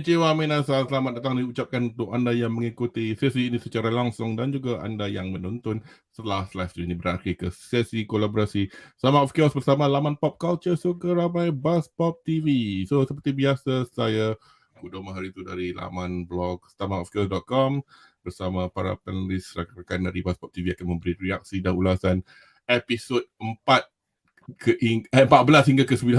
Konnichiwa minasan, selamat datang diucapkan untuk anda yang mengikuti sesi ini secara langsung dan juga anda yang menonton setelah live stream ini berakhir ke sesi kolaborasi Stomachofchaos bersama laman pop culture suka ramai BuzzPopTV. So seperti biasa saya Kudo hari itu dari laman blog stomachofchaos.com bersama para penulis rakan-rakan dari BuzzPopTV akan memberi reaksi dan ulasan episod 14 hingga ke 19,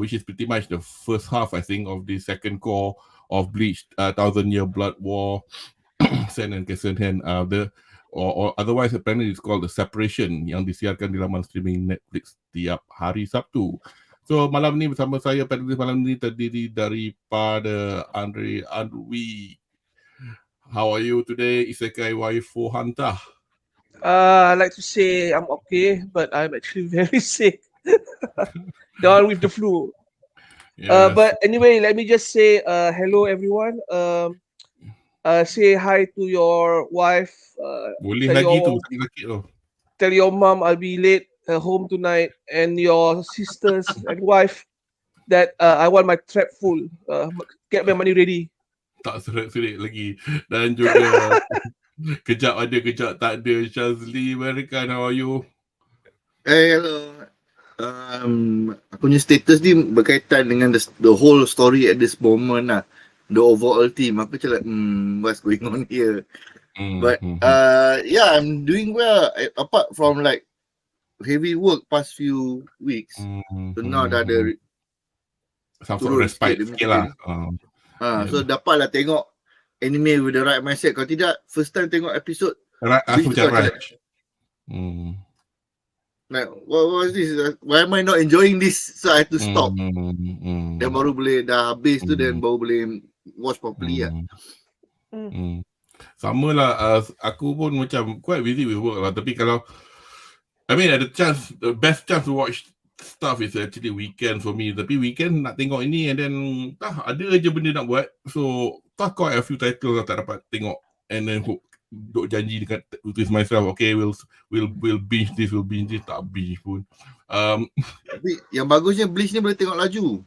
which is pretty much the first half, I think, of the second core of BLEACH, 1000-year blood war,千年血戦篇, or otherwise apparently it's called the SEPARATION, yang disiarkan di laman streaming Netflix tiap hari Sabtu. So malam ni bersama saya, panelis malam ni terdiri daripada Anri Alwi. How are you today, Isekai Waifu Hunter? I'd like to say I'm okay, but I'm actually very sick. Down with the flu. Yes. But anyway, let me just say hello everyone. Say hi to your wife. Boleh lagi tu, sakit tu. Tell your mom I'll be late home tonight, and your sisters and wife that I want my trap full. Get my money ready. Tak serik-serik lagi. Dan juga kejap ada, kejap tak ada. Shazli Merican, how are you? Hey, hello. Aku punya status ni berkaitan dengan the whole story at this moment lah. The overall team. Aku macam like, what's going on here? But yeah, I'm doing well. Apart from like heavy work past few weeks. So now dah ada some sort of respite sikit lah. So dapatlah tengok anime with the right mindset. Kalau tidak, first time tengok episode aku macam right. Like, what was this? Why am I not enjoying this? So I had to stop. Dan baru boleh dah habis tu, dan baru boleh watch properly lah. Sama lah, aku pun macam quite busy with work lah. Tapi kalau, I mean, the best chance to watch stuff is actually weekend for me. Tapi weekend nak tengok ini and then ada je benda nak buat. So quite a few titles lah tak dapat tengok. And then duk janji dekat with myself, okay, we'll binge this, tak binge pun. Tapi yang bagusnya Bleach ni boleh tengok laju.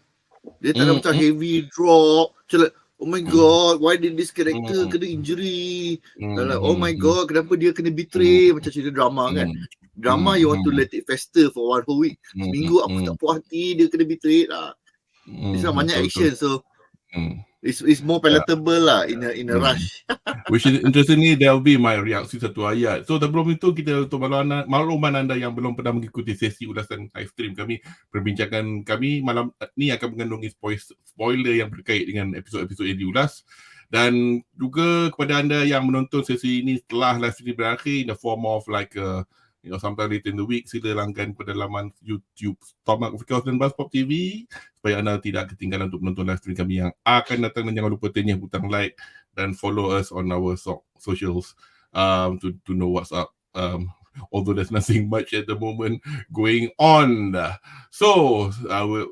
Dia tak ada macam heavy drop. Macam like, oh my god, why did this character kena injury? Like, oh my god, kenapa dia kena betray? Macam cerita drama kan. Drama you want to let it fester for one whole week. Seminggu aku tak puas hati dia kena betray lah. This banyak action, so it's more palatable lah in a rush. Which is interestingly, there will be my reaksi satu ayat. So sebelum itu, kita untuk makluman anda yang belum pernah mengikuti sesi ulasan live stream kami, perbincangan kami malam ni akan mengandungi spoiler yang berkait dengan episod-episod yang diulas. Dan juga kepada anda yang menonton sesi ini setelah live stream berakhir in the form of like sometime later in the week, sila langgan pada laman YouTube Stomachofchaos dan BuzzPopTV supaya anda tidak ketinggalan untuk menonton live stream kami yang akan datang. Dan jangan lupa tenyah butang like dan follow us on our socials to know what's up. Although there's nothing much at the moment going on. So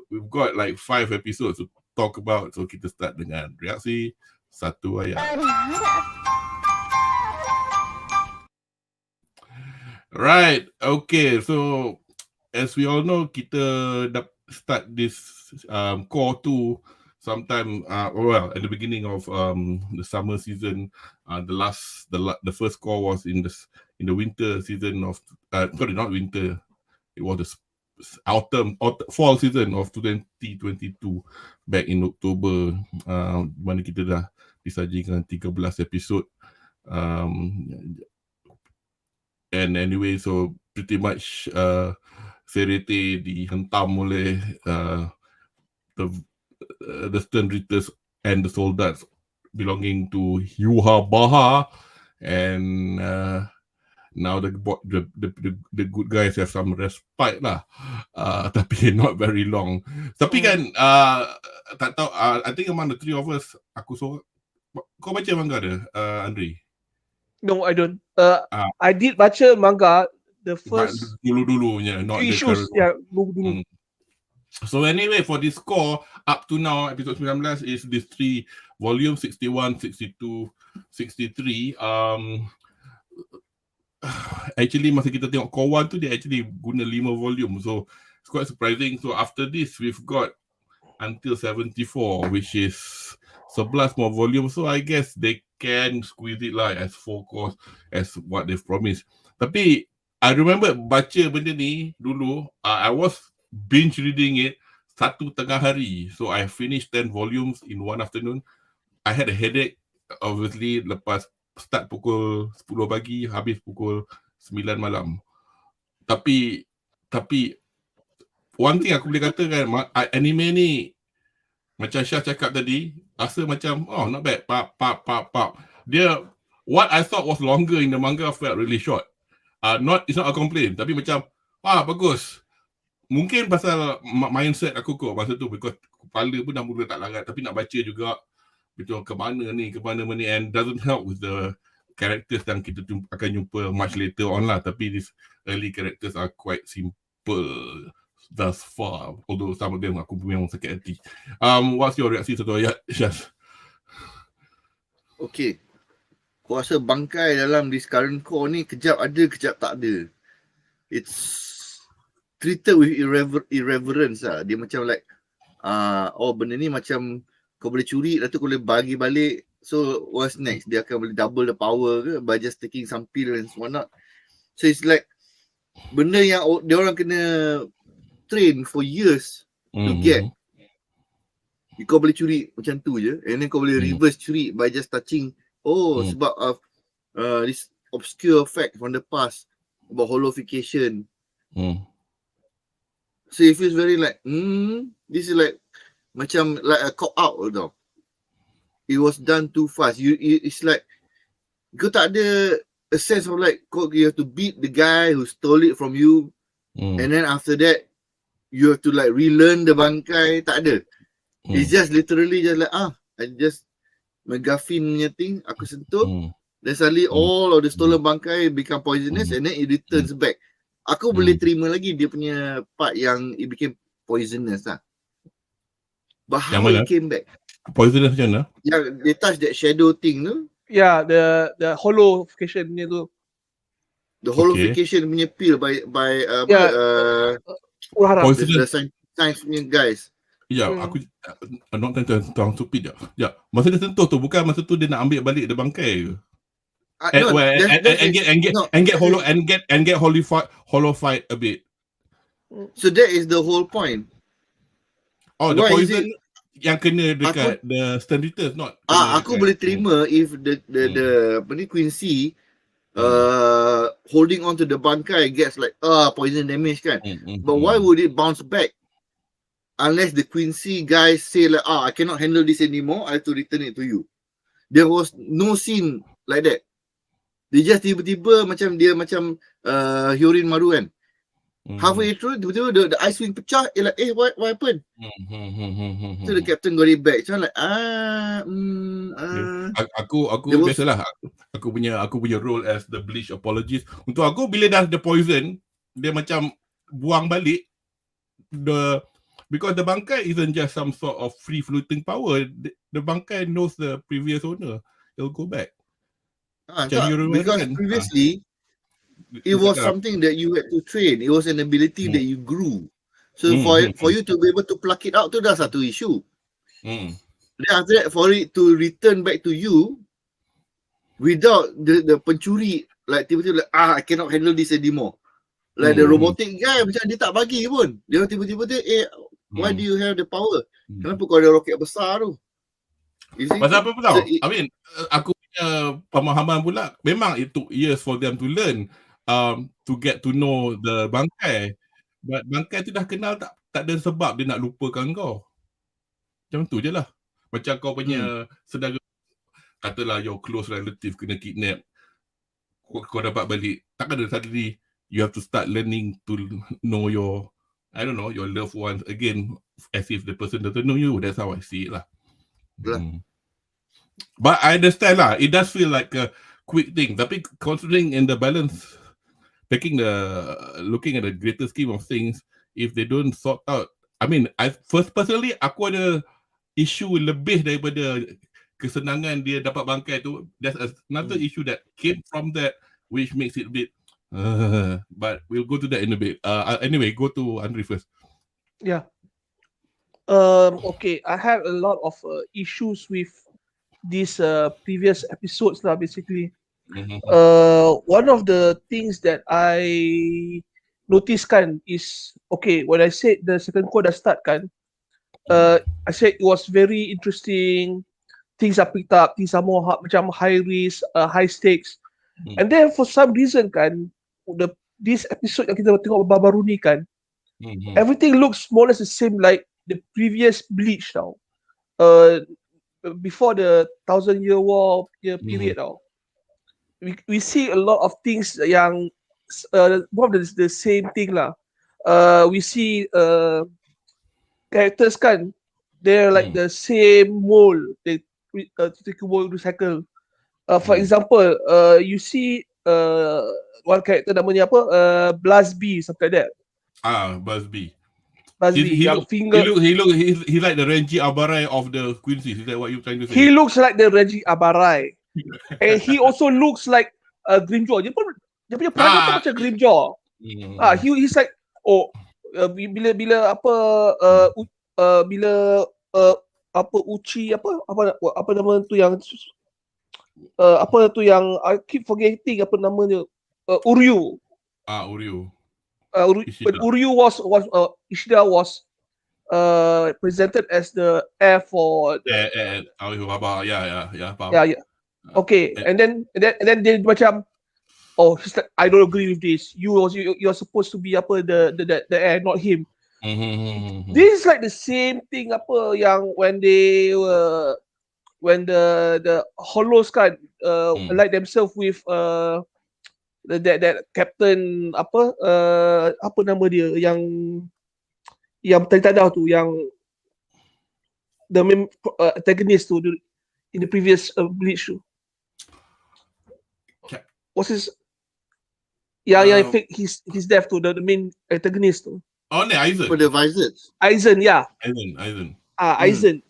we've got like 5 episodes to talk about. So kita start dengan reaksi satu ayat. Right, okay, so as we all know, kita start this core 2 sometime, at the beginning of the summer season. The first core was in the winter season of, sorry, not winter, it was the fall season of 2022, back in October, mana kita dah disajikan 13 episod. And anyway, so pretty much Serete dihentam oleh the Stern Ritters and the Soldats belonging to Yuha Baha, and now the good guys have some respite lah, tapi not very long. Tapi kan tak tahu, I think among the three of us, aku kau baca manga ada, Andri? No, I don't. I did baca manga the first dulu-dulunya, not 3 issues. Yeah, dulu. So anyway, for this score up to now, episode 19 is this 3 volumes, 61, 62, 63. Actually masa kita tengok core 1 tu, dia actually guna 5 volume. So it's quite surprising. So after this, we've got until 74, which is 11 more volume. So I guess they can squeeze it lah as 4 course as what they've promised. Tapi I remember baca benda ni dulu, I was binge reading it 1 tengah hari. So I finished 10 volumes in one afternoon. I had a headache, obviously, lepas start pukul 10 pagi, habis pukul 9 malam. Tapi one thing aku boleh katakan, anime ni, macam Syah cakap tadi, rasa macam, oh not bad, pap. Dia, what I thought was longer in the manga felt really short. It's not a complaint, tapi macam, bagus. Mungkin pasal mindset aku kot masa tu, because kepala pun dah mula tak larat, tapi nak baca juga, betul ke mana ni, and doesn't help with the characters yang kita akan jumpa much later on lah. Tapi these early characters are quite simple thus far, although some of them aku memang sakit hati. What's your reaksi satu ayat, Syaz? Okay, aku rasa bangkai dalam this current core ni kejap ada, kejap tak ada. It's treated with irreverence lah. Dia macam like, benda ni macam kau boleh curi, lepas tu kau boleh bagi balik. So what's next? Dia akan boleh double the power ke by just taking some pill and whatnot. So it's like benda yang dia orang kena train for years to get. Kau boleh curi macam tu je, and then kau boleh reverse curi by just touching. Sebab of this obscure fact from the past about holification. So it feels very like, this is like macam like a cop out tau. It was done too fast. It's like kau tak ada a sense of like you have to beat the guy who stole it from you, and then after that you have to like relearn the bangkai. Tak ada. It's just literally just like I just McGuffin punya thing aku sentuh, then suddenly all of the stolen bangkai become poisonous, and then it returns back. Aku boleh terima lagi dia punya part yang it became poisonous lah. But how it came back? Poisonous macam mana? Yang they touch that shadow thing tu. Yeah, the holification punya tu. The holification punya pill by the science punya guys. Ya, aku not tentang stupid je. Ya, masa dia sentuh tu bukan masa tu dia nak ambil balik the bangkai ke? And get holified a bit. So that is the whole point. The poison yang kena dekat the stenditus, not. Aku boleh terima if the Quincy holding on to the bangkai gets like poison damage kan. But why would it bounce back? Unless the Quincy guys say like, I cannot handle this anymore, I have to return it to you. There was no scene like that. Dia just tiba-tiba macam Hyorin Maru kan. Halfway through, tiba-tiba the ice wing pecah. What happened? So the captain got it back. So I'm like, Aku biasalah. Aku punya role as the bleach apologist. Untuk aku, bila dah the poison, dia macam buang balik because the bangkai isn't just some sort of free floating power. The bangkai knows the previous owner. It'll go back. Because previously it was something that you had to train. It was an ability that you grew. So for you to be able to pluck it out, tu dah satu issue. Then after that, for it to return back to you without the pencuri like tiba-tiba like, I cannot handle this anymore. Like the robotic guy macam dia tak bagi pun. Dia tiba-tiba tu why do you have the power? Kenapa kau ada roket besar tu? Pasal apa tahu? I mean, aku punya pemahaman pula, memang it took years for them to learn to get to know the bangkai. But bangkai tu dah kenal, tak ada sebab dia nak lupakan kau. Macam tu je lah. Macam kau punya saudara, katalah your close relative kena kidnap, kau dapat balik, takkan ada suddenly you have to start learning to know your, I don't know, your loved ones again, as if the person doesn't know you. That's how I see it lah. But I understand lah, it does feel like a quick thing. Tapi considering in the balance, looking at the greater scheme of things, if they don't sort out, I mean, personally, aku ada issue lebih daripada kesenangan dia dapat bangkai tu. There's another issue that came from that, which makes it a bit, but we'll go to that in a bit. Anyway, go to Anri first. Yeah. Okay, I had a lot of issues with these previous episodes lah, basically. One of the things that I noticed kan is, okay, when I said the second quarter start kan, I said it was very interesting, things are picked up, things are more macam high risk, high stakes. And then for some reason kan, this episode yang kita tengok baru ni kan, everything looks more or less the same like the previous Bleach tau. Before the 1,000-year war period tau. We see a lot of things yang more of the same thing lah. We see characters kan, they're like the same mold. They recycle. For example, you see one character namanya apa? Blazby, something like that. Busby. Busby, yang finger. He like the Renji Abarai of the Quincy. Is that what you're trying to say? He looks like the Renji Abarai. And he also looks like Grimjaw. Dia punya perangai macam Grimjaw. He's like, bila Uchi apa nama tu yang I keep forgetting apa namanya, Uryu. Uryu. But Uryu Ishida was presented as the heir for okay, and then they macam, he's like, I don't agree with this. You're supposed to be the heir, not him. This is like the same thing yang when the Hollows kan like themselves with that captain apa nama dia yang tadi tu yang the main antagonist tu in the previous Bleach tu. What's his yang fake his death to the main antagonist tu. Aizen. For the visors. Aizen, yeah. Aizen. Aizen.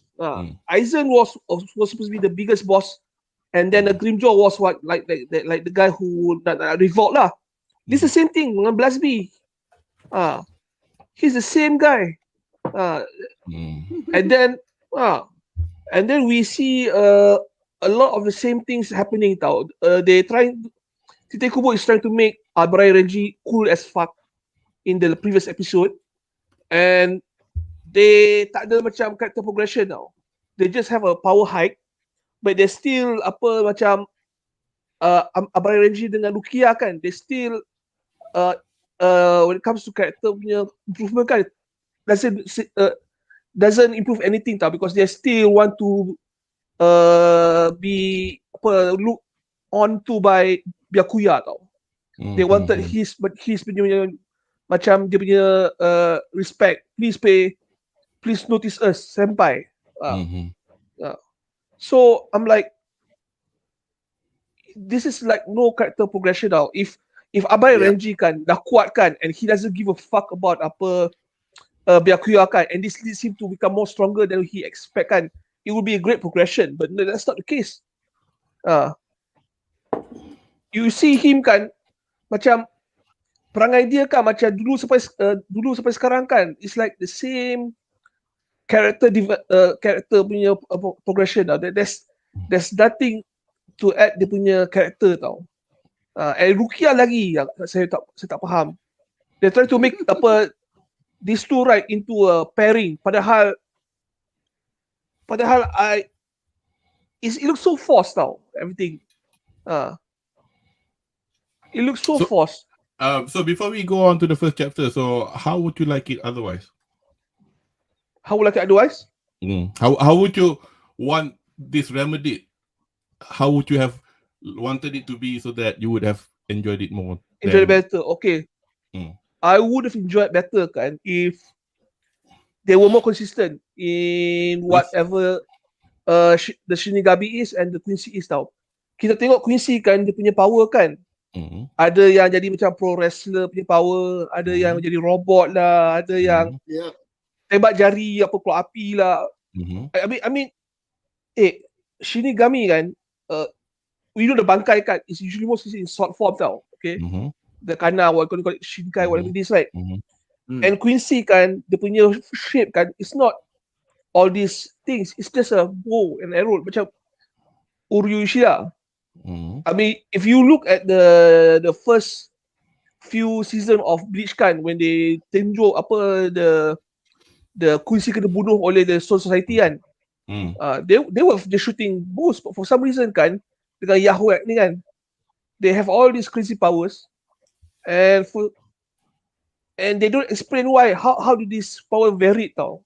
Aizen was supposed to be the biggest boss, and then the Grimjaw was what like the guy who revolt lah. This is the same thing dengan Blazby. He's the same guy. And then we see a lot of the same things happening tau. Tite Kubo is trying to make Abarai Renji cool as fuck in the previous episode, and they tak ada macam character progression tau. They just have a power hike, but they still macam Abarai Renji dengan Rukia kan, they still when it comes to character punya improvement kan, doesn't improve anything tau, because they still want to be look on to by Byakuya tau. They wanted his punya macam dia punya respect, please notice us senpai. So I'm like, this is like no character progression tau. If Abai Renji kan dah kuat kan, and he doesn't give a fuck about Byakuya kan, and this leads him to become more stronger than he expect kan, it will be a great progression. But no, that's not the case. You see him kan, macam perangai dia kan macam dulu sampai sekarang kan, it's like the same character punya progression tau. There's nothing to add dia punya character tau. And Rukia lagi yang saya tak faham. They try to make these two right into a pairing, padahal it looks so forced tau, everything. It looks so forced. So before we go on to the first chapter, so how would you like it otherwise? How would you like it otherwise? How would you want this remedied? How would you have wanted it to be so that you would have enjoyed it more? Enjoyed it better. Okay. I would have enjoyed better kan if they were more consistent in whatever the Shinigami is and the Quincy is tau. Kita tengok Quincy kan, dia punya power kan, ada yang jadi macam pro wrestler punya power, ada yang jadi robot lah, ada yang tembak jari keluar api lah. I mean Shinigami kan, we know the bangkai kan is usually mostly in short form tau. Okay, the kana, what you call it, Shinkai, whatever it is, right? And Quincy kan, dia punya shape kan, it's not all these things. It's just a bow and arrow macam Uryu Ishida. I mean, if you look at the first few season of Bleach kan, when they tunjuk apa the Quincy kena bunuh oleh the Soul Society kan, they were just shooting bows, but for some reason kan, dengan Yahweh ni kan, they have all these crazy powers, and they don't explain why. How did this power varied tau?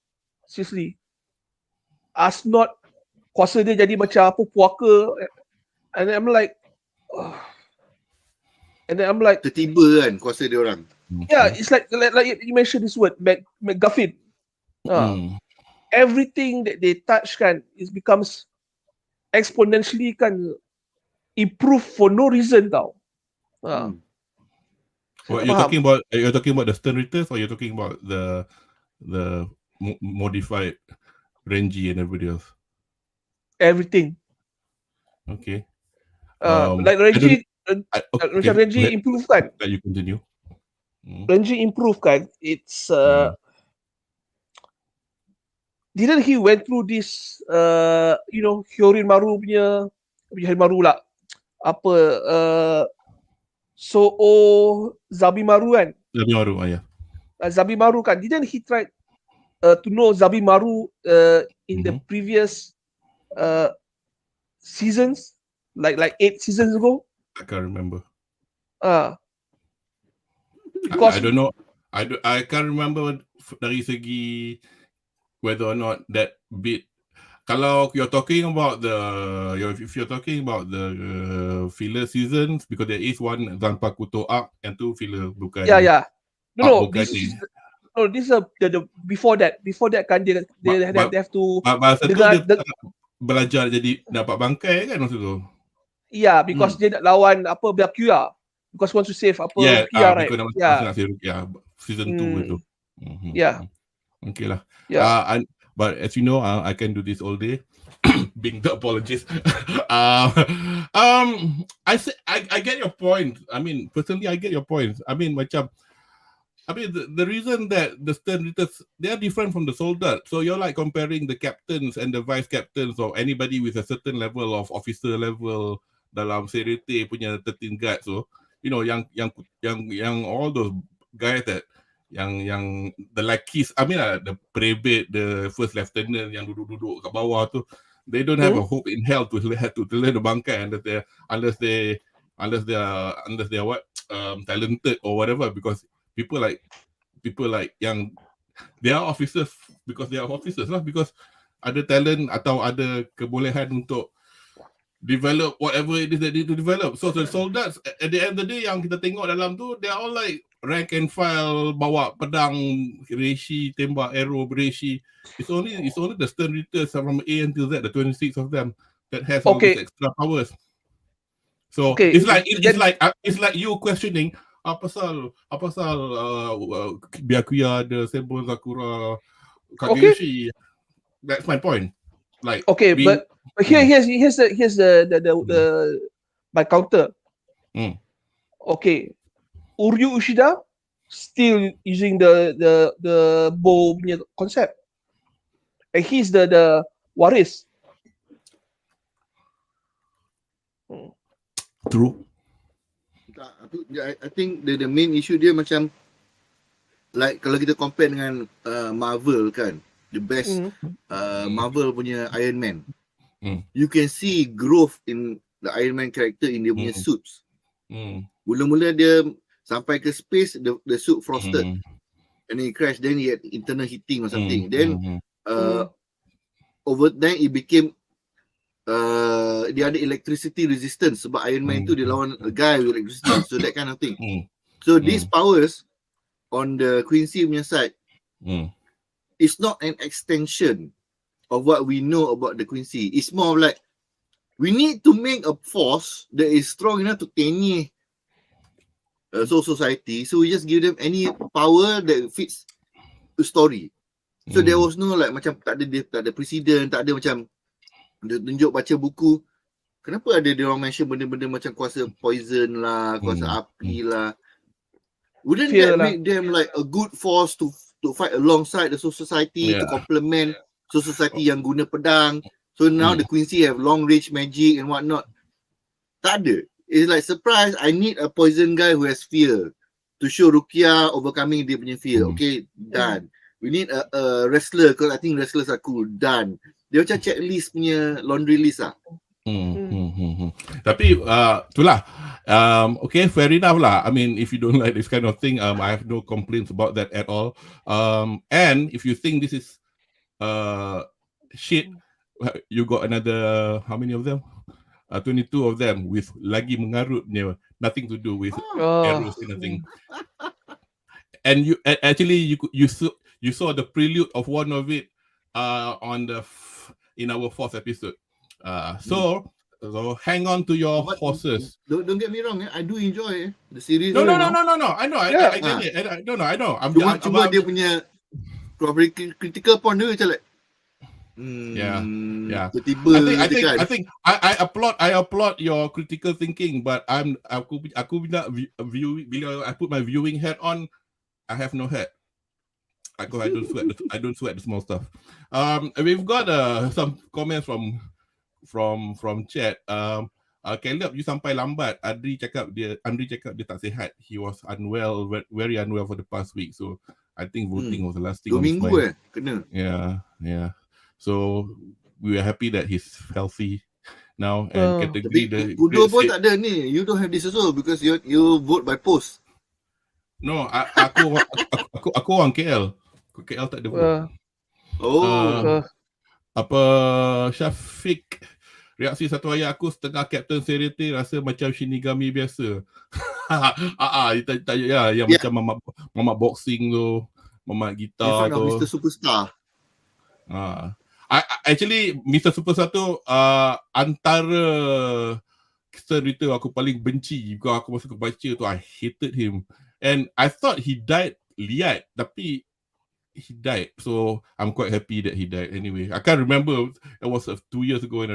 Seriously, as not kuasa dia jadi macam apa puaka, and I'm like, tiba-tiba kan kuasa dia orang. Yeah, it's like you mentioned this word, McGuffin. Everything that they touch kan, it becomes exponentially kan improve for no reason tau. What you're talking about? You're talking about the Stern Ritters, or you're talking about the modified Renji and everybody else? Everything. Okay. Like Renji, macam Renji improve kan. Let you continue. Renji improve kan. It's didn't he went through this Hyorin Maru punya Maru lah. Apa Zabimaru kan? Zabimaru, yeah. Zabimaru kan. Didn't he try to know Zabimaru in the previous seasons? Like 8 seasons ago? I can't remember. Because I don't know. I can't remember dari segi whether or not that bit. Kalau you're talking about if you're talking about the filler seasons, because there is one tanpa kuto arc and two filler bukan. Yeah. No, bukan this is the before that kan they have to. Masa tu dia belajar jadi dapat bangkai kan masa tu. Yeah, because dia nak lawan apa Byakuya. Because wants to save apa Rukia, right? Nak save Rukia, season 2 itu. Yeah. Okay lah. Yeah. But as you know, I can do this all day. Being the apologist. I get your point. I mean, personally, I get your point. I mean, the reason that the Stern Ritters, they are different from the soldiers. So you're like comparing the captains and the vice captains or anybody with a certain level of officer level dalam Serete punya 13 guards. So, you know, yang all those guys that yang the lackeys, I mean the brevet, the first lieutenant yang duduk-duduk kat bawah tu, they don't have a hope in hell to learn the bangkai unless they are what talented or whatever, because people like yang they are officers because they are officers lah, because ada talent atau ada kebolehan untuk develop whatever it is that they need to develop. So the soldiers at the end of the day yang kita tengok dalam tu, they are all like rank and file, bawa pedang, reshi, tembak arrow, bereshi. It's only the Stern Ritters from A until Z, the 26 of them, that has all these extra powers. So it's like you questioning apa pasal Byakuya ada Senbon Sakura Kageyoshi. That's my point. Like but here's the my counter. Okay, Uryu Ishida still using the bow punya concept, and he's the waris. True. I think the main issue dia macam like kalau kita compare dengan Marvel kan, the best Marvel punya Iron Man. You can see growth in the Iron Man character in dia punya suits. Mula-mula dia sampai ke space, the suit frosted, and then he crashed, then he had internal heating or something. Then over time it became dia ada electricity resistance sebab Iron Man tu dia lawan a guy with electricity, so that kind of thing. So these powers on the Quincy punya side, it's not an extension of what we know about the Quincy. It's more like we need to make a force that is strong enough to tenyih Soul Society, so we just give them any power that fits the story. So there was no like macam tak ada presiden, tak ada macam dia tunjuk baca buku. Kenapa ada dia orang mention benda-benda macam kuasa poison lah, kuasa api lah? Wouldn't that make them like a good force to fight alongside the Soul Society, to complement So society yang guna pedang. So now the Quincy have long range magic and whatnot. Tak ada. It's like, surprise, I need a poison guy who has fear to show Rukia overcoming dia punya fear. Okay, done. We need a wrestler because I think wrestlers are cool. Done. Dia macam checklist punya laundry list lah. Tapi itulah. Okay, fair enough lah. I mean, if you don't like this kind of thing, I have no complaints about that at all. And if you think this is shit, you got another, how many of them? 22 of them with lagi mengarutnya, nothing to do with arrows kind of thing. And you actually you saw the prelude of one of it in our 4th episode. So hang on to your horses. Don't get me wrong, I do enjoy the series. No. I know. I get it. I know. Cuma dia punya critical point dia macam like, yeah. Tiba-tiba I think I applaud your critical thinking, but aku bila I put my viewing hat on, I have no hat. I don't sweat the small stuff. We've got some comments from chat. Caleb, you sampai lambat. Anri cakap dia tak sihat. He was unwell, very unwell for the past week. So I think voting was the last thing. 2 minggu kena. Yeah. So we are happy that he's healthy now and category. Kudo pun tak ada ni. You don't have this also because you vote by post. No, aku orang KL. KL tak ada vote. Apa Syafiq, reaksi satu ayat aku setengah Captain Serete rasa macam Shinigami biasa. Yang macam mamak boxing tu, mamak gitar tu. Mr. Superstar. Actually Mr. Superstar tu antara cerita aku paling benci. Because aku masa aku baca tu, I hated him. And I thought he died liat, tapi he died. So I'm quite happy that he died anyway. I can't remember, it was 2 years ago.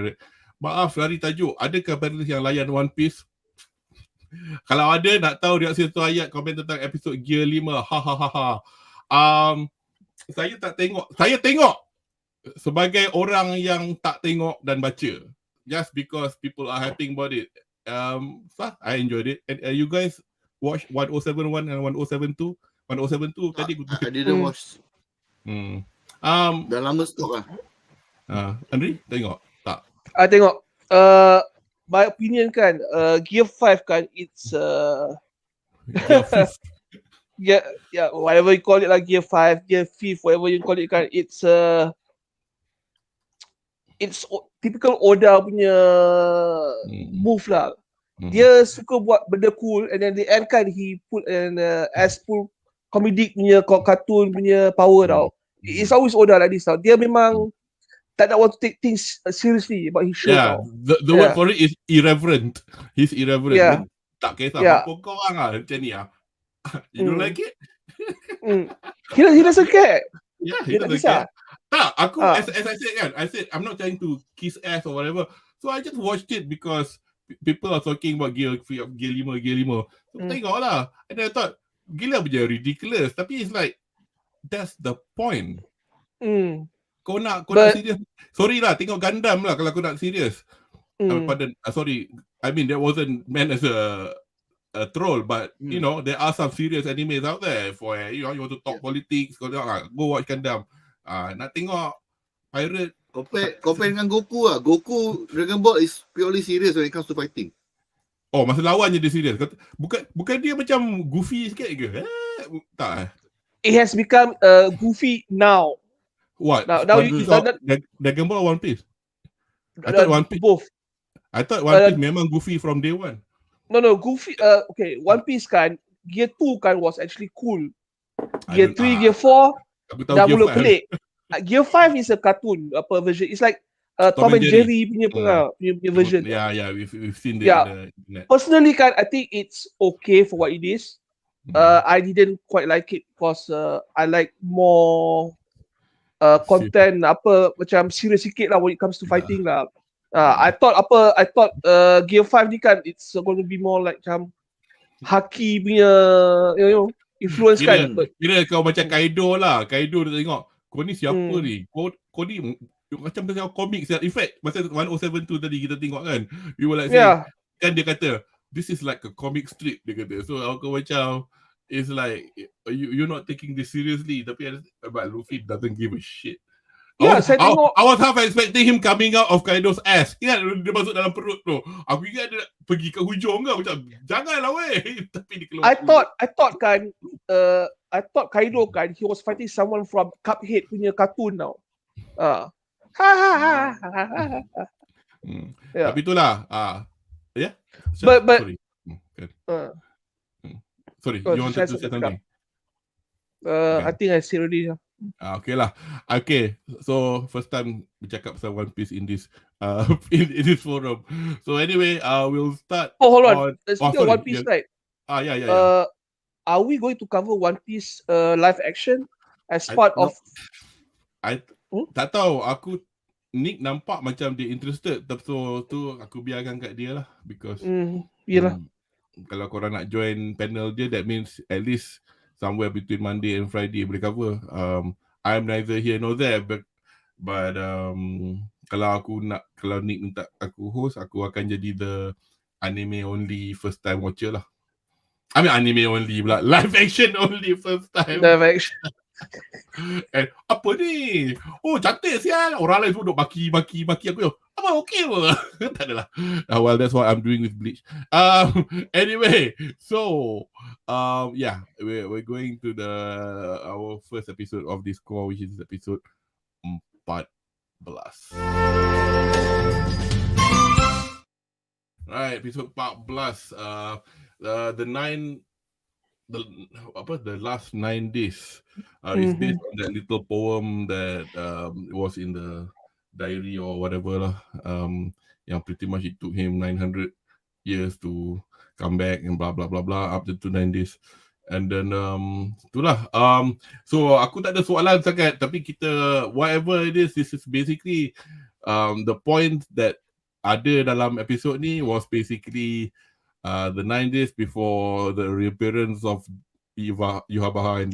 Maaf lari tajuk, adakah panelis yang layan One Piece? Kalau ada, nak tahu reaksi satu ayat, komen tentang episod Gear 5. Saya tak tengok. Saya tengok sebagai orang yang tak tengok dan baca. Just because people are hyping about it. I enjoyed it. And you guys watch 1071 and 1072? 1072 tadi I didn't watch. Dah lama stop lah. Anri, tengok? Tak? I tengok. My opinion kan, Gear 5 kan, it's yeah, whatever you call it lah, Gear 5, Gear 5, whatever you call it kan, it's typical Oda punya move lah. Dia suka buat benda cool, and then the end kan he put an as full comedic punya cartoon punya power tau. It's always Oda like this tau. Dia memang tak nak want to take things seriously about his show tau. The word for it is irreverent. He's irreverent. Yeah. Tak kisah apa kau orang lah macam ni lah. You don't like it? He doesn't care. Yeah, he doesn't care. Tak, aku as I said kan, I said I'm not trying to kiss ass or whatever. So I just watched it because people are talking about Gear 5. So tengok lah. And then I thought, gila punya ridiculous. Tapi it's like, that's the point. Kau nak serius. Sorry lah, tengok Gundam lah kalau kau nak serius. Sorry, I mean that wasn't meant as a troll, but you know, there are some serious animes out there for you know, you want to talk politics, go watch Gundam. Nak tengok pirate. Compare dengan Goku lah. Goku Dragon Ball is purely serious when it comes to fighting. Oh, masa lawan je dia serius. Bukan dia macam goofy sikit ke? Tak. It has become goofy now. What? Now Dragon Ball or One Piece? I thought One Piece. Both. I thought One Piece memang goofy from day one. No, Goofy. Okay, One Piece kan, Gear 2 kan was actually cool. Gear 3, Gear 4 dah mula pelik. Gear 5 is a cartoon version. It's like Tom and Jerry punya version. Yeah, we've seen that. Yeah. Personally kan, I think it's okay for what it is. I didn't quite like it because I like more content macam serious sikit lah when it comes to fighting lah. I thought Gear 5 ni kan, it's going to be more like macam Haki punya, you know, influence kan. Kira kau macam Kaido lah. Kaido dia tengok kau ni siapa ni? Kau ni macam pasal komik. In fact, masa 1072 tadi kita tengok kan, we were like saying, kan dia kata, this is like a comic strip, dia kata. So aku macam, it's like, you're not taking this seriously. Tapi but Luffy doesn't give a shit. Saya tengok. I was half expecting him coming out of Kaido's ass. Ingat dia masuk dalam perut tu. Aku ingat dia pergi ke hujung kan. Macam, janganlah weh. Tapi dia keluar. I thought Kaido kan, he was fighting someone from Cuphead punya cartoon now. Tapi itulah. But sorry, you wanted to say something? I think I said already. Okay lah. Okay, so first time bercakap pasal One Piece in this in this forum. So anyway, we'll start. Hold on. Speaking of One Piece, right? Yeah. Are we going to cover One Piece live action as part of? I tak tahu. Aku Nick nampak macam dia interested, so tu aku biarkan kat dia lah, because yelah. Kalau korang nak join panel dia, that means at least somewhere between Monday and Friday boleh cover. I'm neither here nor there, but kalau Nick minta aku host, aku akan jadi the anime only first time watcher lah. I mean anime only pula, live action only first time. Live action. And apa ni? Oh cantik sial. Orang lain semua duk maki aku. Apa okey apa? Tak adalah. Well, that's what I'm doing with Bleach. Anyway, so yeah, we're going to our first episode of this call, which is episode 14. Right, episode 14. The last 9 days is based on that little poem that was in the diary or whatever lah. Yang pretty much it took him 900 years to come back and blah blah blah blah up to 9 days. And then itulah. So aku tak ada soalan sangat, tapi kita whatever it is, this is basically the point that ada dalam episode ni was basically the 9 days before the reappearance of Yhwach and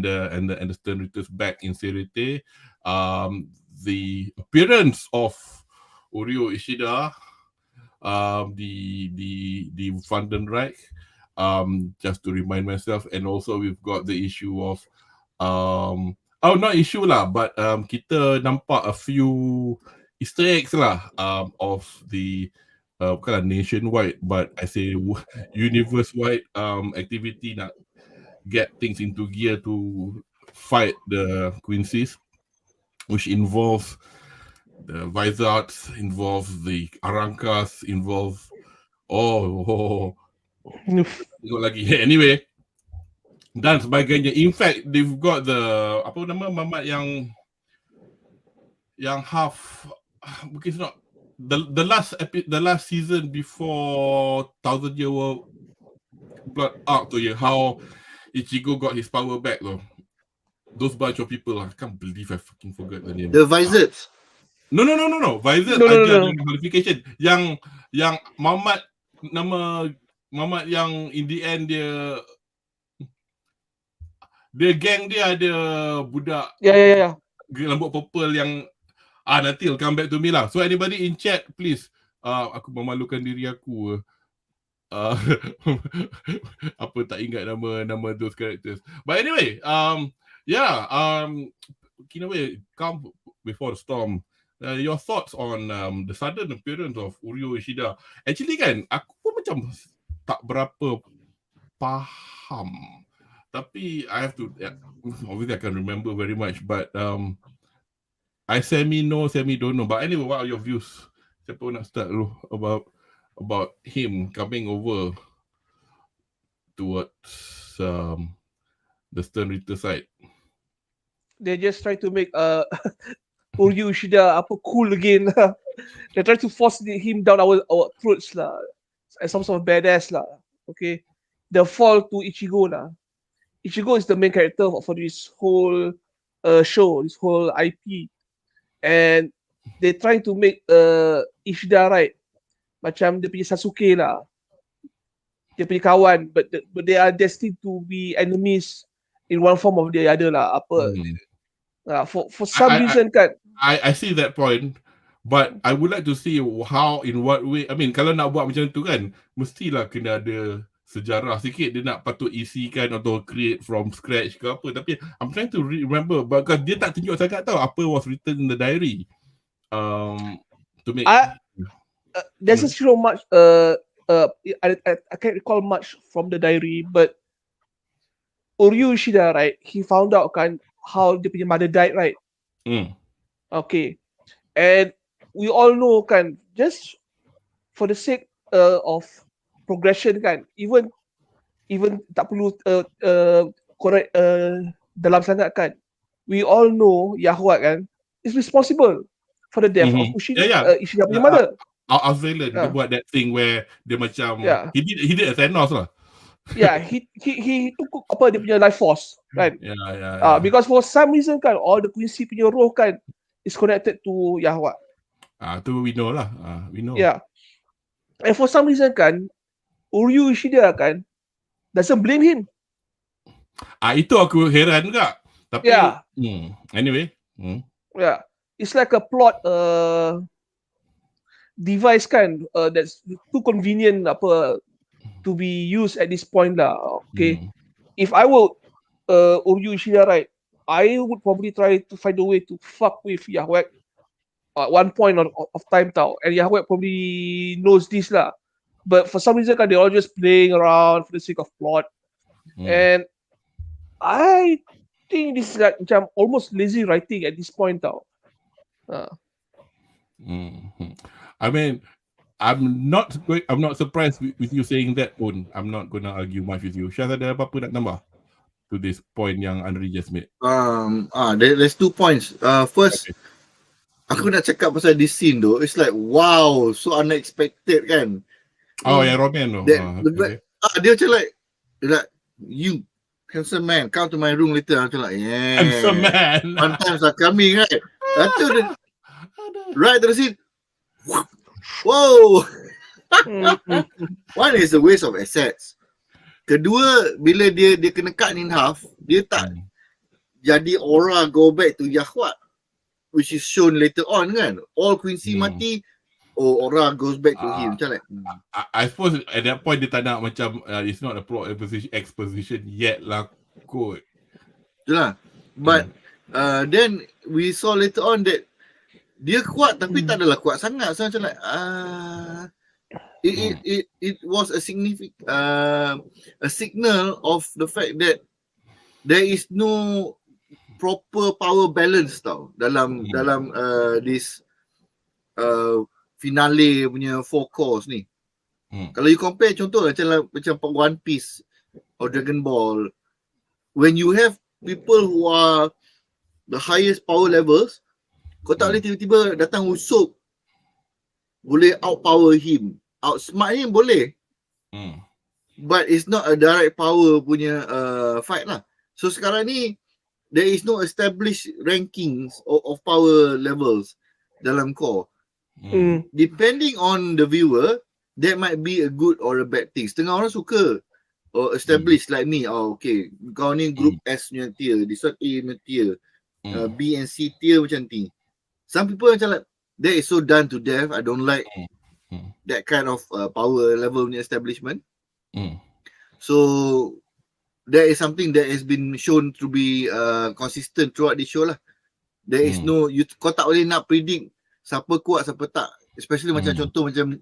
the Stern Ritters back in Serite. The appearance of Urio Ishida, the Vandenreich, just to remind myself, and also we've got the issue of not issue lah, but kita nampak a few Easter eggs lah of the bukanlah nationwide, but I say universe-wide activity nak get things into gear to fight the Quincy's, which involves the Vizards, involves the Arankas, involves tengok lagi. Anyway, dan sebagainya. In fact, they've got the apa nama mamat yang half, mungkin it's not the last season before 1000 Year War Blood arc tu, how Ichigo got his power back though. Those bunch of people, I can't believe I fucking forgot the name. The Vizards. No. Vizards ada modification. Yang mamat, nama mamat yang in the end dia gang dia ada budak. Ya. Rambut purple yang nanti will come back to me lah. So anybody in chat, please. Aku memalukan diri aku. Apa tak ingat nama those characters. But anyway, in a way, calm before the storm. Your thoughts on the sudden appearance of Urio Ishida. Actually kan, aku pun macam tak berapa faham. Tapi I have to, obviously I can remember very much, but I semi-know, semi-don't know. But anyway, what are your views? Siapa nak start dulu about him coming over towards the Stern Ritter side? They just try to make Urio Ishida cool again. They try to force him down our throats lah, as some sort of badass lah. Okay, the fall to Ichigo lah. Ichigo is the main character for this whole show, this whole IP. And they trying to make Ishida right, macam dia punya Sasuke lah, dia punya kawan, but they are destined to be enemies in one form of the other lah. For some I- reason kan. I see that point, but I would like to see how, in what way. I mean, kalau nak buat macam tu kan, mestilah kena ada sejarah sikit. Dia nak patut isikan atau create from scratch ke apa. Tapi I'm trying to remember, because dia tak tunjuk sangat tahu apa was written in the diary. To make There's so much. I can't recall much from the diary, but Uryu Ishida, right? He found out kan how dia punya mother died, right? Okay, and we all know kan, just for the sake of progression kan, even tak perlu correct dalam sangat kan, we all know Yahweh kan is responsible for the death of Ishida punya mother. Australian dia buat that thing where dia macam he did a Thanos lah. He took apa dia punya life force kan. Because for some reason kan, all the Quincy punya roh kan is connected to Yahweh. Tu we know lah. We know. And for some reason kan, Uryu Ishida kan doesn't blame him. Itu aku heran juga. Tapi anyway. It's like a plot device kan, that's too convenient to be used at this point lah. Okay. If I were Uryu Ishida, right, I would probably try to find a way to fuck with Yahweh at one point of time tau. And Yahweh probably knows this lah. But for some reason kan, they're all just playing around for the sake of plot. And I think this is like macam almost lazy writing at this point tau. I mean, I'm not surprised with you saying that pun. I'm not gonna argue much with you. Shaz, ada apa-apa nak tambah to this point yang Anri just made? There's 2 points. First, aku nak cakap pasal this scene tu. It's like wow, so unexpected kan. Yang Roman tu. Dia macam like you handsome man, come to my room later. Macam like handsome man. One times are coming, right? Right to the scene. Whoa. One is a waste of assets. Kedua, bila dia kena cut in half, dia tak jadi aura go back to Yahweh, which is shown later on kan. All Quincy mati, aura goes back to him. Macam like I suppose at that point dia tak nak macam it's not a plot exposition yet lah kot. Itulah. But then we saw later on that dia kuat tapi tak adalah kuat sangat. So macam like it was a significant a signal of the fact that there is no proper power balance tau dalam this finale punya 4 cores ni. Kalau you compare contoh macam One Piece or Dragon Ball, when you have people who are the highest power levels, kau tak boleh tiba-tiba datang usuk boleh outpower him. Outsmart him boleh. But it's not a direct power punya fight lah. So sekarang ni there is no established rankings of power levels dalam core. Depending on the viewer, that might be a good or a bad thing. Setengah orang suka established like me. Okay, kau ni group S punya tier, this one A punya tier, B and C tier macam ni. Some people macam like, that is so done to death. I don't like that kind of power level punya establishment. So that is something that has been shown to be consistent throughout the show lah. There is no, kau tak boleh nak predict siapa kuat siapa tak. Especially macam contoh macam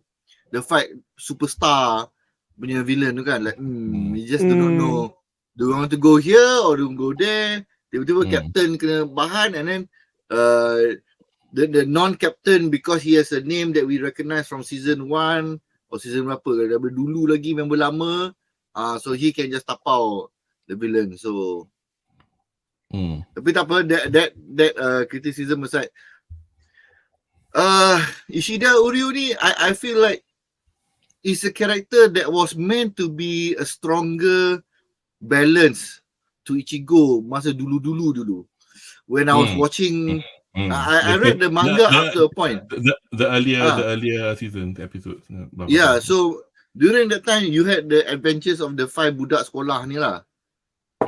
the fight superstar punya villain tu kan. Like you just do not know. Do you want to go here or do you go there? Tiba-tiba captain kena bahan and then the non-captain, because he has a name that we recognize from season 1 or season berapa, dari dulu lagi member lama, so he can just tapau the villain. So tapi tak apa, that criticism aside, Ishida Uryu ni I feel like is a character that was meant to be a stronger balance to Ichigo masa dulu. When I was watching I read the manga up to a point. The earlier season episodes. So during that time you had the adventures of the 5 budak sekolah ni lah.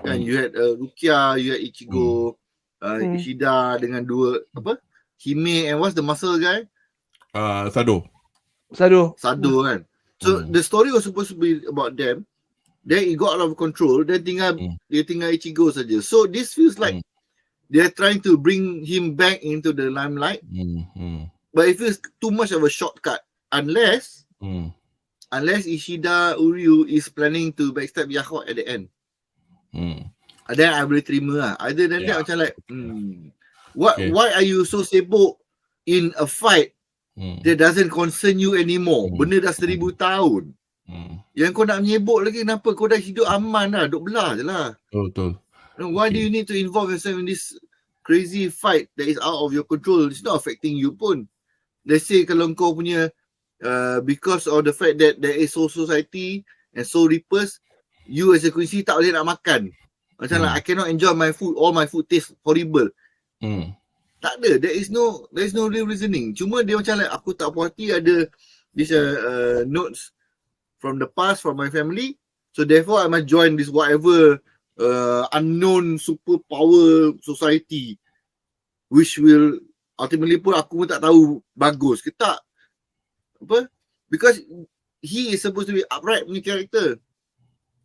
Kan you had Rukia, you had Ichigo, Ishida dengan dua Hime and what's the muscle guy? Sado kan. So the story was supposed to be about them. Then it got out of control. Then dia tinggal Ichigo saja. So this feels like they're trying to bring him back into the limelight. But it feels too much of a shortcut. Unless Ishida Uryu is planning to backstab Yahoo at the end. Then I boleh terima lah. Other than that macam like why are you so sibuk in a fight that doesn't concern you anymore? Benda dah 1000 tahun. Yang kau nak menyebut lagi kenapa? Kau dah hidup aman dah, duk belah je lah. Betul. Why do you need to involve yourself in this crazy fight that is out of your control? It's not affecting you pun. Let's say kalau kau punya because of the fact that there is soul society and soul reapers, you as a Quincy tak boleh nak makan. Macam like I cannot enjoy my food, all my food tastes horrible. Tak ada, there is no real reasoning. Cuma dia macam like aku tak puas hati ada this notes from the past from my family, so therefore I must join this whatever unknown superpower society which will ultimately pun aku pun tak tahu bagus ke tak. Because he is supposed to be upright punya character,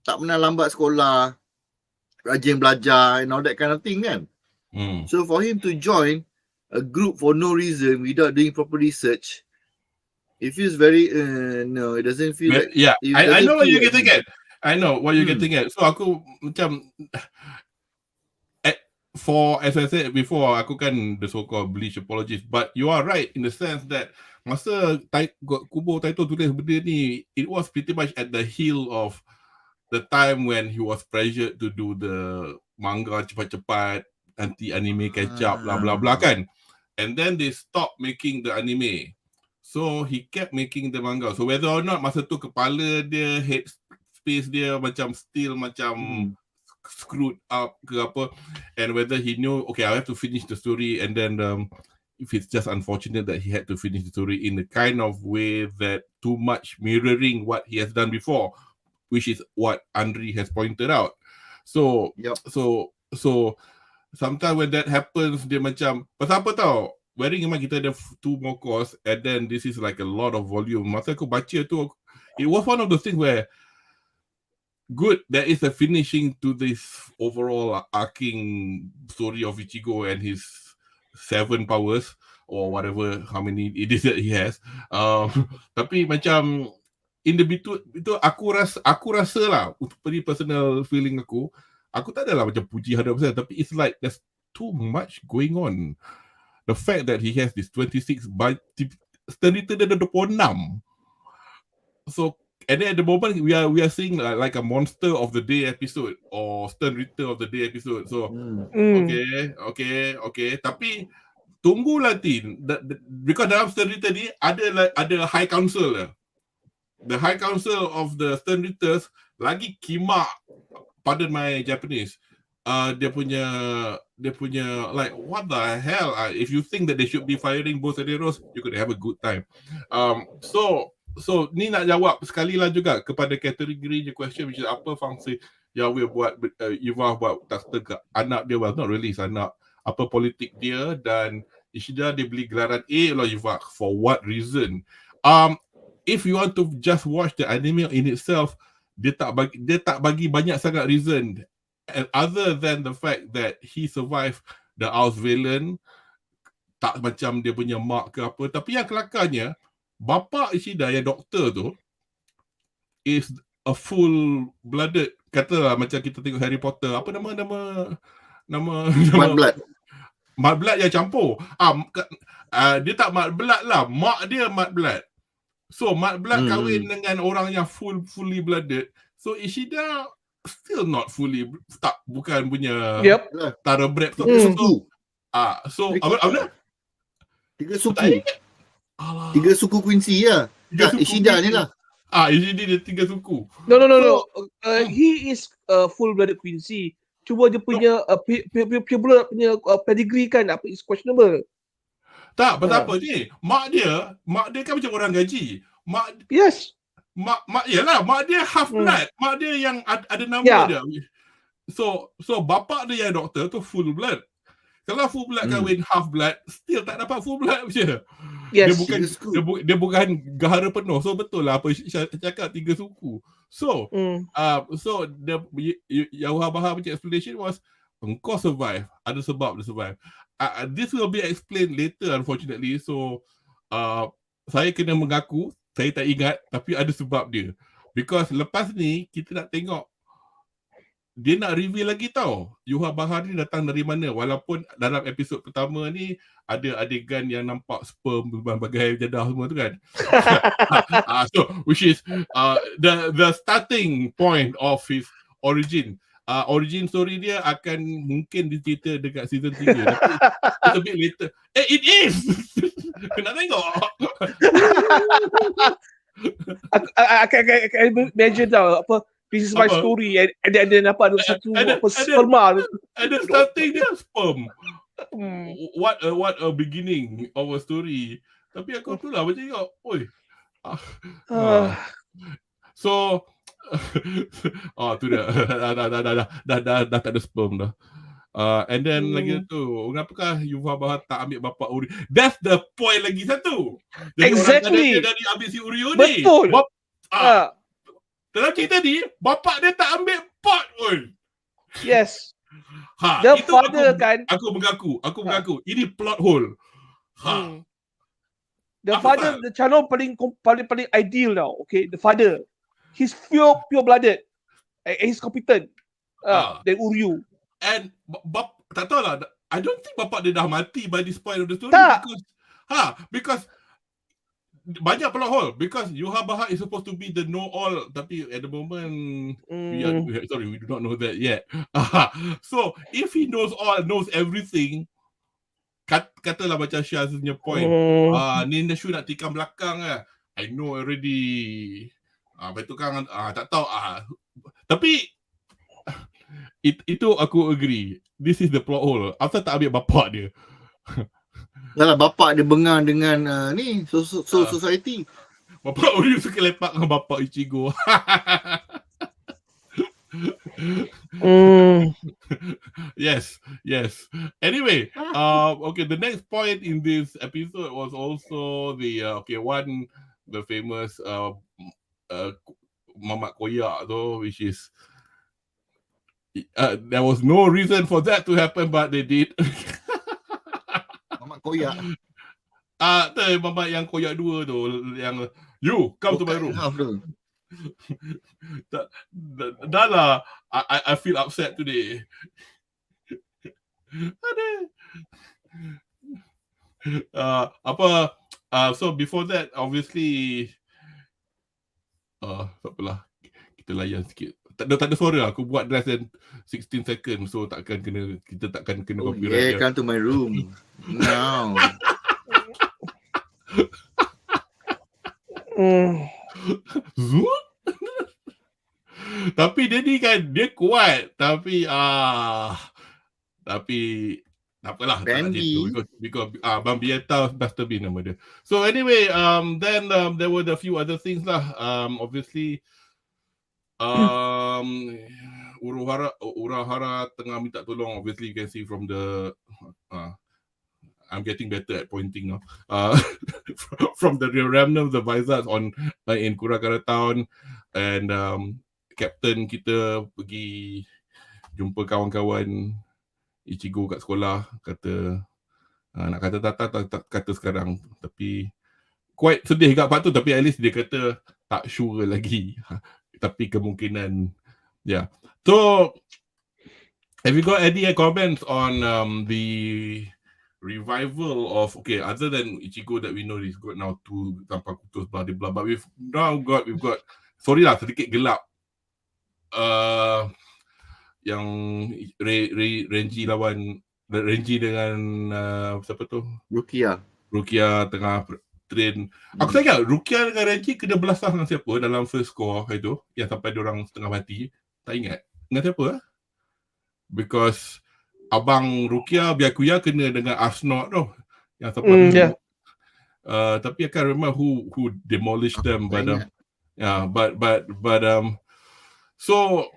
tak pernah lambat sekolah, rajin belajar and all that kind of thing kan. So for him to join a group for no reason without doing proper research, it feels very no, it doesn't feel like I know what you're getting at. I know what you're getting at. So aku macam as I said before, aku kan the so-called bleach apologist, but you are right in the sense that masa Kubo Taito tulis benda ni, it was pretty much at the heel of the time when he was pressured to do the manga cepat-cepat, nanti anime catch up, blah blah blah kan. And then they stopped making the anime. So he kept making the manga. So whether or not masa tu kepala dia, head space dia macam still macam screwed up ke apa, and whether he knew, okay, I have to finish the story, and then if it's just unfortunate that he had to finish the story in the kind of way that too much mirroring what he has done before, which is what Anri has pointed out. So so sometimes when that happens, dia macam pasal apa tau, wearing memang kita ada 2 more course, and then this is like a lot of volume. Masa aku baca tu, it was one of those things where good, there is a finishing to this overall arcing story of Ichigo and his 7 powers or whatever, how many it is that he has. Tapi macam in the between itu aku rasa lah, untuk personal feeling aku tak adalah macam puji 100%, tapi it's like there's too much going on. The fact that he has this 26 Stern Ritter dia ada 26. So and then at the moment we are seeing like a monster of the day episode or Stern Ritter of the day episode. So okay. Tapi tunggulah Tin, because dalam Stern Ritter ni ada High Council lah. The High Council of the Stern Ritters lagi kimak, pardon my Japanese. Dia punya like what the hell? If you think that they should be firing both heroes, you could have a good time. So ni nak jawab sekali lah juga kepada kategori question, which is apa fungsi Yahweh buat Iva buat tak ke anak dia, well not really anak, apa politik dia, dan Ishida dia beli gelaran A lah Iva, for what reason? If you want to just watch the anime in itself, dia tak bagi banyak sangat reason, and other than the fact that he survived the Auswählen, tak macam dia punya mak ke apa. Tapi yang kelakarnya, bapa Ishida yang doktor tu is a full-blooded, katalah macam kita tengok Harry Potter, apa nama Mud Blood yang campur. Dia tak Mud Blood lah, mak dia Mud Blood. So Mud Blood kahwin dengan orang yang fully blooded. So Ishida still not fully, bukan punya thoroughbred tu. So apa? 3 suku. 3 suku Quincy lah. Ishida ni lah. Ishida dia 3 suku. No. He is full-blooded Quincy. Cuma dia punya punya pedigree kan apa is questionable. Tak, pasal apa ni? Mak dia kan macam orang gaji. Mak yalah, mak dia half blood. Mak dia yang ada nama dia. so bapa dia yang doktor tu full blood. Kalau full blood kahwin half blood, still tak dapat full blood je. Yes. Dia bukan gahara penuh. So betul lah apa Syah cakap 3 suku. So so the Yahuha punya explanation was engkau survive, ada sebab dia survive. This will be explained later unfortunately. So saya kena mengaku saya tak ingat, tapi ada sebab dia. Because lepas ni kita nak tengok dia nak reveal lagi tau Yuha Bahar ni datang dari mana, walaupun dalam episod pertama ni ada adegan yang nampak sperm berbagai jadah semua tu kan. So which is the starting point of his origin. Origin story dia akan mungkin dicerita dekat season 3 tapi it's a bit later. It is. Nak tengok. I imagine tau apa, this is my story and then apa ada satu sperma tu. Ada starting dia sperm. What a beginning of a story. Tapi aku tu lah macam tengok, oi. So tu dah tak ada sperm dah. And then lagi tu, kenapakah Yuha Bahar tak ambil bapa Uri? That's the point lagi satu. Jadi exactly. orang dari ambil si Uri ni. Betul. Dalam cerita ni, bapa dia tak ambil pot pun. Yes. The itu father kan. Aku mengaku. Ini plot hole. The father, the channel paling ideal now. Okay, the father. He's pure blooded. He's competent. Then Uryu. And tak tahu lah. I don't think bapa dia dah mati by this point of the story. Tak. Because banyak plot hole. Because Yuha Bahar is supposed to be the know-all, tapi at the moment we do not know that yet. So if he knows everything, katalah macam Shaz punya point, Ninja Shu nak tikam belakang lah. I know already. Betul kan? Tak tahu. Tapi itu aku agree. This is the plot hole. After tak ambil bapak dia. Yalah, bapak dia bengang dengan ni society. Bapak Uri suka lepak dengan bapak Ichigo. Yes. Anyway, okay, the next point in this episode was also the famous Mamat Koyak though, which is there was no reason for that to happen, but they did. Mamat Koyak. Mamat yang Koyak 2 tu, yang you come to my room. Dah lah, I feel upset today. So before that, obviously tak apalah, kita layan sikit. Tak ada suara. Aku buat less than 16 seconds, so kita takkan kena copyright. Come to my room now. Tapi dia ni kan, dia kuat. Tapi tak apalah. Because Bambi tahu Buster Bean nama dia. So anyway, then there were a few other things lah. Obviously, Urahara tengah minta tolong. Obviously, you can see from the I'm getting better at pointing now. From the remnant of the Vizards in Kurakara Town, and Captain kita pergi jumpa kawan-kawan Ichigo kat sekolah, kata nak kata tak kata sekarang, tapi quite sedih kat part tu, tapi at least dia kata tak sure lagi. Tapi kemungkinan So have you got any comments on the revival of, other than Ichigo that we know is got now to tanpa kutus blah blah, but we've got sorry lah, sedikit gelap yang Renji dengan siapa tu? Rukia tengah train. Aku tak ingat Rukia dengan Renji kena belasah dengan siapa dalam first score itu, yang sampai diorang setengah mati. Tak ingat. Dengan siapa? Because abang Rukia Byakuya kena dengan Asnot tu, yang sampai tapi I can't remember who demolished them, but so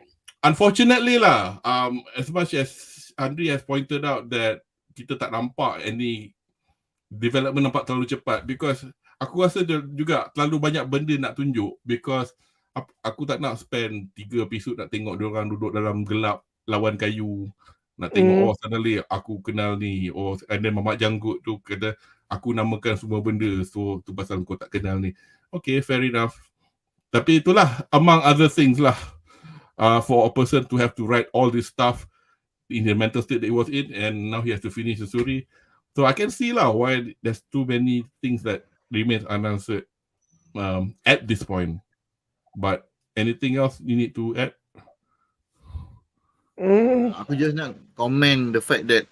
unfortunately lah, as much as Anri has pointed out that kita tak nampak any development nampak terlalu cepat, because aku rasa juga terlalu banyak benda nak tunjuk, because aku tak nak spend 3 episod nak tengok diorang duduk dalam gelap lawan kayu, nak tengok suddenly aku kenal ni, and then mamak janggut tu kata aku namakan semua benda, so tu pasal kau tak kenal ni. Okay, fair enough. Tapi itulah among other things lah, for a person to have to write all this stuff in the mental state that he was in, and now he has to finish the story. So I can see lah why there's too many things that remains unanswered at this point. But anything else you need to add? Aku just nak comment the fact that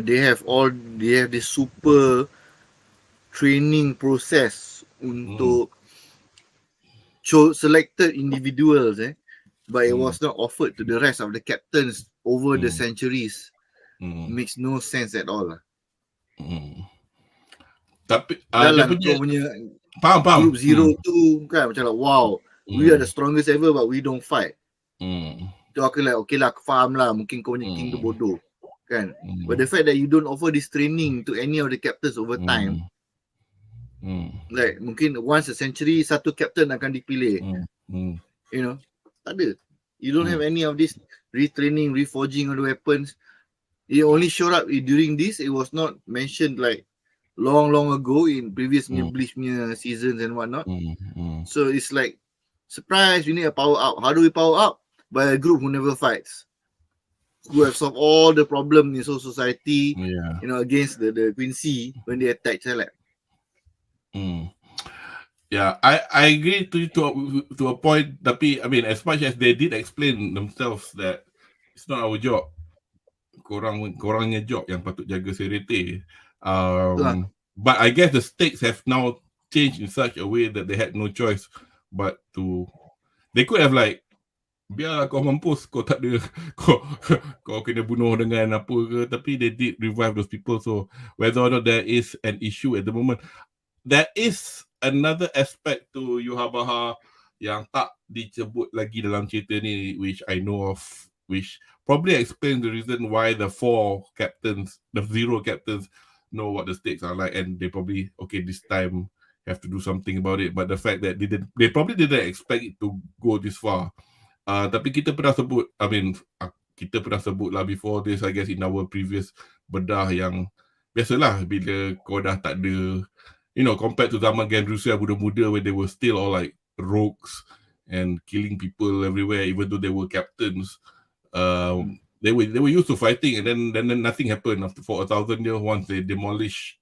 they have this super training process untuk selected individuals, but it was not offered to the rest of the captains over the centuries. Makes no sense at all lah. Tapi dalam kau punya faham. Group Zero tu kan macam like, wow, we are the strongest ever but we don't fight. Tu aku like, okay lah, aku faham lah, mungkin kau punya king tu bodoh kan. But the fact that you don't offer this training to any of the captains over time, like mungkin once a century satu captain akan dipilih, you know, tak ada. You don't have any of this retraining, reforging of the weapons. It only showed up during this. It was not mentioned like long ago in previous BLEACH seasons and whatnot. So it's like, surprise, we need a power up. How do we power up? By a group who never fights, who have solved all the problems in society, you know, against the Quincy when they attack Celeb. Yeah, I agree to a point. Tapi I mean, as much as they did explain themselves that it's not our job, korangnya job yang patut jaga Serete. But I guess the stakes have now changed in such a way that they had no choice but to. They could have like, biarlah kau mampus, kau tak ada, kau kena bunuh dengan apa ke. Tapi they did revive those people. So whether or not there is an issue at the moment, there is another aspect to Yuhabaha yang tak disebut lagi dalam cerita ni, which I know of, which probably explains the reason why the 4 captains, the 0 captains, know what the stakes are like, and they probably, okay, this time have to do something about it. But the fact that they probably didn't expect it to go this far. Tapi kita pernah sebut, kita pernah sebut lah before this, I guess in our previous bedah, yang biasalah bila kau dah tak ada, you know, compared to zaman Gen Rusia muda-muda where they were still all like rogues and killing people everywhere, even though they were captains. They were used to fighting, and then nothing happened after for 1,000 years once they demolished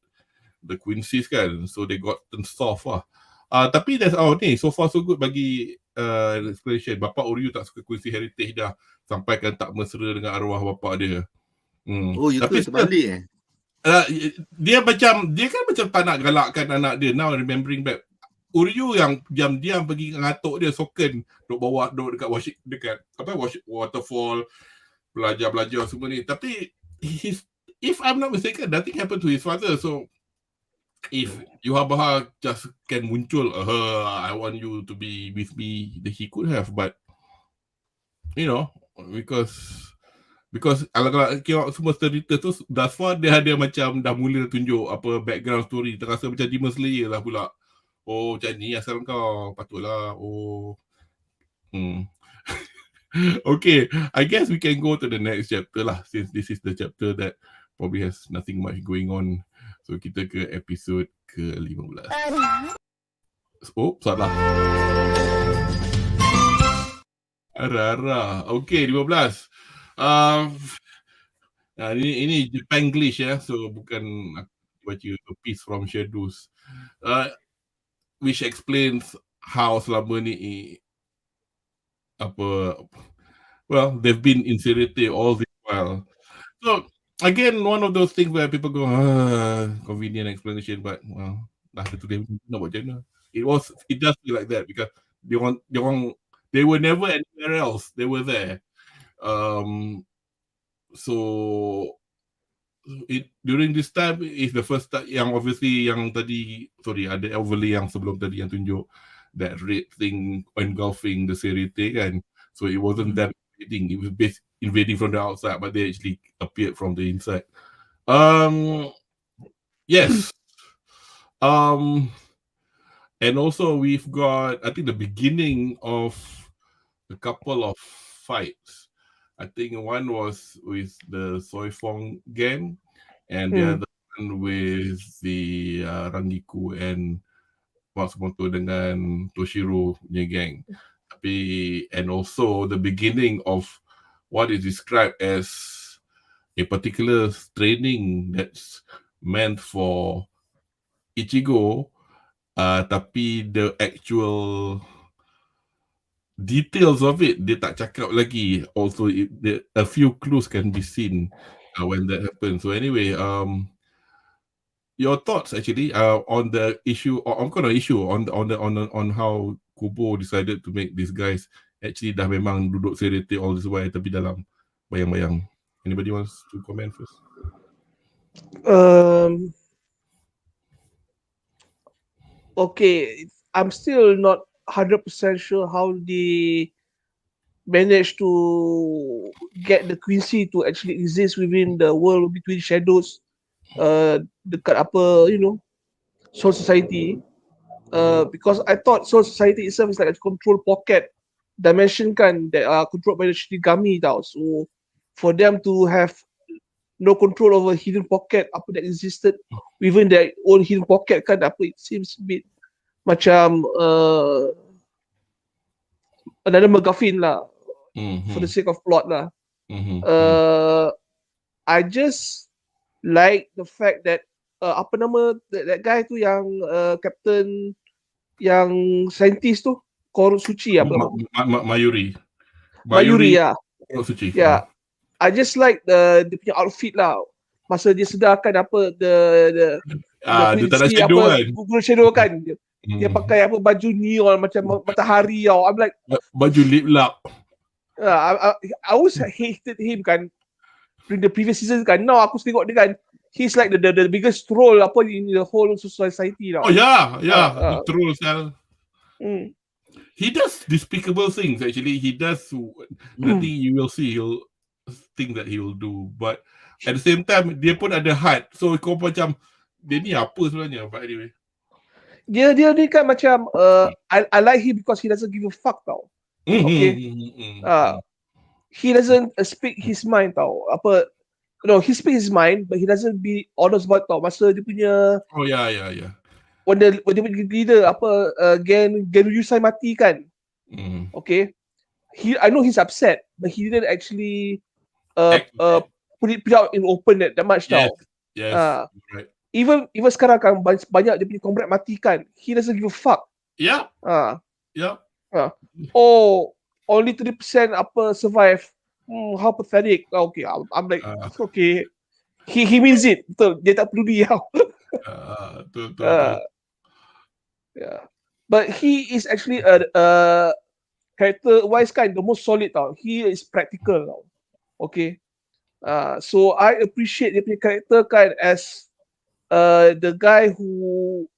the Quincy's kan, so they got soft lah. Tapi that's ni, so far so good bagi explanation. Bapa Oryu tak suka Quincy Heritage dah, sampaikan tak mesra dengan arwah bapa dia. Oh, you tapi sebalik dia kan macam tak nak galakkan anak dia. Now remembering back, Oryu yang diam-diam pergi ngatuk dia soken, duk dekat waterfall, belajar semua ni. Tapi if I'm not mistaken, nothing happened to his father. So if Yuhabaha just can muncul, I want you to be with me, he could have, but you know, because kalau semua cerita tu thus far dia ada macam dah mula tunjuk apa background story, terasa macam Demon Slayer lah pula. Oh, macam ni asal kau, patutlah. Okay, I guess we can go to the next chapter lah, since this is the chapter that probably has nothing much going on. So kita ke episod ke-15. Oh, salah. Rara. Okay, 15. Ini Japanglish ya, so bukan baca A Piece from Shadows, which explains how selama ni well, they've been in Serete all this while. So again, one of those things where people go, convenient explanation, but well, dah tu dia nak buat macam mana. It does feel like that because they were never anywhere else. They were there. So during this time is the first time yang obviously yang tadi, ada overlay yang sebelum tadi yang tunjuk that red thing engulfing the Serete kan. So it wasn't that invading. It was invading from the outside, but they actually appeared from the inside. Yes. And also we've got, I think, the beginning of a couple of fights. I think one was with the Soifong gang, and the other one with the Rangiku and Matsumoto dengan Toshiro punya gang. And also the beginning of what is described as a particular training that's meant for Ichigo, tapi the actual details of it dia tak cakap lagi. Also a few clues can be seen when that happens. So anyway, your thoughts actually on the issue, on how Kubo decided to make these guys actually dah memang duduk serete all this while tapi dalam bayang-bayang. Anybody wants to comment first? Okay, I'm still not 100% sure how they managed to get the Quincy to actually exist within the world between shadows, dekat apa, Soul Society. Because I thought Soul Society itself is like a control pocket dimension kan that are controlled by the Shinigami tau. So for them to have no control over hidden pocket apa that existed within their own hidden pocket kan apa, it seems a bit macam another MacGuffin lah, for the sake of plot lah. I just like the fact that apa nama that guy tu yang captain yang scientist tu Korosuchi apa Mayuri ya. Korosuchi. Yeah. I just like dia punya outfit lah. Masa dia sedarkan apa the dia tak ada shadow apa, kan. Google shadow kan. Dia pakai apa baju neon macam matahari tau. I'm like baju lip lock. I always hated him kan during the previous season kan. Now aku tengok dia kan, he's like the biggest troll apa in the whole society tau. Oh yeah, troll sel. He does despicable things actually. He does nothing you will see he'll think that he will do, but at the same time dia pun ada heart. So kau macam dia ni apa sebenarnya, but anyway. Dia ni kan macam I like him because he doesn't give a fuck tau. Okay. He doesn't speak his mind tau. Apa he speaks his mind but he doesn't be honest about tau. Masa dia punya when dia punya leader apa Gen Yusai mati kan. Okay. I know he's upset but he didn't actually put it out in open that much tau. Yes. Right. Even sekarang kan banyak dia punya comrade mati kan, he doesn't give a fuck. Yeah. Oh, only 3% apa survive. How pathetic. Okay, I'm like okay. He means it. Betul. Dia tak peduli tau. Betul. Yeah. But he is actually character wise kan the most solid tau. He is practical tau. Okay. So I appreciate dia punya character kan as the guy who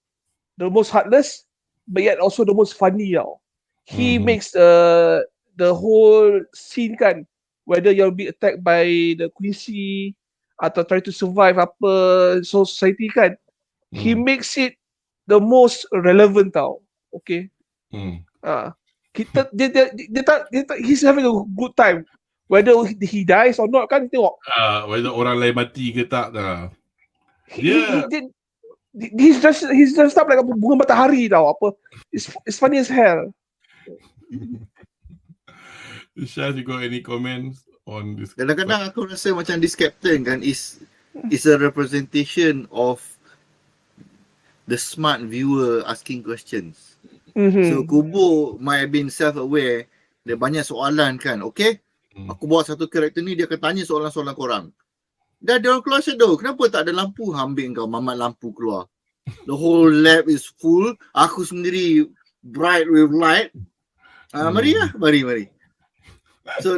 the most heartless but yet also the most funny tau. He makes the whole scene kan, whether you'll be attacked by the Quincy atau try to survive apa Soul Society kan, he makes it the most relevant tau. Okay. Kita he's having a good time whether he dies or not kan, tengok whether orang lain mati ke tak dah. He's just up like bunga matahari tau apa. It's funny as hell. Shaz, you got any comments on this? Kadang-kadang aku rasa macam this captain kan is a representation of the smart viewer asking questions. So Kubo might have been self-aware. Dia banyak soalan kan. Okay, aku buat satu karakter ni, dia akan tanya soalan-soalan korang. Dah dia orang keluar shadow, kenapa tak ada lampu? Ambil kau mamat lampu keluar. The whole lab is full. Aku sendiri bright with light. Mari. So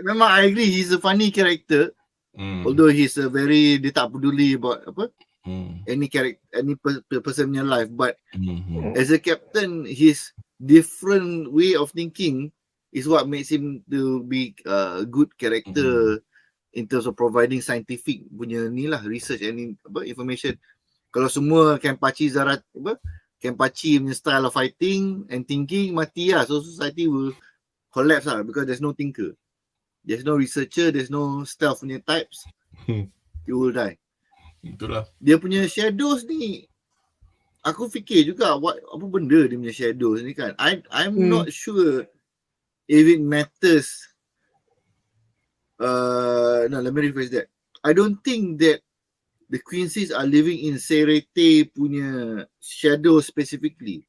memang I agree he's a funny character. Although he's a very, dia tak peduli about apa any character, any person in your life, but as a captain his different way of thinking is what makes him to be a good character in terms of providing scientific punya ni lah, research and information. Kalau semua Kenpachi Kenpachi punya style of fighting and thinking mati lah, so society will collapse lah because there's no thinker, there's no researcher, there's no stealth punya types. You will die. Itulah. Dia punya shadows ni, aku fikir juga apa benda dia punya shadows ni kan. I'm not sure if it matters. No, let me rephrase that. I don't think that the Quincy's are living in Serete punya shadow specifically.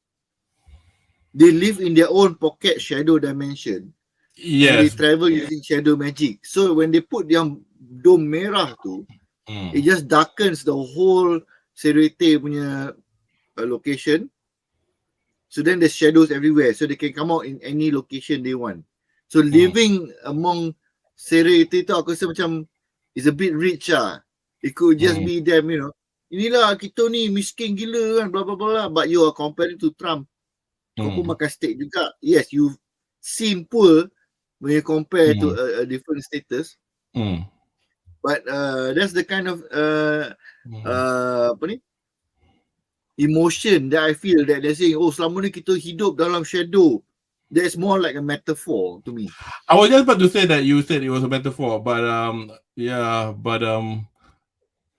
They live in their own pocket shadow dimension. Yes. And they travel using shadow magic. So when they put yang dome merah tu, it just darkens the whole Serete punya location. So then there's shadows everywhere. So they can come out in any location they want. So living among Serete tu aku rasa macam is a bit rich lah. It could just be them, you know. Inilah kita ni miskin gila kan, blah blah blah. But you are comparing to Trump. Kau pun makan steak juga. Yes, you seem poor when you compare to a different status. But that's the kind of apa ni? Emotion that I feel that they're saying, oh selama ni kita hidup dalam shadow. That's more like a metaphor to me. I was just about to say that you said it was a metaphor, but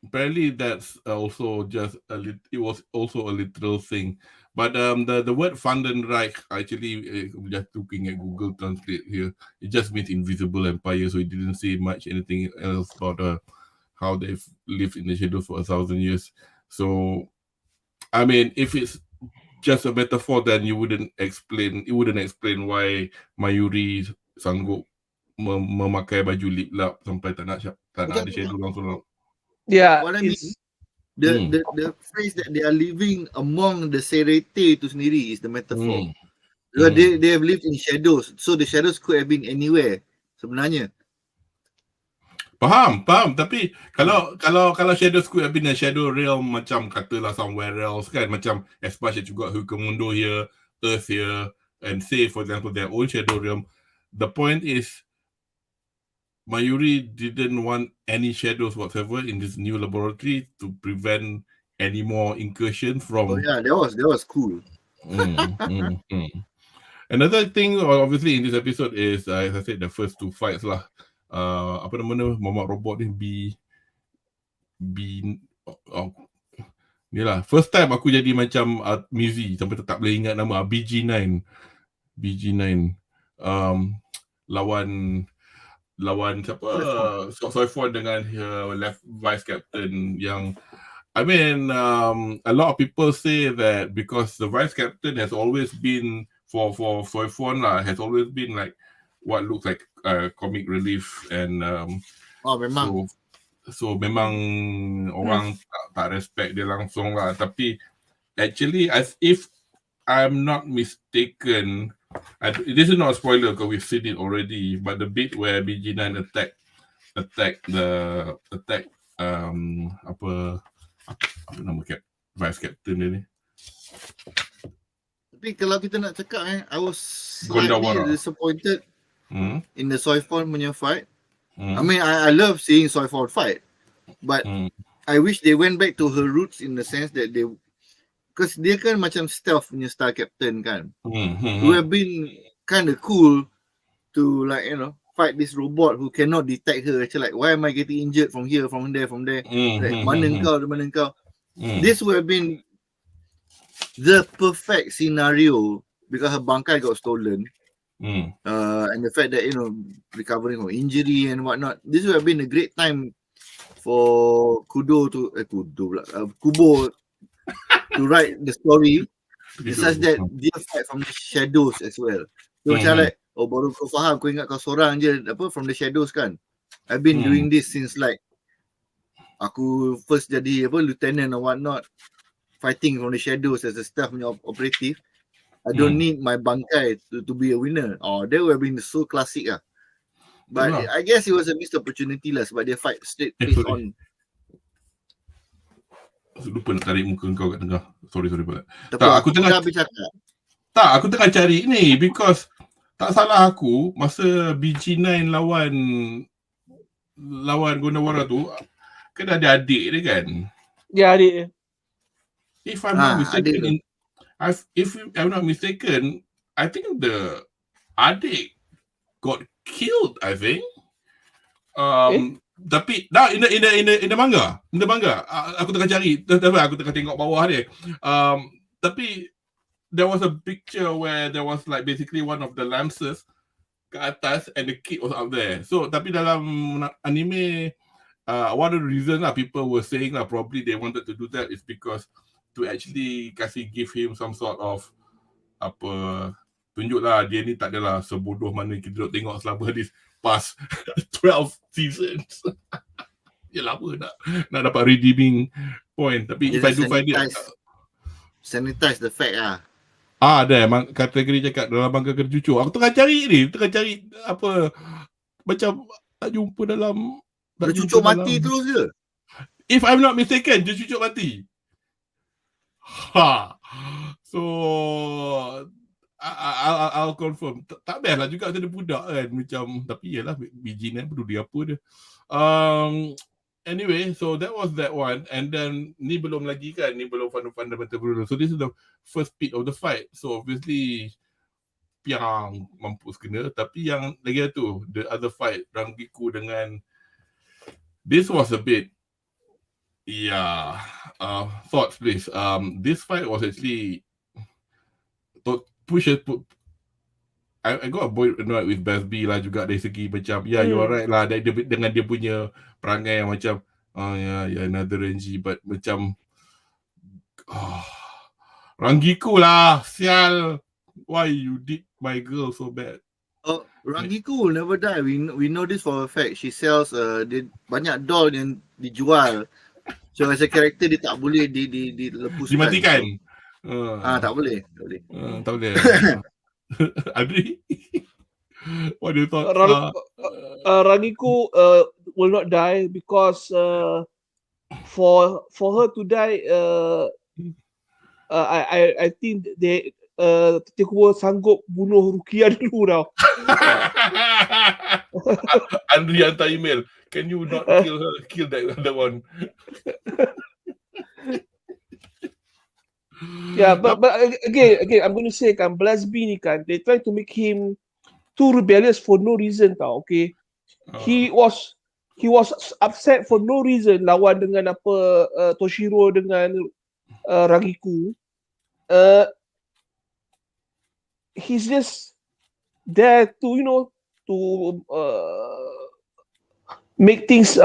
apparently that's also just it was also a literal thing. But the word Vandenrijk actually, just looking at Google Translate here, it just means invisible empire. So it didn't say much anything else about how they've lived in the shadows for 1,000 years. So I mean, if it's just a metaphor, then it wouldn't explain why Mayuri sanggup memakai baju lip lap sampai tak nak ada shadow langsung. Yeah, what I mean, the phrase that they are living among the Serete tu sendiri is the metaphor. Because they have lived in shadows, so the shadows could have been anywhere sebenarnya. Faham. Tapi kalau shadows could have been a shadow realm, macam katalah somewhere else kan, macam especially juga Hukemundo here, Earth here, and say for example their own shadow realm. The point is, Mayuri didn't want any shadows whatsoever in this new laboratory to prevent any more incursion from. Oh yeah, that was cool. Another thing, obviously, in this episode is, as I said, the first two fights lah. Apa nama Mamat Robot ni ni lah. First time aku jadi macam Mizi sampai tak boleh ingat nama. BG9. Lawan siapa? Soifon dengan left vice captain yang, I mean, a lot of people say that because the vice captain has always been for Soifon lah, has always been like what looks like comic relief and memang. So memang orang tak respect dia langsung lah. Tapi actually, as if I'm not mistaken, this is not a spoiler because we've seen it already, but the bit where BG9 attack apa nama vice captain dia ni. Tapi kalau kita nak cakap I was slightly disappointed in the Soifon punya fight. I mean, I love seeing Soifon fight, but I wish they went back to her roots in the sense that because dia kan macam stealth punya star captain kan. It would have been kind of cool to, like, you know, fight this robot who cannot detect her. Actually, like, why am I getting injured from here, from there? Like, mana kau? This would have been the perfect scenario because her bangkai got stolen. And the fact that, you know, recovering from injury and whatnot, this would have been a great time for Kubo to write the story such that dia fight from the shadows as well. So macam like, oh baru kau faham, kau ingat kau seorang je from the shadows kan. I've been doing this since like aku first jadi lieutenant or whatnot, fighting from the shadows as a staff operative. I don't need my bangkai to be a winner. Oh, that would have been so classic lah. But I guess it was a missed opportunity lah sebab dia fight straight face on. Lupa nak tarik muka kau kat tengah. Sorry. Tak, aku tengah cari ni because tak salah aku, masa BG9 lawan Gondawara tu, kan ada adik dia kan? Ya, adik dia. If I'm not adik tu. mistaken, I think the adik got killed, I think. Tapi in the manga, aku tengah cari, aku tengah tengok bawah dia. Tapi there was a picture where there was like basically one of the lancers ke atas and the kid was up there. So tapi dalam anime, one of the reasons lah people were saying lah probably they wanted to do that is because to actually give him some sort of tunjuk lah dia ni tak adalah sebodoh mana kita tengok selama this past 12 seasons. Ya lama nak dapat redeeming point. Tapi if I do find it, sanitize the fact lah. Ada kategori cakap dalam manga kena cucuk. Aku tengah cari apa macam tak jumpa dalam. Dia cucuk mati terus je. If I'm not mistaken, dia cucuk mati. So I'll confirm. Tak best lah juga ada budak kan macam, tapi yalah biji ni peduli apa dia. Anyway, so that was that one, and then ni belum lagi kan, ni belum fundamental brutal. So this is the first bit of the fight. So obviously Piang mampus kena, tapi yang lagi tu the other fight Rangiku dengan this was a bit thoughts please. This fight was actually I got a bit annoyed with BuzzPopTV lah juga dari segi macam you're right lah dengan dia punya perangai yang macam another Renji, but macam Rangiku lah, sial, why you did my girl so bad. Rangiku will never die. We know this for a fact. She sells dia banyak doll yang dijual. So as a character dia tak boleh dilepuskan. Dimatikan. Tak boleh. Tak boleh. Anri, what do you thought? Rangiku will not die because for her to die, I think they Tekubo sanggup bunuh Rukia dulu tau. Anri hantar email, can you not kill that one? Yeah, but again, I'm going to say kan, BLEACH ni kan, they try to make him too rebellious for no reason tau. Okay, he was upset for no reason lawan dengan Toshiro dengan Rangiku. He's just there to make things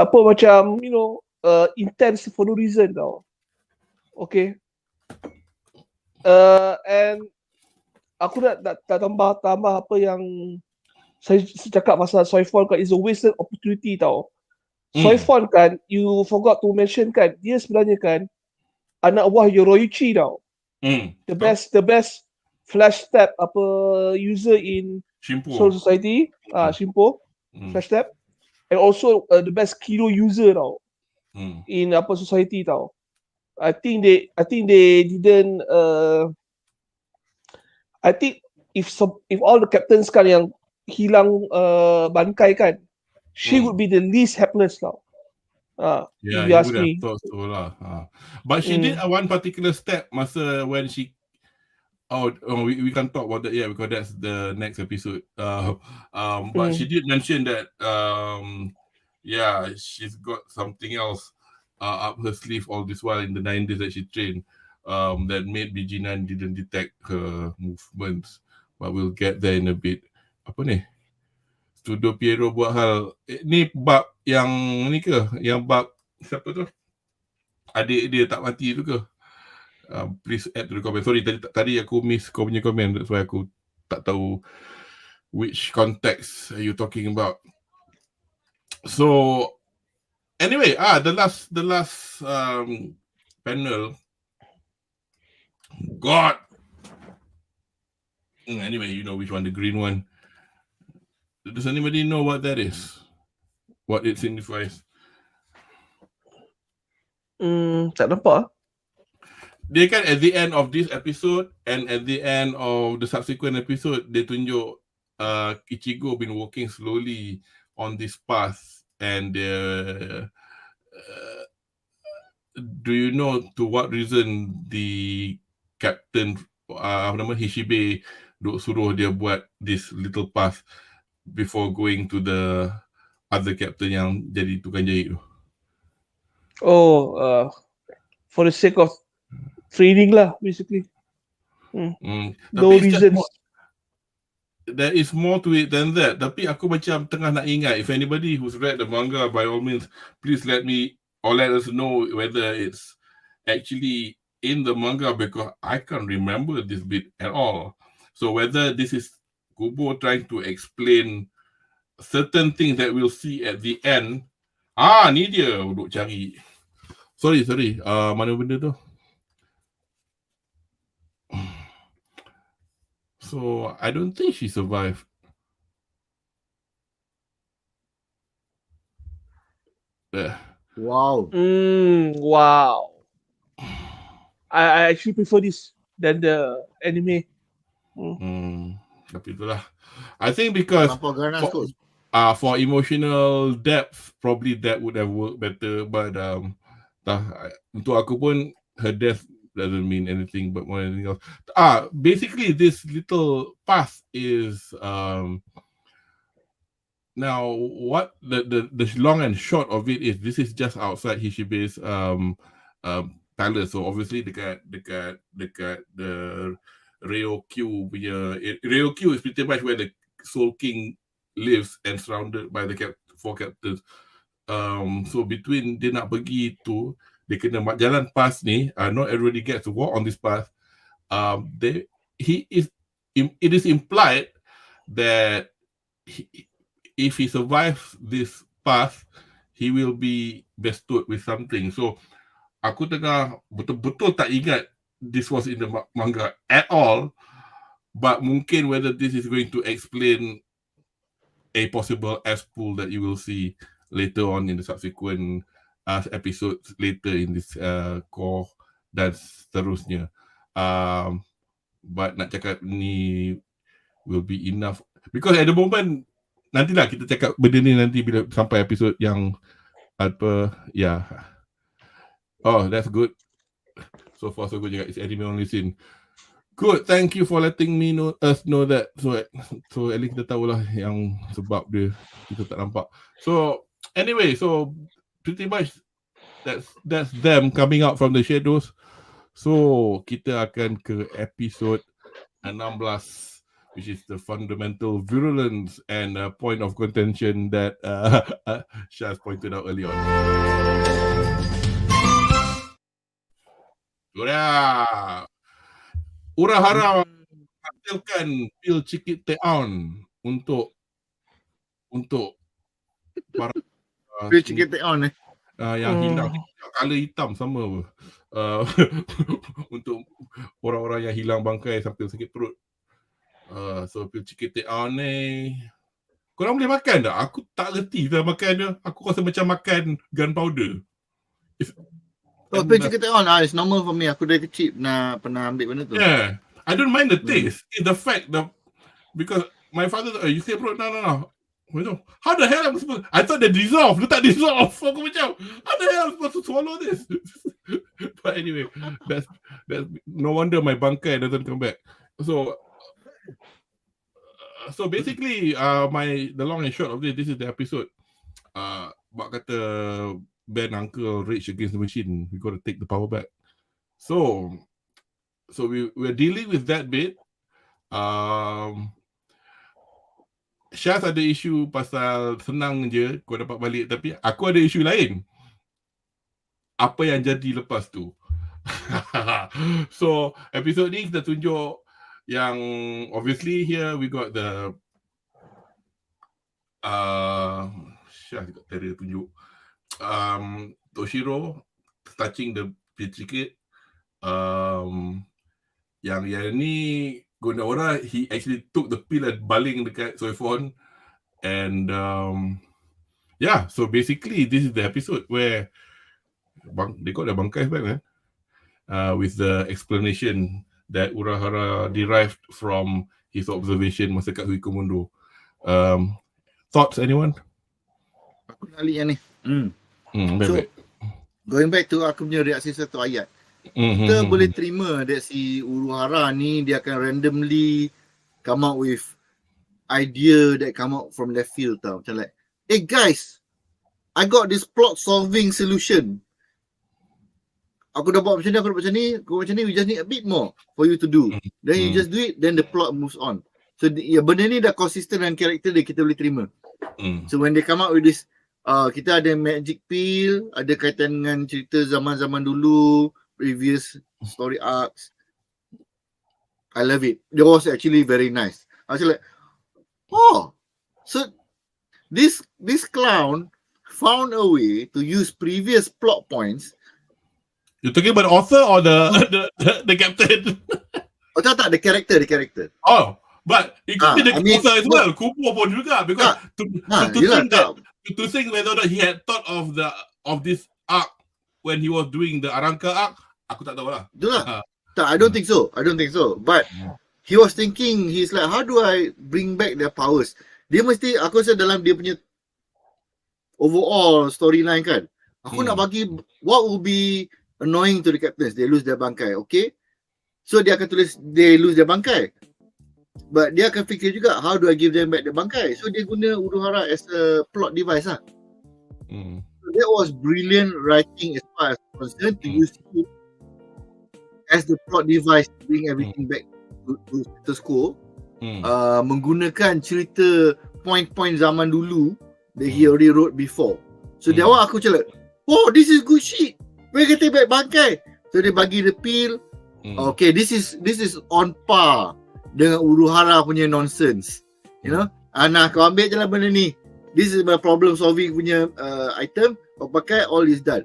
intense for no reason tau. Okay. And aku nak tambah apa yang saya cakap pasal Soifon kan, is a wasted opportunity tau. Soifon kan, you forgot to mention kan, dia sebenarnya kan anak buah Yoroichi tau. The best flash step user in Shimpo. Soul Society, Shimpo flash step, and also the best kilo user tau in society tau. I think they didn't. I think if all the captains kan yang hilang bangkai kan, she would be the least helpless now. Yeah, if you ask would me. have thought so lah. But she did one particular step masa when she. We can talk about that because that's the next episode. But she did mention that she's got something else up her sleeve all this while in the 9 days that she trained, that made BG9 didn't detect her movements. But we'll get there in a bit. Apa ni? Studio Piero buat hal ni bab yang ni ke? Yang bab siapa tu? Adik dia tak mati tu ke? Please add to the comment. Sorry, tadi aku miss kau punya comment. That's why aku tak tahu which context are you talking about. So anyway, the last panel. God. Anyway, you know which one, the green one. Does anybody know what that is? What it signifies? Tak nampak. Dia kan at the end of this episode and at the end of the subsequent episode, dia tunjuk Ichigo been walking slowly on this path, and do you know to what reason the captain Hishibe suruh dia buat this little path before going to the other captain yang jadi tukang jahit tu? For the sake of training lah, basically. No reasons. There is more to it than that. Tapi aku macam tengah nak ingat. If anybody who's read the manga, by all means, please let me or let us know whether it's actually in the manga, because I can't remember this bit at all. So whether this is Kubo trying to explain certain things that we'll see at the end. Ni dia duk cari. Sorry. Mana benda tu? So I don't think she survived. Wow. Wow. I actually prefer this than the anime. Tapi itulah. I think because for emotional depth, probably that would have worked better. But untuk aku pun, her death doesn't mean anything but more than anything else. Basically, this little path is now what the long and short of it is. This is just outside Hishibe's palace. So obviously dekat the Ryokyu punya. Ryokyu is pretty much where the Soul King lives and surrounded by the four captains. So between dia nak pergi tu, dia kena jalan pas ni. Not everybody gets to walk on this path. It is implied that if he survives this path, he will be bestowed with something. So aku tengah betul-betul tak ingat this was in the manga at all, but mungkin whether this is going to explain a possible S-pool that you will see later on in the subsequent episodes later in this core dan seterusnya. But nak cakap ni will be enough, because at the moment, nantilah kita cakap benda ni nanti bila sampai episod yang apa, Oh, that's good. So far so good juga. It's anime only scene. Good, thank you for letting me us know that. So at least kita tahulah yang sebab dia kita tak nampak. So anyway, so pretty much that's them coming out from the shadows. So kita akan ke episode 16, which is the fundamental virulence and point of contention that Shaz pointed out earlier on. Urahara hasilkan pil cikit teon untuk para pil cikit teon yang hilang, color hitam sama untuk orang-orang yang hilang bangkai sampai sakit perut. So pil cikit teon ni korang boleh makan tak? Aku tak reti dah makan dia. Aku rasa macam makan gunpowder. Pil cikit teon it's normal for me. Aku dari kecil pernah ambil benda tu. Yeah, I don't mind the taste. It's the fact that because my father, you say bro, no. How the hell am I supposed? I thought they dissolve. Dia tak dissolve. Aku macam, how the hell am I supposed to swallow this? But anyway, that's no wonder my bangkai doesn't come back. So basically, the long and short of this is the episode. Bak kata Ben Uncle Rage Against the Machine. We got to take the power back. So we're dealing with that bit. Shaz ada isu pasal senang je kau dapat balik, tapi aku ada isu lain. Apa yang jadi lepas tu? So episode ni kita tunjuk yang obviously here we got the Shaz got tadi tunjuk Toshiro touching the ticket. Yang ni Gondawara, he actually took the pill and baling dekat Soifon. And so basically this is the episode where they got the bangkai back, with the explanation that Urahara derived from his observation masa kat Hui Komodo. Thoughts anyone? Aku nak lihat yang ni. So, Baik. going back to aku punya reaksi satu ayat. Kita boleh terima that si Uruhara ni dia akan randomly come out with idea that come out from left field tau. Macam like, hey guys, I got this plot solving solution. Aku dah buat macam ni, aku dah buat macam ni, we just need a bit more for you to do. Then you just do it, then the plot moves on. So benda ni dah consistent dengan karakter dia, kita boleh terima. So when they come out with this, kita ada magic pill, ada kaitan dengan cerita zaman-zaman dulu, previous story arcs. I love it. It was actually very nice. I was like, oh, so this clown found a way to use previous plot points. You're talking about the author or the captain? Oh tak, the character. Oh, but it could be the author as well. Kupo pun juga because to think whether he had thought of this arc when he was doing the Arranca arc, aku tak tahu lah. Itulah. I don't think so. But he was thinking, he's like, how do I bring back their powers? Dia mesti, aku rasa dalam dia punya overall storyline kan, aku nak bagi what would be annoying to the captains. They lose their bangkai, okay? So dia akan tulis they lose their bangkai. But dia akan fikir juga, how do I give them back the bangkai? So dia guna Uruhara as a plot device lah. So that was brilliant writing as far as concerned, to use it as the plot device to bring everything back to status quo. Menggunakan cerita point-point zaman dulu that he already wrote before. So that one aku macam like, oh, this is good shit. We're getting back bangkai. So dia bagi the pill. Okay, this is on par dengan Uruhara punya nonsense. You know? Nah, kau ambil je lah benda ni. This is my problem solving punya item. Kau pakai, all is done.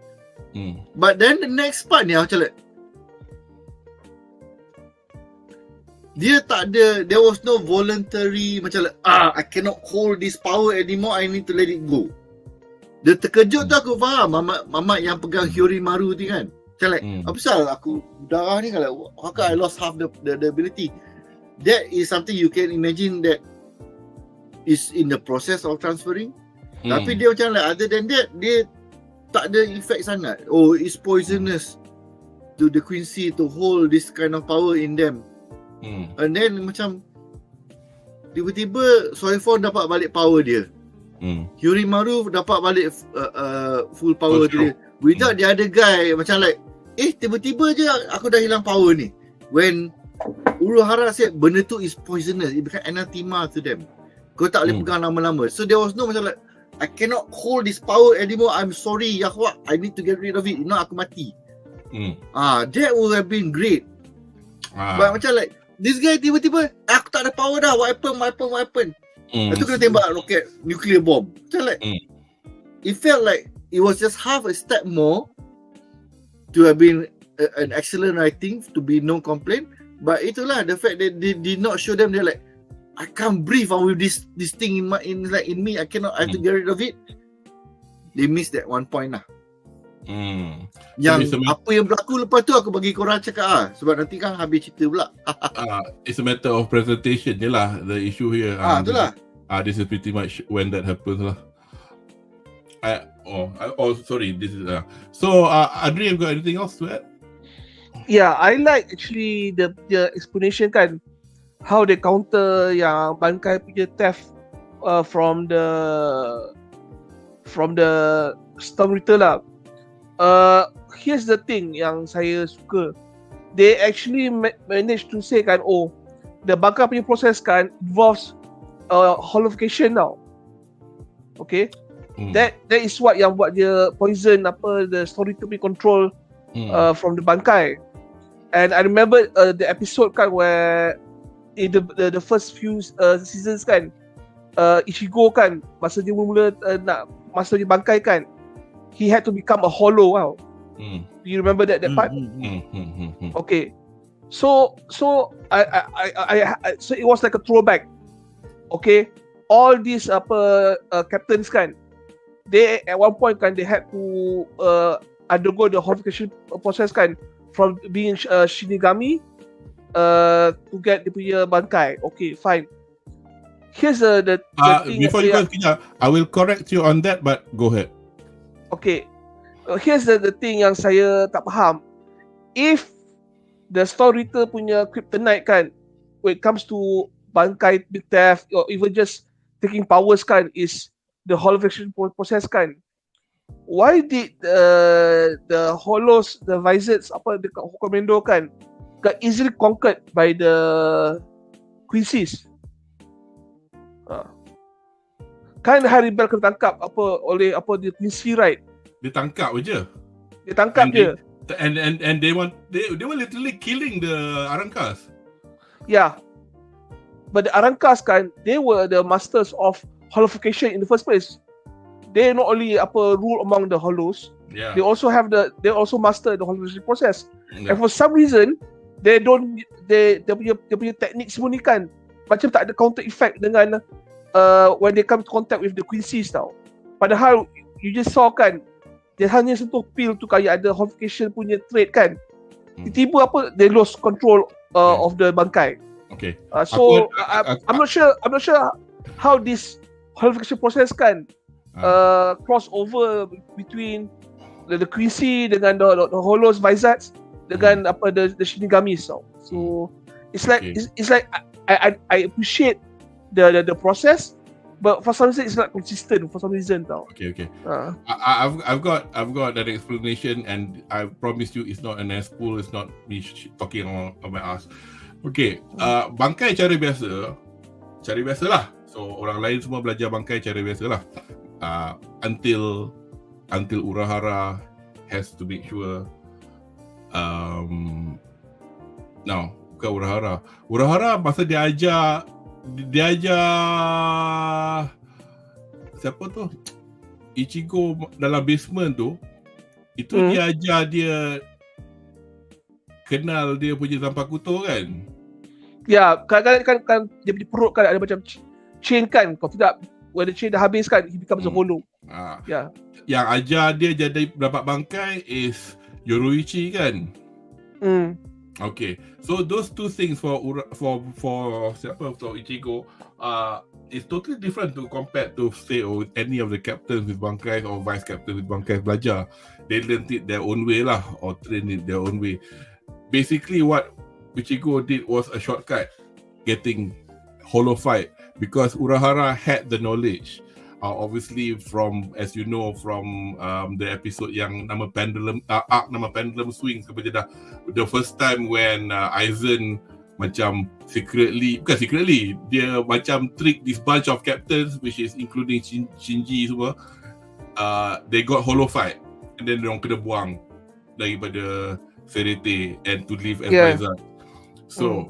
But then the next part ni macam like, dia tak ada, there was no voluntary macam like, I cannot hold this power anymore, I need to let it go. Dia terkejut tu aku faham, Mamat yang pegang Hyorimaru tu kan. Macam like, apa pasal aku darah ni kalau how come I lost half the ability. That is something you can imagine that is in the process of transferring. Tapi dia macam like, other than that, dia tak ada effect sangat. Oh, it's poisonous to the Quincy to hold this kind of power in them. And then macam tiba-tiba Soifon dapat balik power dia. Hyorimaru dapat balik full power dia. Without the other guy macam like, tiba-tiba je aku dah hilang power ni. When Uruhara said benda tu is poisonous, it become anathema to them. Kau tak boleh pegang lama-lama. So there was no macam like, I cannot hold this power anymore, I'm sorry Yahweh, I need to get rid of it, if not aku mati. That would have been great. But macam like, this guy tiba-tiba, aku tak ada power dah, what happened? Lepas tu kena tembak roket nuclear bomb. Macam like, it felt like it was just half a step more to have been an excellent writing, to be no complaint. But itulah, the fact that they did not show them, they're like, I can't breathe with this thing in me, I cannot, I have to get rid of it. They missed that one point lah. Yang apa yang berlaku lepas tu aku bagi korang cakap sebab nanti kan habis cerita pula. It's a matter of presentation je lah, the issue here. Itulah. This is pretty much when that happens lah. Sorry, this is so Anri, you got anything else to add? Yeah, I like actually the explanation kan, how they counter yang bangkai punya theft from the Storm Ritter lah. Here's the thing yang saya suka, they actually managed to say kan, the bangkai punya proses kan involves holification now. Okay, that is what yang buat dia poison the Storm Ritter punya control from the bangkai. And I remember the episode kan where in the first few seasons kan, Ichigo kan masa dia mula nak masa dia bangkai kan, he had to become a hollow. Wow. Do you remember that part? Okay. So it was like a throwback. Okay. All these captains kan, they at one point kan they had to undergo the holification process kan, from being Shinigami to get dia punya bangkai. Okay, fine. Here's the thing. Before you go, I will correct you on that, but go ahead. Okay. Here's the thing yang saya tak faham. If the storyteller punya kryptonite kan, when it comes to bangkai theft or even just taking powers kan, is the holofiction process kan, why did the holos, the visors, apa dekat Commando kan, got easily conquered by the Quincy's? Kan Harry Bell kena tangkap oleh the Quincy, right? Dia tangkap je. Dia tangkap je. And they were literally killing the Arankas. Yeah. But the Arankas kan, they were the masters of holification in the first place. They not only rule among the holos, they also master the holification process. And for some reason, dia punya teknik semua ni kan macam tak ada counter effect dengan when they come to contact with the Quincy's tau. Padahal you just saw kan, dia hanya sentuh pil tu kayak ada holification punya trait kan. Tiba-tiba they lost control of the bangkai. Okay. So I'm not sure how this holification process kan cross over between the Quincy dengan the holos, visats dengan the Shinigamis tau. So it's like I appreciate the process, but for some reason it's not consistent for some reason tau. Okay. I've got that explanation, and I promise you it's not an ass pull, it's not me talking on my ass. Okay, bangkai cara biasa lah. So orang lain semua belajar bangkai cara biasa lah. Until Urahara has to make sure. No, bukan Urahara masa dia ajar siapa tu? Ichigo dalam basement tu, itu dia ajar dia kenal dia punya tampakuto kan? Ya, kadang-kadang kan dia punya perut kan ada macam chain kan. Kalau tidak, when the chain dah habis kan, he becomes a hollow. Ya. Yang ajar dia jadi dapat bangkai is Yoruichi kan? Okay, so those two things for Ichigo is totally different to compared to say any of the captains with bangkai or vice captains with bangkai belajar. They learned it their own way lah, or trained it their own way. Basically, what Ichigo did was a shortcut getting hollow fight because Urahara had the knowledge. Obviously from, as you know, from the episode yang nama pendulum arc nama pendulum swing ke Bedah, the first time when Aizen macam bukan secretly dia macam trick this bunch of captains, which is including Shinji semua, they got hollow fight, and then diorang kena buang daripada Serete and to live as Aizen. So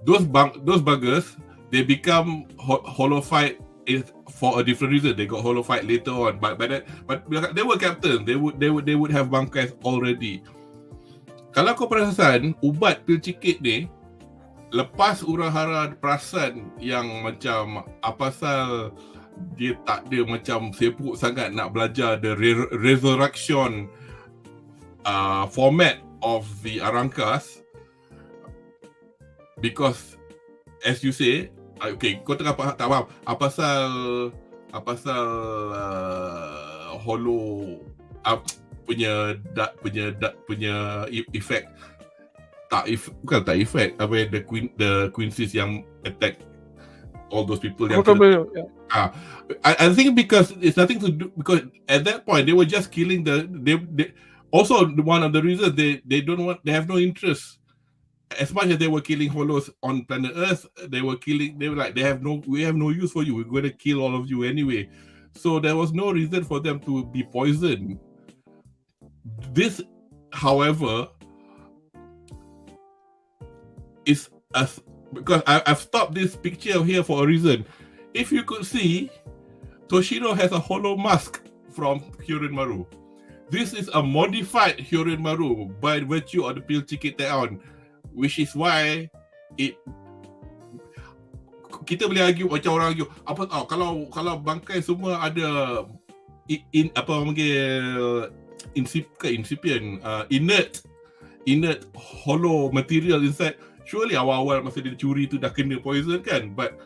those buggers, they become hollow fight for a different reason. They got hollow fight later on, but they were captains. They would have bangkais already. Kalau kau perasan, ubat pil cikit ni, lepas Urahara perasan yang macam apasal dia tak ada macam sibuk sangat nak belajar the resurrection format of the Arankas, because as you say, okay, kau tengah tak faham apasal hollow punya effect bukan tak effect apa the Quincy's yang attack all those people yang I think because it's nothing to do, because at that point they were just killing they also one of the reasons they have no interest. As much as they were killing hollows on planet Earth, they were like, we have no use for you. We're going to kill all of you anyway. So there was no reason for them to be poisoned. This, however, is because I've stopped this picture here for a reason. If you could see, Toshiro has a hollow mask from Hyurin Maru. This is a modified Hyurin Maru by virtue of the pil cikit on. Which is why kita boleh argue macam orang argue kalau bangkai semua ada incipient inert hollow material inside, surely awal-awal masa dia curi tu dah kena poison kan, but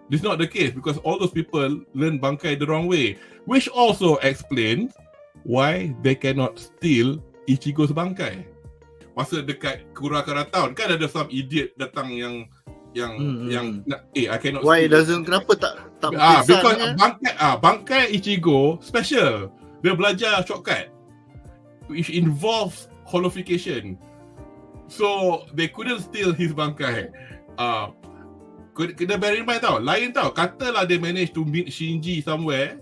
this not the case because all those people learn bangkai the wrong way, which also explains why they cannot steal Ichigo's bangkai. Masa dekat Kurakara Town kan ada some idiot datang yang I cannot Why steal. doesn't, kenapa tak Because pesan, bangkai Ichigo special. Dia belajar shortcut which involves holification. So they couldn't steal his bangkai. Kena bear in mind tau, lain tau. Katalah they managed to meet Shinji somewhere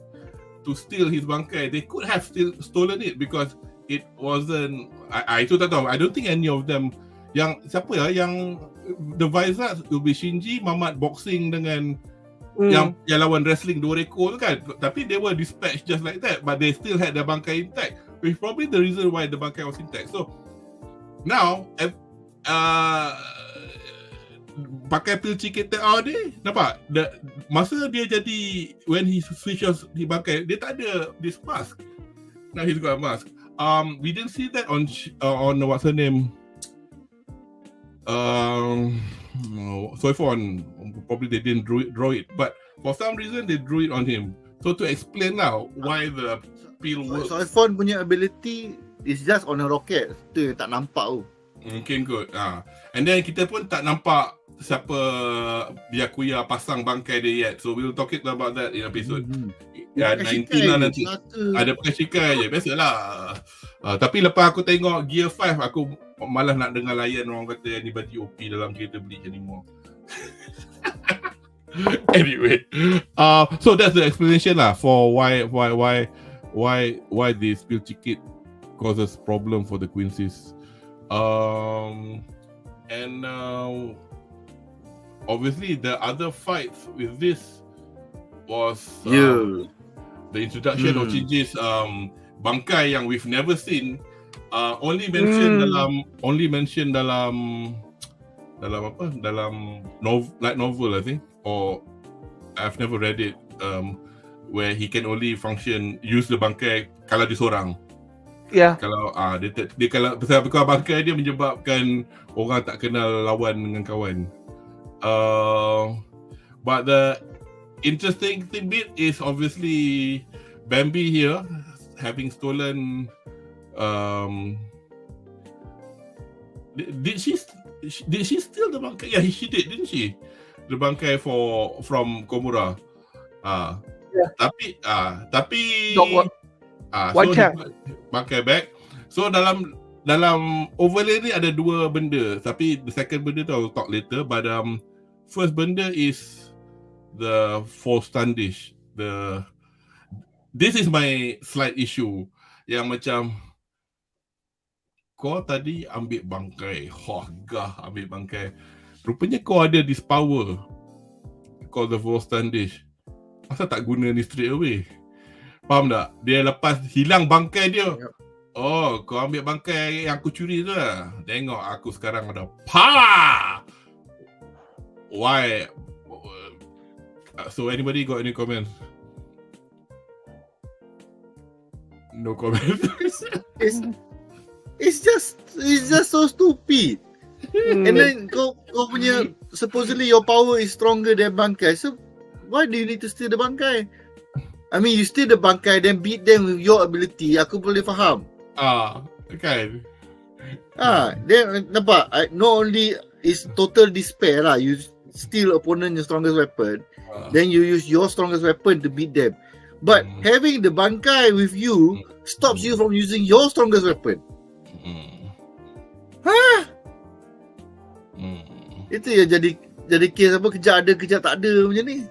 to steal his bangkai, they could have still stolen it because it wasn't. Itu tak tahu. I don't think any of them. Yang siapa ya? Yang the Vizards will be Shinji, Mamat boxing dengan yang lawan wrestling 2 ekor tu kan. Tapi they were dispatched just like that, but they still had their bangkai intact, which is probably the reason why the bangkai was intact. So now, pakai pil CKTR ni, nampak? Masa dia jadi, when he switches di bangkai, dia tak ada this mask. Now he's got a mask. We didn't see that on what's her name? Soifon. Probably they didn't draw it, but for some reason they drew it on him. So to explain now why the peel works. Soifon punya ability is just on a rocket. Tu tak nampak tu. Mungkin kot. And then kita pun tak nampak siapa Byakuya pasang bangkai dia yet. So we'll talk about that in episode 19 lah nanti. Ada pakai shikai je, biasalah. Tapi lepas aku tengok Gear 5, aku malas nak dengar layan orang kata anybody OP dalam cerita BLEACH anymore. Anyway, so that's the explanation lah for why this spill ticket causes problem for the Quincy's. And obviously the other fights with this was the introduction of Shinji's bangkai yang we've never seen, only mentioned dalam light novel I think, or I've never read it, where he can only use the bangkai kalau dia seorang. Kalau dia kalau pasal bangkai dia menyebabkan orang tak kenal lawan dengan kawan. But the interesting bit is obviously Bambi here having stolen. Did she steal the bangkai? Yeah, she did, didn't she? The bangkai from Komura. Tapi bangkai back. So dalam overlay ni ada 2 benda, tapi the second benda tu I'll talk later. But first benda is the false standish. This is my slight issue, yang macam kau tadi ambil bangkai, ambil bangkai. Rupanya kau ada this power called the false standish. Asal tak guna ni straight away? Faham tak? Dia lepas hilang bangkai dia. Oh, kau ambil bangkai yang aku curi tu lah. Tengok aku sekarang ada power. Why? So anybody got any comments? No comments. It's just so stupid. And then kau punya, supposedly your power is stronger than bangkai. So why do you need to steal the bangkai? I mean, you steal the bangkai then beat them with your ability. Aku boleh faham. Kan. Then nampak, not only is total despair lah, you steal opponent your strongest weapon, then you use your strongest weapon to beat them. But having the bangkai with you stops you from using your strongest weapon. Itu yang jadi case apa, kejap ada kejap tak ada macam ni.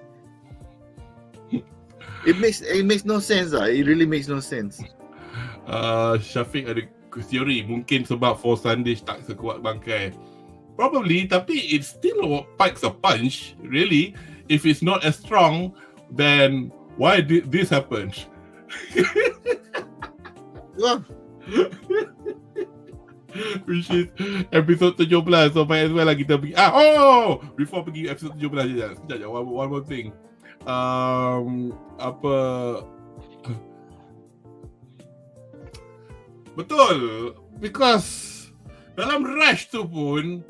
It makes no sense lah. It really makes no sense. Syafiq ada teori mungkin sebab Force Sandish tak sekuat bangkai. Probably, tapi it still packs a punch. Really, if it's not as strong, then why did this happen? Which is episode 17. So might as well lah kita pergi. Before pergi episode 17 sekejap. One more thing. Betul, because dalam rush tu pun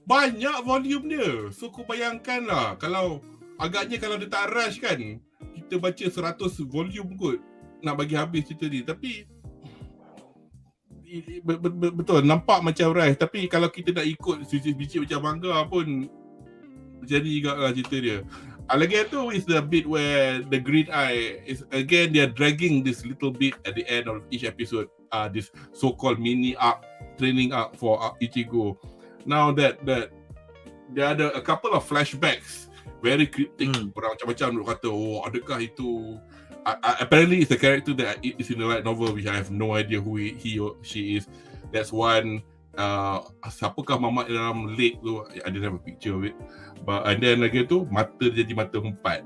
banyak volume dia. So kau bayangkan lah, kalau agaknya kalau dia tak rush kan, kita baca 100 volume kot nak bagi habis cerita ni. Tapi betul, nampak macam rush. Tapi kalau kita nak ikut biji macam manga pun jadi juga lah cerita dia. Lagi tu is the bit where the green eye is again, they are dragging this little bit at the end of each episode. This so-called mini arc, training arc for Ichigo. Now that there are a couple of flashbacks, very cryptic. Orang macam-macam duk kata, oh adakah itu apparently it's the character that is in the light novel, which I have no idea who he or she is. That's one. Siapakah mamat dalam lake tu? I didn't have a picture of it. And then lagi tu, mata jadi mata empat.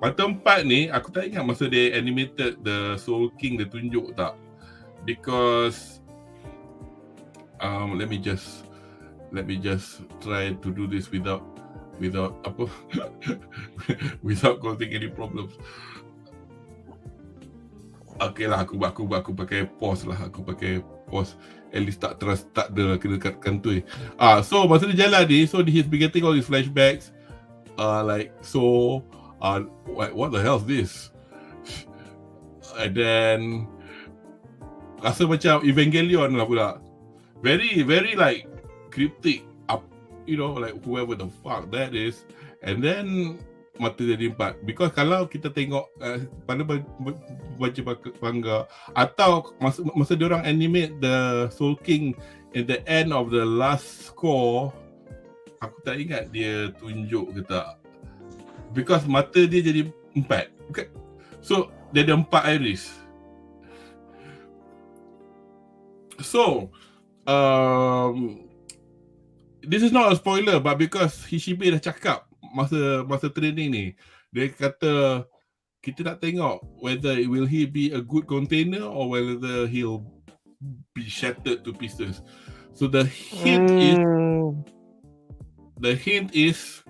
Mata empat ni, aku tak ingat masa dia animated the Soul King, dia tunjuk tak? Because let me just try to do this without apa without causing any problems. Okay lah, aku pakai pause lah. Aku pakai pause. At least tak ada kena dekatkan tu. So masa dia jalan ni, so he's been getting all these flashbacks. What the hell is this? And then rasa macam Evangelion lah pula. Very, very like cryptic. You know, like whoever the fuck that is. And then mata jadi empat. Because kalau kita tengok pada baca manga atau masa diorang animate the Soul King in the end of the last score, aku tak ingat dia tunjuk ke tak. Because mata dia jadi empat. Okay. So dia ada empat iris. So this is not a spoiler, but because Hishibe dah cakap masa training ni, dia kata kita nak tengok whether he be a good container or whether he'll be shattered to pieces. So the hint is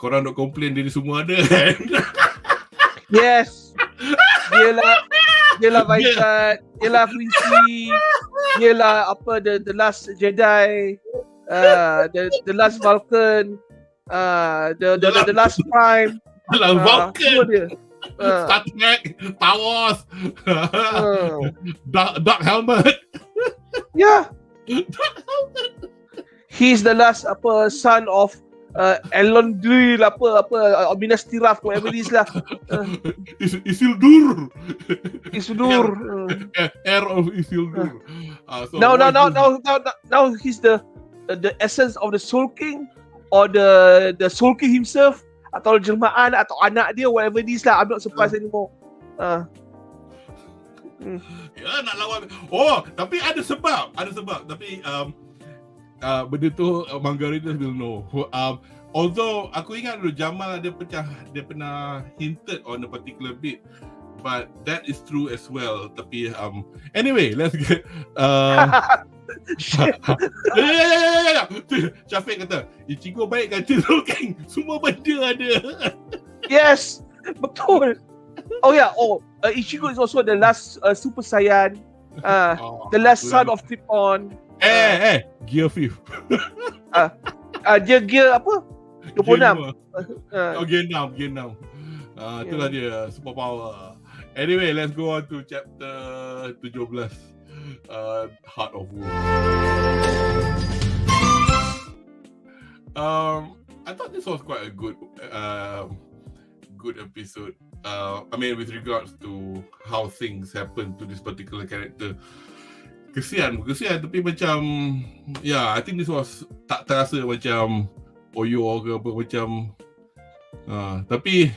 korang nak complain diri semua ada kan? Yes. Yelah Vaisat, yelah Reaksi, yelah apa the last Jedi, the last Vulcan, the last Prime, Vulcan, Star Trek, Star Wars, Dark Helmet. Yeah. He's the last son of Elon Drill apa Minas Tirith, whatever it is lah. Isildur. Heir of Isildur. So now he's the essence of the Soul King, or the Soul King himself, atau jelmaan atau anak dia, whatever it is lah. I'm not surprised anymore. Ya, nak lawan. Oh, tapi ada sebab. Tapi benda tu manga readers will know. Although aku ingat dulu Jamal dia pernah hinted on a particular bit, but that is true as well. Tapi anyway, let's get ya. Syafiq kata Ichigo baik kan, Soul King semua benda ada. Yes, betul. Ichigo is also the last Super Saiyan, the last son of Trip-On. Gear 5. Dia gear apa? 26. Gear 6. Itulah dia super power. Anyway, let's go on to chapter 17. Heart of War. I thought this was quite a good episode. I mean, with regards to how things happen to this particular character. Kesian tapi macam I think this was tak terasa macam Oyo ke apa macam tapi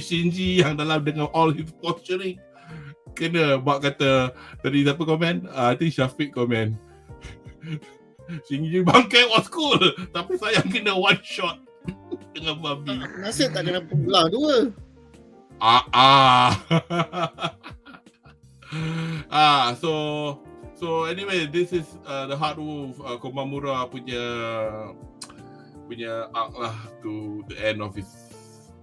Shinji yang dalam dengan all his posturing kena buat kata tadi siapa komen? I think Syafiq komen Shinji bangkai was cool tapi sayang kena one shot dengan babi. Nasib tak kena belah dua. So anyway, this is the Heart Wolf Komamura punya arc lah to the end of his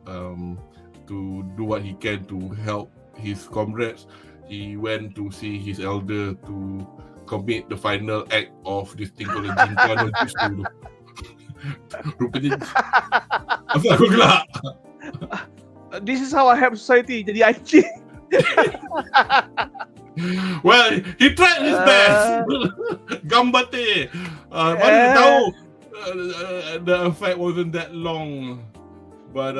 to do what he can to help his comrades. He went to see his elder to commit the final act of this thing called Jinkan no Jutsu. Rupanya asal aku gelak. This is how I help society. Jadi anjing. Well, he tried his best. Gambate. Mana dia tahu the effect wasn't that long. But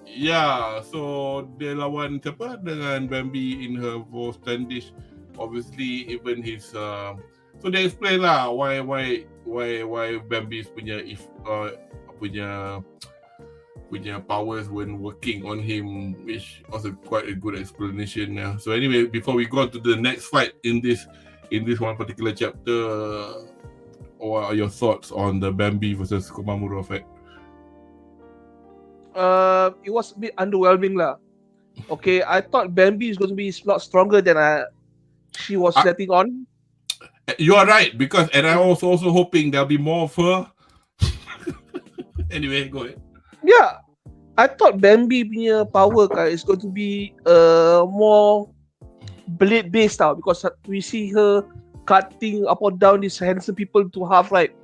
yeah, so dia lawan siapa dengan Bambi in her most standish. Obviously, even his so they explain lah why Bambi's punya powers when working on him, which was quite a good explanation. Yeah. So anyway, before we go on to the next fight in this one particular chapter, what are your thoughts on the Bambi versus Komamura fight? It was a bit underwhelming lah. Okay, I thought Bambi is going to be a lot stronger than she was letting on. You are right, and I was also hoping there'll be more of her. Anyway, go ahead. Yeah, I thought Bambi punya power is going to be more blade based now, because we see her cutting up or down these handsome people to half, right?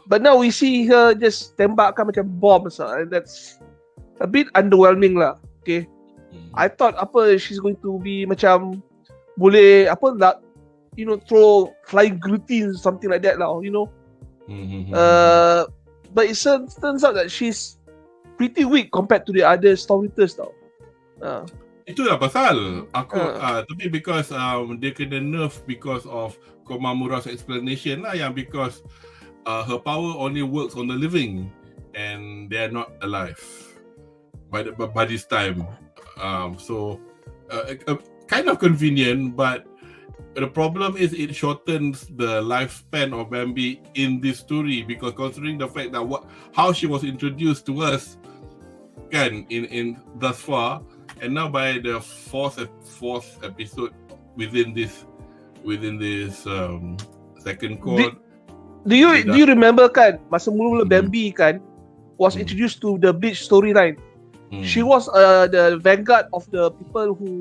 But now we see her just tembakkan macam bomb, and that's a bit underwhelming lah. Okay, I thought she's going to be macam boleh throw flying guillotines, something like that lah, But it turns out that she's pretty weak compared to the other Stormtroopers tau. Itulah pasal aku tapi because dia kena nerf because of Komamura's explanation lah, yang because her power only works on the living and they are not alive by this time. So kind of convenient, but the problem is it shortens the lifespan of Bambi in this story, because considering the fact that how she was introduced to us kan in thus far, and now by the fourth episode within this second chord. Do you remember kan masa mula-mula Bambi kan was introduced to the BLEACH storyline? She was the vanguard of the people who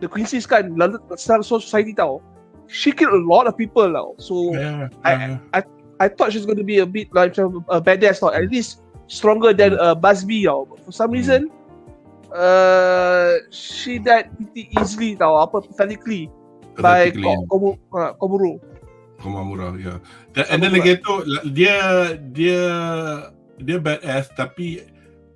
the Quincy's kan society tau. She killed a lot of people tau. So I thought she's going to be a bit like a badass tau. At least stronger than Busby tau. But for some reason, she died pretty easily tau. Pathetically by Komamura, yeah. And then again tu dia badass, tapi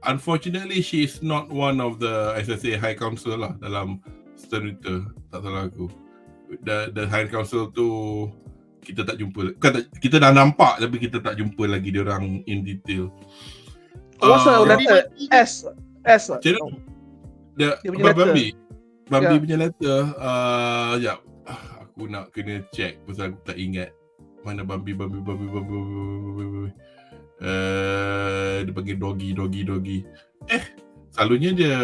unfortunately she is not one of the SSA High Council lah dalam Senator, tak salah aku. The High Council tu kita tak jumpa. Kita dah nampak tapi kita tak jumpa lagi dia orang in detail. What's the letter? S. Dia Bambi punya letter. Ya, aku nak kena check pasal aku tak ingat mana Bambi. Dia panggil doggy. Selalunya dia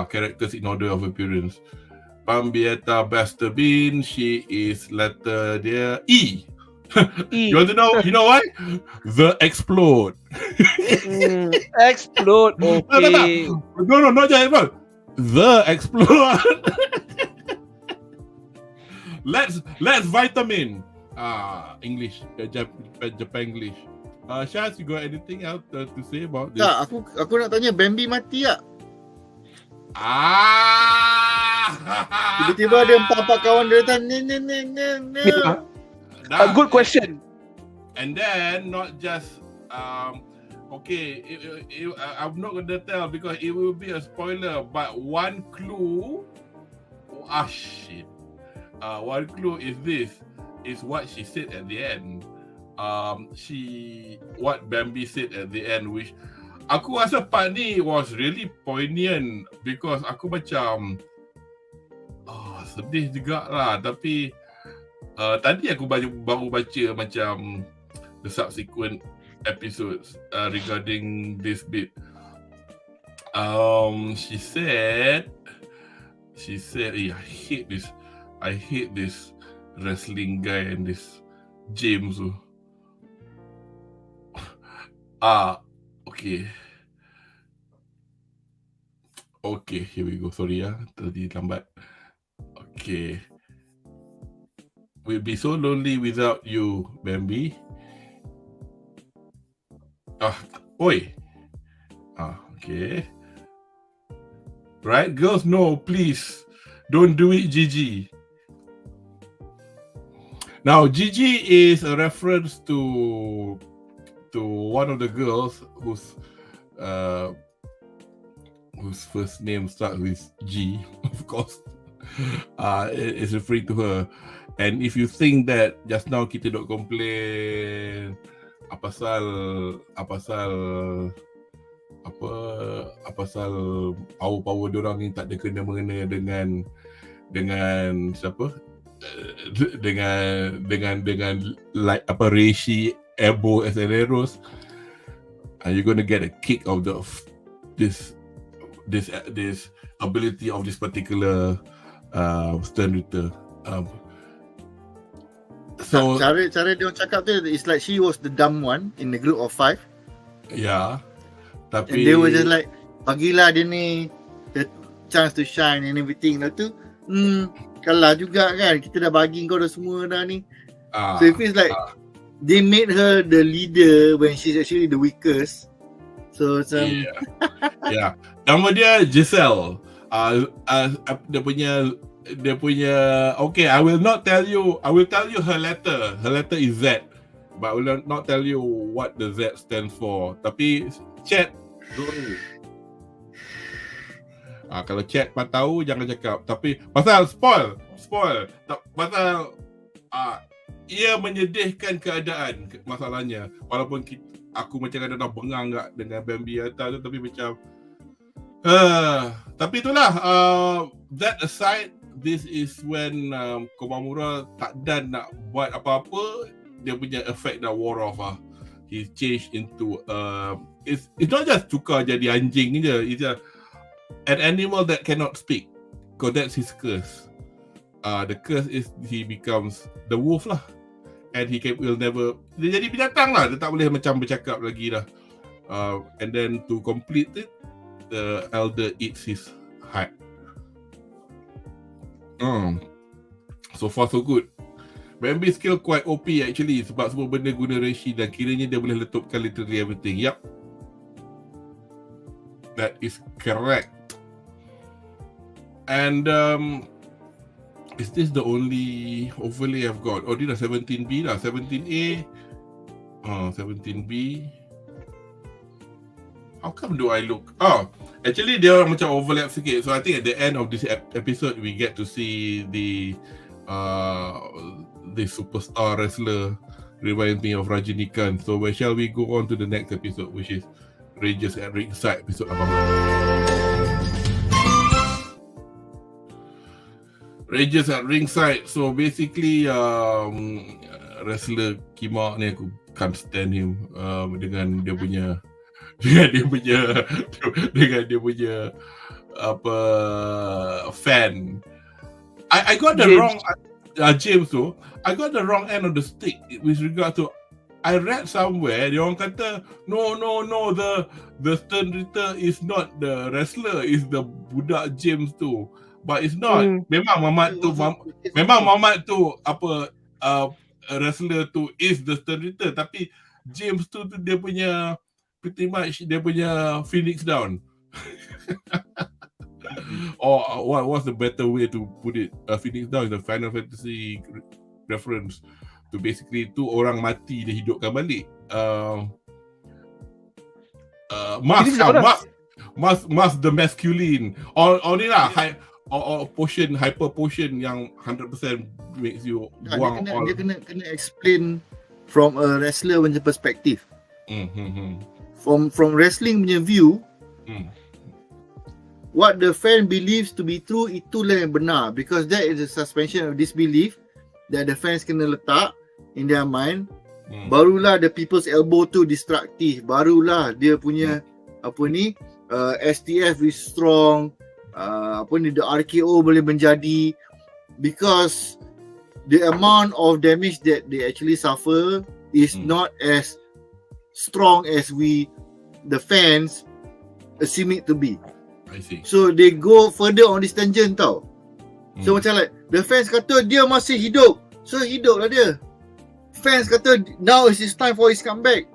characters in order of appearance. Bambietta Basterbin, she is letter dia E. You want to know? You know why? The Explode. Explode. Okay. No, not just Explode. The Explode. Let's vitamin. English, Japan English. Shaz, you got anything else to say about this? Tak, aku nak tanya, Bambi mati tak? Tiba-tiba ada empat kawan dia datang. A good question. And then not just okay, I'm not going to tell because it will be a spoiler, but one clue. Shit. One clue is what she said at the end. What Bambi said at the end, which aku rasa part ni was really poignant because aku macam sedih juga lah, tapi tadi aku baru baca macam the subsequent episodes regarding this bit. She said, I hate this wrestling guy and this James. Okay, here we go. Sorry tadi lambat. Okay. We'll be so lonely without you, Bambi. Oi. Okay. Right, girls, no, please. Don't do it, Gigi. Now, Gigi is a reference to one of the girls whose first name starts with G, of course. It's referring to her. And if you think that just now kita dok complain apa pasal power diorang ni tak ada kena-mengena dengan siapa? dengan like Reaksi, Ebo, Setiap, and you're going to get a kick of this ability of this particular stern reader. So cara dia orang cakap tu, it's like she was the dumb one in the group of 5. Yeah, tapi and they were just like, bagilah dia ni the chance to shine and everything. Lepas tu kalah juga kan, kita dah bagi kau dah semua dah ni. So it feels like they made her the leader when she's actually the weakest. So macam yeah. Nama dia Giselle. Dia punya okay, I will tell you her letter. Her letter is Z, but I will not tell you what the Z stands for. Tapi chat kalau chat pun tahu, jangan cakap. Tapi pasal spoil. Pasal ia menyedihkan keadaan masalahnya. Walaupun aku macam kadang-kadang bengang tak dengan Bambi atas tu, tapi macam tapi itulah, that aside, this is when Komamura tak dan nak buat apa-apa, dia punya effect dah wore off He changed into it's not just tukar jadi anjing je, it's an animal that cannot speak, because that's his curse. The curse is he becomes the wolf lah, and will never, dia jadi binatang lah, dia tak boleh macam bercakap lagi dah. And then to complete it, the elder eats his heart. So far so good. Bambi skill quite OP actually, sebab semua benda guna Reaksi dan kiranya dia boleh letupkan literally everything. Yup, that is correct. And is this the only overlay I've got? Oh, dia dah 17B dah. 17A 17B. How come do I look? Actually dia macam overlap sikit. So I think at the end of this episode we get to see the superstar wrestler remind me of Rajinikan. So where shall we go on to the next episode, which is Rangers at Ringside episode 18. Rangers at Ringside. So basically wrestler Kimak ni, aku can't stand him dengan dia punya apa fan. I got the wrong James tu. I got the wrong end of the stick with regard to, I read somewhere dia orang kata no the stern reader is not the wrestler, is the budak James tu. But it's not. Memang Mamat tu apa wrestler tu is the stern reader, tapi James tu dia punya pretty much dia punya Phoenix down. Or what's the better way to put it? Phoenix down is the Final Fantasy reference to basically tu orang mati dia hidupkan balik. Mask the masculine. Or ni lah, or potion, hyper potion yang 100% makes you buang dia kena explain from a wrestler punya perspective. From wrestling punya view, what the fan believes to be true, itulah yang benar, because that is a suspension of disbelief that the fans kena letak in their mind. Barulah the people's elbow tu destructive, barulah dia punya STF is strong, the RKO boleh menjadi, because the amount of damage that they actually suffer is not as strong as the fans assume it to be. I see. So they go further on this tangent tau. So macam like the fans kata dia masih hidup, so hiduplah dia. Fans kata now is his time for his comeback,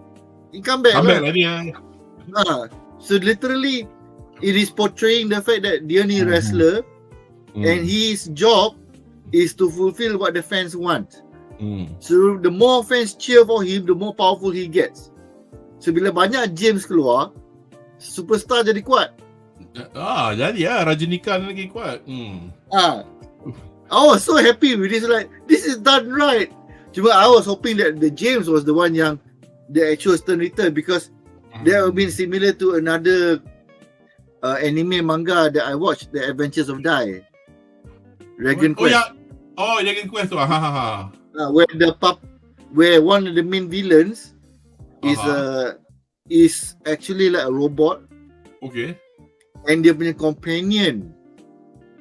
comeback Comeback lah. lah dia. So literally, it is portraying the fact that dia ni wrestler and his job is to fulfill what the fans want. So the more fans cheer for him, the more powerful he gets. So bila banyak James keluar, superstar jadi kuat. Jadi Rajinikan lagi kuat. I was so happy with this, like, this is done right. Cuma I was hoping that the James was the one yang the actual turn return, because that would been similar to another anime manga that I watched, The Adventures of Dai. Dragon Quest. Dragon Quest tu. Where one of the main villains is actually like a robot. Okay. And dia punya companion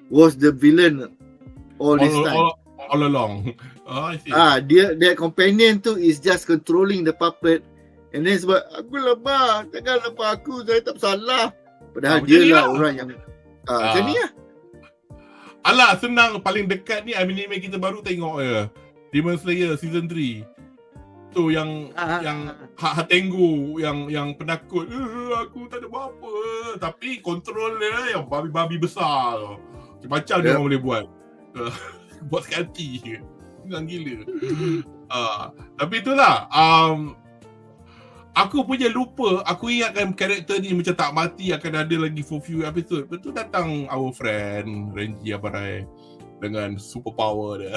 was the villain all this time. All along. I see. That companion tu is just controlling the puppet. And then sebab aku lemah, jangan lemah aku, saya tak bersalah. Padahal dia lah orang yang macam ni lah. Alah, senang. Paling dekat ni anime kita baru tengok je. Demon Slayer season 3. Tu yang Hatengu yang penakut. Aku tak ada apa-apa. Tapi kontrol dia yang babi-babi besar tu. Macam dia orang boleh buat. Buat sekali. Senang gila. Tapi itulah. Aku punya lupa. Aku ingatkan karakter ni macam tak mati, akan ada lagi for few episode. Betul datang our friend Renji Abarai dengan super power dia.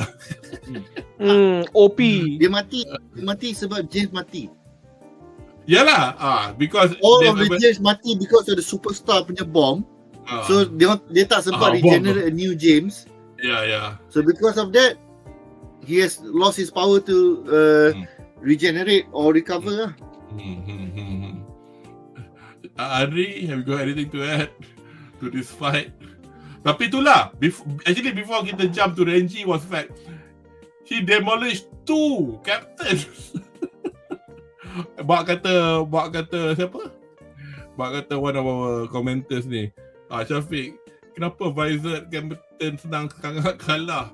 OP. Dia mati sebab James mati. Yalah, because all of the James mati because of the superstar punya bomb. So dia tak sempat regenerate a new James. Yeah. So because of that, he has lost his power to regenerate or recover lah. Anri, have you got anything to add to this fight? Tapi itulah, before kita jump to Renji was fact, he demolished 2 captains. Bak kata siapa? Bak kata one of our commenters ni, Syafiq, kenapa Visor captain senang sangat kalah?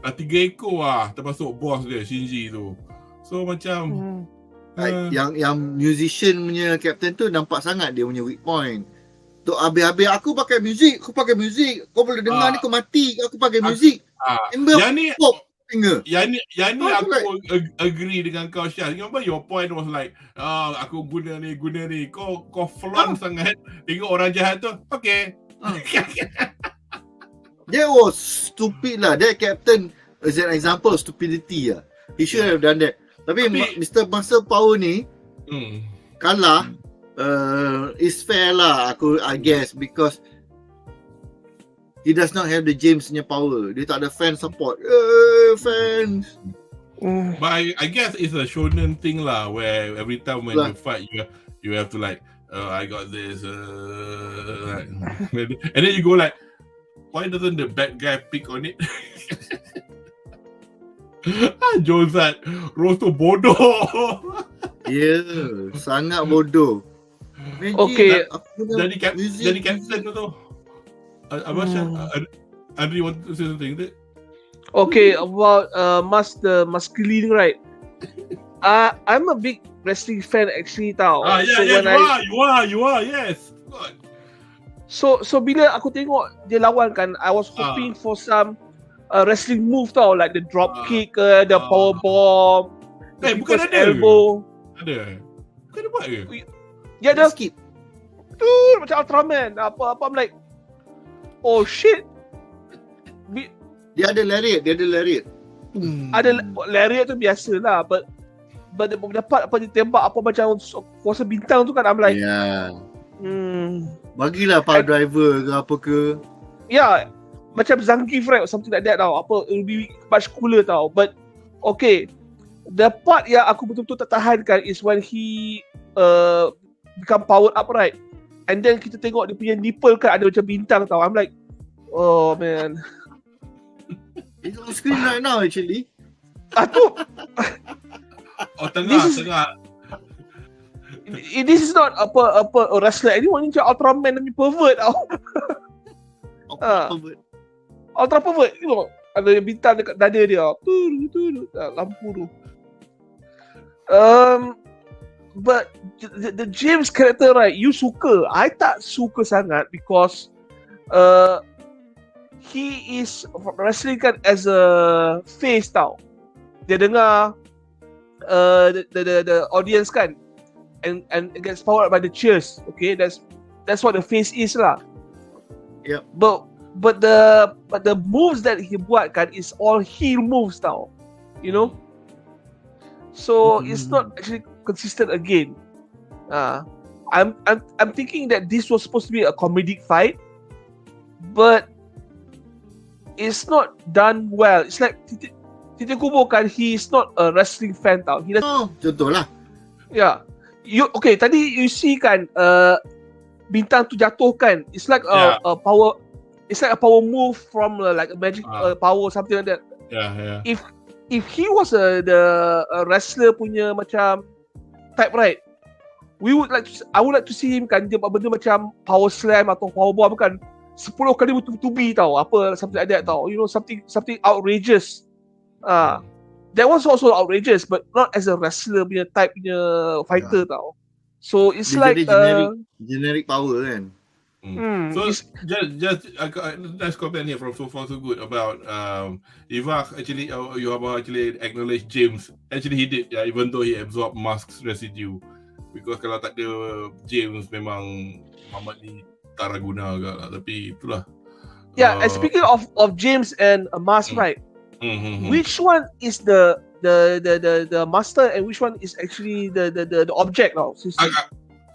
3 ekor termasuk boss dia Shinji tu. So macam yang musician punya captain tu nampak sangat dia punya weak point. Tu habis-habis aku pakai muzik, kau boleh dengar ni kau mati, aku pakai muzik. Yang ni pop singer. Yang ni aku agree dengan kau Syah. Your point was like aku guna ni. Kau flaunt sangat. Tengok orang jahat tu. Okay. That was stupid lah. That captain is an example of stupidity lah. He should have done that. Tapi Mr. Muscle Power ni kalah is fair lah, I guess, because he does not have the James punya power. Dia tak ada fan support. Fans. But I guess it's a shonen thing lah, where every time when you fight you have to like I got this and then you go like, why doesn't the bad guy pick on it? Josat Rose tu bodoh. Sangat bodoh. Okay, jadi captain tu. Anri want to say something, is it? Okay, about the masculine, right? I'm a big wrestling fan actually tau. You are, yes. God. So bila aku tengok dia lawan kan, I was hoping for some wrestling move tau, like the drop kick, the power bomb, bukan ada elbow. Ada. Bukan ada buat ke? Ya, dia skip. Tuh, macam Ultraman. Apa I'm like, oh shit. Dia ada lariat. Ada lariat tu biasalah, but dapat apa dia tembak apa macam kuasa bintang tu kan, I'm like, bagilah power driver ke apa ke. Yeah, macam Zangief, right, or something like that tau. Apa, it will be much cooler tau. But okay, the part yang aku betul-betul tak tahankan is when he become powered up, right, and then kita tengok dia punya nipple kan ada macam bintang tau. I'm like, oh man. It's on screen right now actually. Tu. Tengah. This is not apa wrestler. Ini macam Ultraman ni pervert tau. Ultra pervert. Tengok, ada bintang dekat dada dia. Lampu tu. the James character, right, you suka. I tak suka sangat because he is wrestling kan as a face tau. Dia dengar the audience kan, and gets powered by the cheers. Okay, that's what the face is lah. Yep. But the moves that he buat kan is all heel moves tau. You know? So it's not actually consistent again. I'm thinking that this was supposed to be a comedic fight, but it's not done well. It's like Titik Kubo kan, he is not a wrestling fan tau. He contoh lah. Yeah. Okay, tadi you see kan bintang tu jatuh kan. It's like a power. It's like a power move from like a magic power, something like that. Yeah. If he was the wrestler punya macam type, right, I would like to see him kan dia buat benda macam power slam atau power bomb kan 10 kali bertubi-tubi tau, apa something like that tau. You know, something outrageous. That was also outrageous, but not as a wrestler punya type punya fighter tau. So it's Dia like generic power kan. So just nice comment here from So Far So Good about Ivak actually Yohama actually acknowledge James. Actually he did, even though he absorbed Musk's residue, because kalau tak ada James memang Muhammad ni tak guna agak lah. Tapi itulah. And speaking of James and Musk, right? Which one is the master and which one is actually the object now?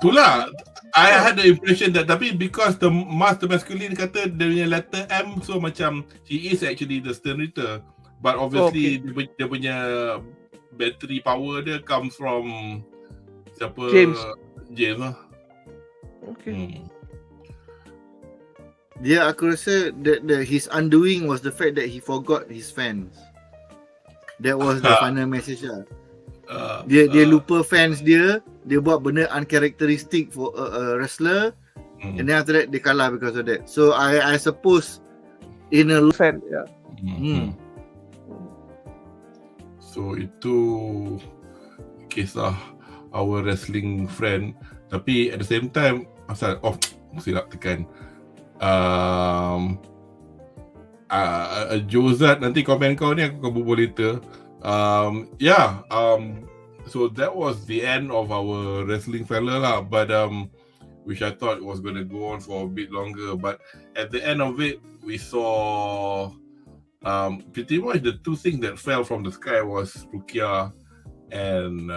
Itulah, I had the impression that, tapi because the master masculine kata dia punya letter M, so macam he is actually the stern ritter, but obviously dia punya battery power dia comes from siapa? James lah. Okay. Dia aku rasa his undoing was the fact that he forgot his fans. That was the final message lah. Dia lupa fans dia buat benda uncharacteristic for a wrestler, and then after that dia kalah because of that. So I suppose in a fan, So itu kisah our wrestling friend, tapi at the same time asal silap tekan Jozat, nanti komen kau ni aku kabur later. So that was the end of our wrestling fella lah, but which I thought was going to go on for a bit longer, but at the end of it we saw pretty much the two things that fell from the sky was Rukia and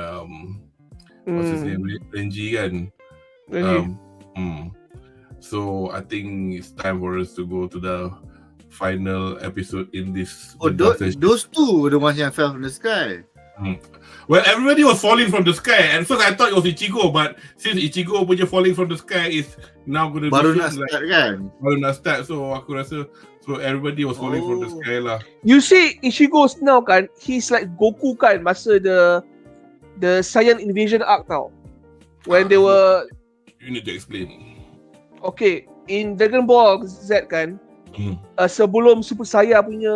what's his name, Renji kan. So I think it's time for us to go to the final episode in this. Those two the ones yang fell from the sky. Well, everybody was falling from the sky. At first I thought it was Ichigo, but since Ichigo punya falling from the sky is now going to be baru nak start kan? Baru nak start, so aku rasa so everybody was falling from the sky lah. You see Ichigo now kan, he's like Goku kan masa the Saiyan invasion arc tau. When they were, you need to explain. Okay, in Dragon Ball Z kan, sebelum Super Saiyan punya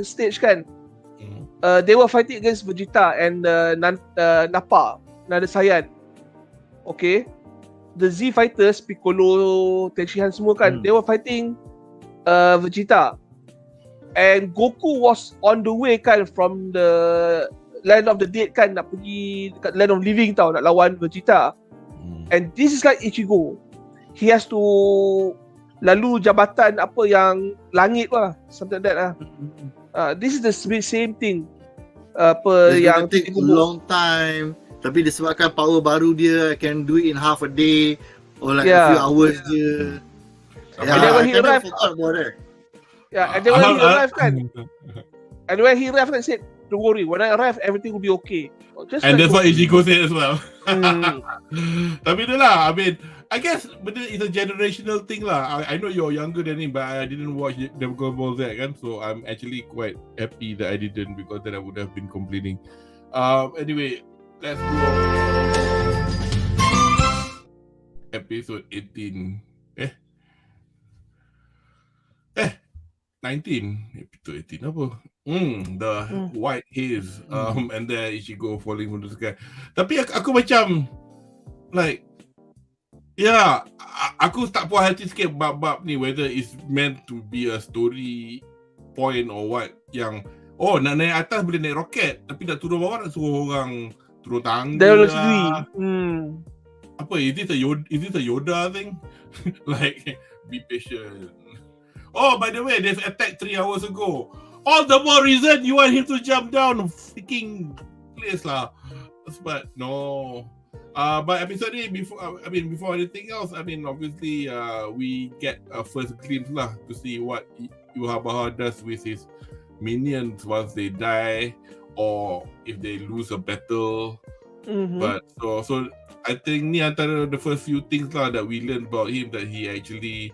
stage kan, they were fighting against Vegeta and Nappa, another Saiyan. Okay, the Z fighters, Piccolo, Tenshinhan semua kan, they were fighting Vegeta, and Goku was on the way kan from the land of the dead kan, nak pergi dekat land of living tau, nak lawan Vegeta. And this is like Ichigo, he has to lalu jabatan apa yang langit lah, something like that lah. This is the same thing. Apa it's yang take a long time, tapi disebabkan power baru dia can do it in half a day or like a few hours je. And then when he arrived, and then when he arrived kan, and when he arrived and said, "Don't worry, when I arrive, everything will be okay." And that's what Ichigo said as well. Tapi itulah, I mean, I guess it's a generational thing lah. I know you're younger than me, but I didn't watch Dragon Ball Z kan, so I'm actually quite happy that I didn't, because then I would have been complaining. Anyway, let's go on. Episode 18. 19. Episode 18 apa? The white haze, and then Ichigo falling from the sky. Tapi aku macam like, yeah, aku tak puas hati sikit bab-bab ni, whether it's meant to be a story point or what, yang nak naik atas boleh naik roket, tapi nak turun bawah nak suruh orang turun tangga lah. Apa, is this a Yoda thing? Like, be patient. Oh, by the way, they've attacked 3 hours ago. All the more reason you want him to jump down freaking place lah. But no. But episode ni, before anything else, obviously we get a first glimpse lah to see what Yuhabaha does with his minions once they die, or if they lose a battle. But so I think ni antara the first few things lah that we learn about him, that he actually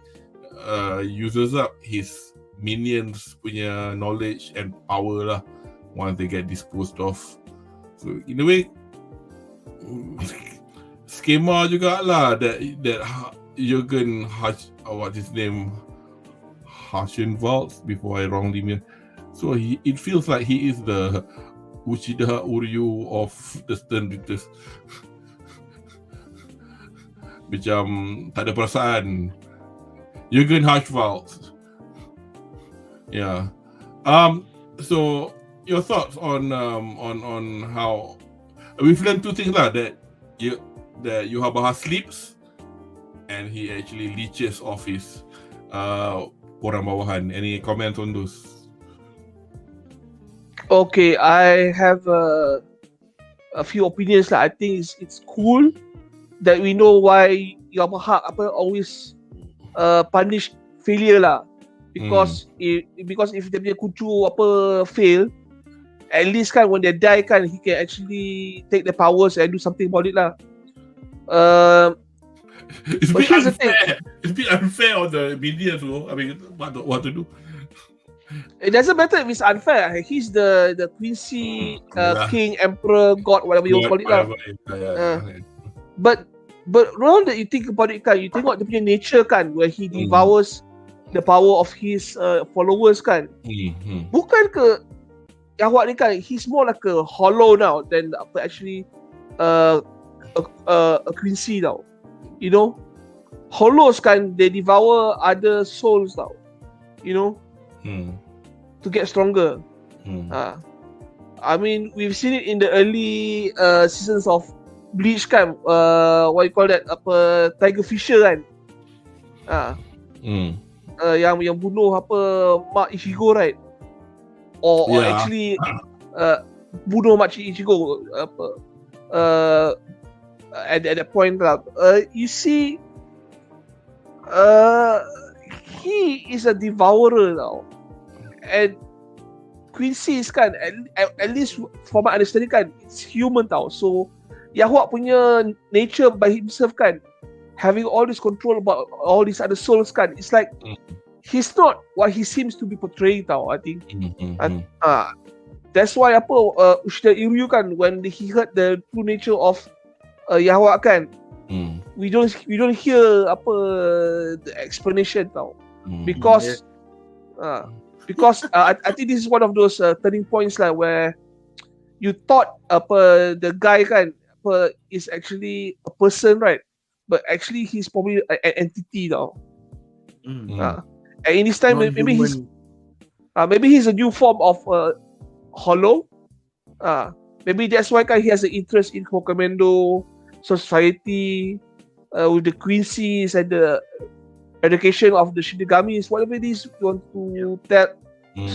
uses up his minions punya knowledge and power lah once they get disposed of. So in a way, skema jugalah that Jürgen what's his name, Haschenwalds, before I wrongly mean. So it feels like he is the Uchida Uryu of the Stern Readers. Macam tak ada perasaan. Jürgen Haschenwalds. Yeah. So your thoughts on how we've learned 2 things lah, that Yuhabaha sleeps and he actually leeches off his orang bawahan. Any comments on those? Okay, I have a few opinions lah. I think it's cool that we know why Yuhabaha always punish failure lah. Because if dia punya kucu fail, at least kan when they die kan, he can actually take the powers and do something about it lah. It's a bit unfair. It's a bit unfair on the minions though. What to do? It doesn't matter if it's unfair. He's the Quincy king, emperor, god, whatever you call it lah. But now that you think about it kan, you tengok dia punya nature kan, where he devours the power of his followers kan. Bukan ke Yahweh ni kan, he's more like a hollow now than actually a Quincy now. You know, hollows kan, they devour other souls now. You know, to get stronger. We've seen it in the early seasons of Bleach kan. What you call that? Tiger Fisher kan. Yang bunuh Mak Ichigo, right? Or actually bunuh Mak Ichigo at that point lah. You see, he is a devourer now, and Quincy kan, at least for my understanding kan, it's human tau. So Yahweh punya nature by himself kan, having all this control about all these other souls kan, it's like he's not what he seems to be portraying tau, I think. That's why Ushida Iryu kan, when he heard the true nature of Yahweh kan, we don't hear the explanation tau, because I think this is one of those turning points lah, where you thought the guy kan is actually a person, right? But actually he's probably an entity now. And in this time, maybe he's a new form of hollow. Maybe that's why he has an interest in Commando society, with the Quincy's and the education of the Shinigamis, whatever it is you want to tell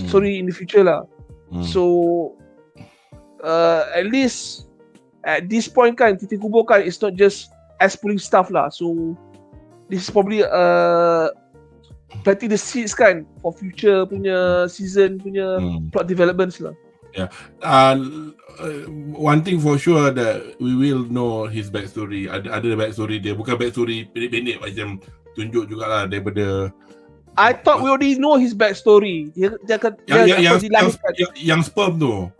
story in the future lah. So at least at this point kan, Titik Kubo kan, it's not just pulling stuff lah. So this is probably planting the seeds kan for future punya season punya plot developments lah. Yeah. One thing for sure that we will know his backstory. Ada backstory dia, bukan backstory pendek-pendek macam tunjuk jugalah daripada. I thought we already know his backstory. Yang sperm tu.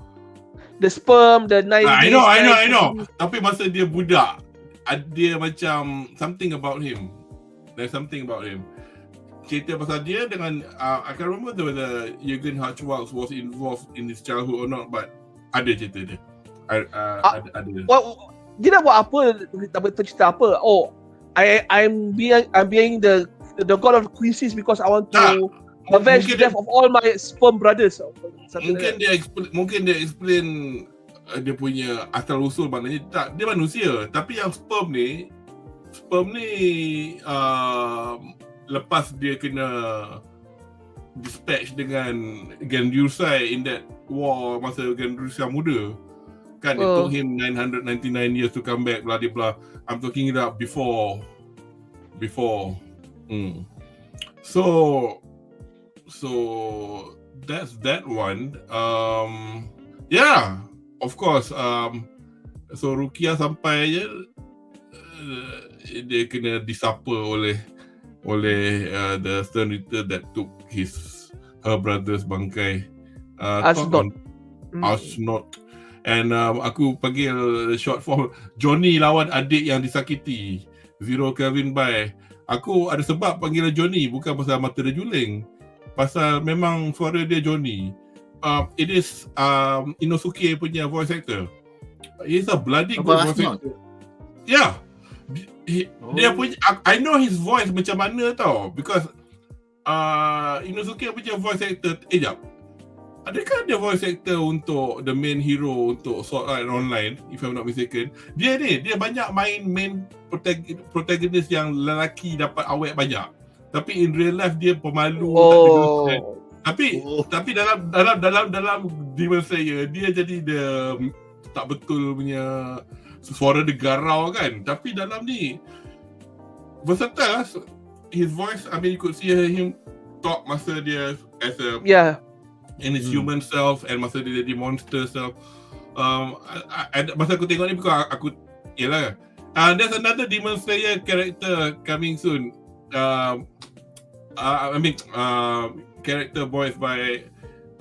The sperm, the 9 I know. Tapi masa dia budak, dia macam something about him. There's something about him. Cerita pasal dia dengan I can't remember whether Jürgen Haschenwalds was involved in his childhood or not, but ada cerita dia. Ada. dia nak buat apa, tak betul cerita apa. Oh, I'm being the god of Quincy's because I want to avenge the death of all my sperm brothers. Mungkin dia explain dia punya asal usul, maknanya tak, dia manusia, tapi yang sperm ni lepas dia kena dispatch dengan Genryusai in that war masa Genryusai muda kan, it took him 999 years to come back, blah blah blah. I'm talking it up before. So that's that one. Yeah, of course. So Rukia sampai je dia kena disapa oleh the senator that took her brother's bangkai. Ashnot. And aku panggil short form Johnny lawan adik yang disakiti, Zero Kelvin by. Aku ada sebab panggil Johnny, bukan pasal mata dia juling, pasal memang suara dia Johnny. It is Inosuke punya voice actor. He's a bloody good voice actor. Yeah. Dia punya, I know his voice macam mana tau, because Inosuke punya voice actor, jap, adakah dia voice actor untuk the main hero untuk Sword Art Online, if I'm not mistaken? Dia banyak main protagonist yang lelaki dapat awet banyak, tapi in real life dia pemalu, tapi dalam Demon Slayer dia jadi the tak betul punya suara dia garau kan, tapi dalam ni versatile. His voice, I mean, you could see him talk masa dia as a in his human self, and masa dia jadi monster self. Masa aku tengok ni, because aku yelah, there's another Demon Slayer character coming soon. Character voiced by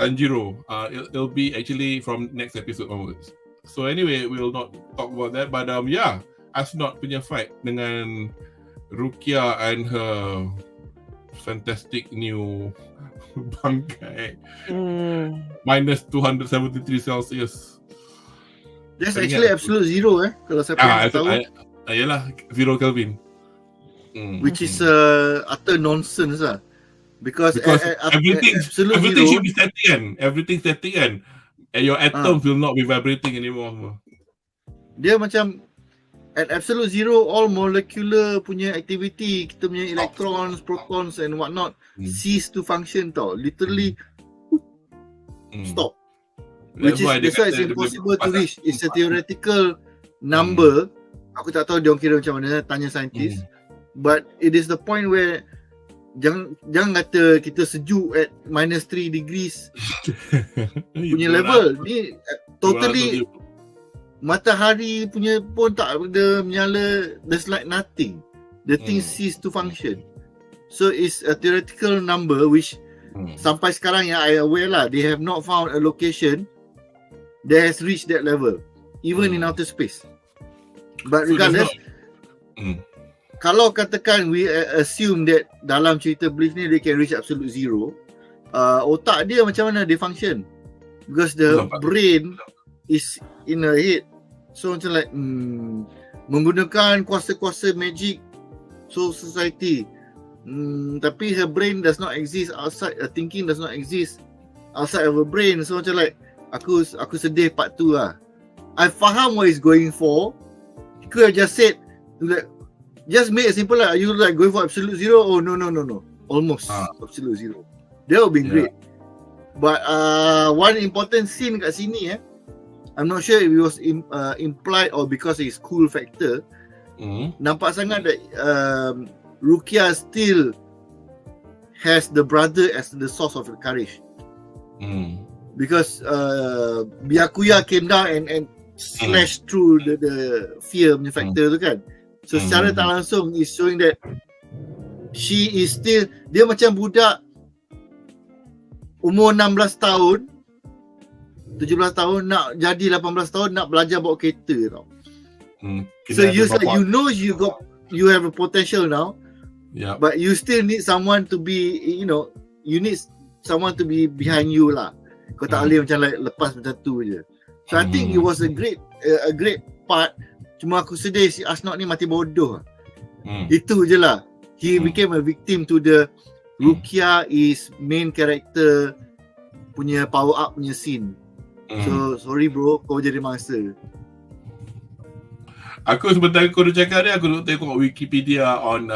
Tanjiro. It'll be actually from next episode onwards. So anyway, we'll not talk about that. But yeah, Ashnot punya fight dengan Rukia and her fantastic new bangkai minus 273 Celsius. That's actually absolute zero kalau saya tahu. Yalah, Zero Kelvin. Which is utter nonsense lah. Because everything should be static kan. Everything static kan. And your atoms will not be vibrating anymore. Dia macam at absolute zero, all molecular punya activity, kita punya electrons, protons and whatnot cease to function tau. Literally stop. Which is that's why it's impossible to reach. It's a theoretical number. Aku tak tahu dia orang kira macam mana, tanya saintis. But it is the point where jangan kata kita sejuk at minus 3 degrees punya level. Ni totally matahari punya pun tak ada menyala. There's like nothing. The thing cease to function. So it's a theoretical number which sampai sekarang yang I aware lah, they have not found a location that has reached that level, even in outer space. But regardless, kalau katakan we assume that dalam cerita Bleach ni they can reach absolute zero, otak dia macam mana dia function? Because the brain is in her head. So macam like menggunakan kuasa-kuasa magic soul society, tapi her brain does not exist outside, thinking does not exist outside of her brain. So macam like aku sedih part tu lah. I faham what he's going for. He could have just said like, just make it simple lah. Are you like going for absolute zero? Oh no. Almost absolute zero. That would be great. But one important scene kat sini I'm not sure if it was implied or because it's cool factor. Nampak sangat that Rukia still has the brother as the source of the courage. Because Byakuya came down and slashed through the fear punya factor tu kan. So secara tak langsung is showing that she is still, dia macam budak umur 16 tahun 17 tahun nak jadi 18 tahun nak belajar bawa kereta tau. So you like, you have a potential now. But you still need someone to be, you need someone to be behind you lah. Kau tak boleh macam like lepas macam tu je. So I think it was a great part Cuma aku sedih si Asnok ni mati bodoh. Itu je lah. He became a victim to the Rukia is main character punya power up punya scene. So sorry bro, kau jadi mangsa. Aku sebentar kau dah cakap ni, aku nak tengok Wikipedia on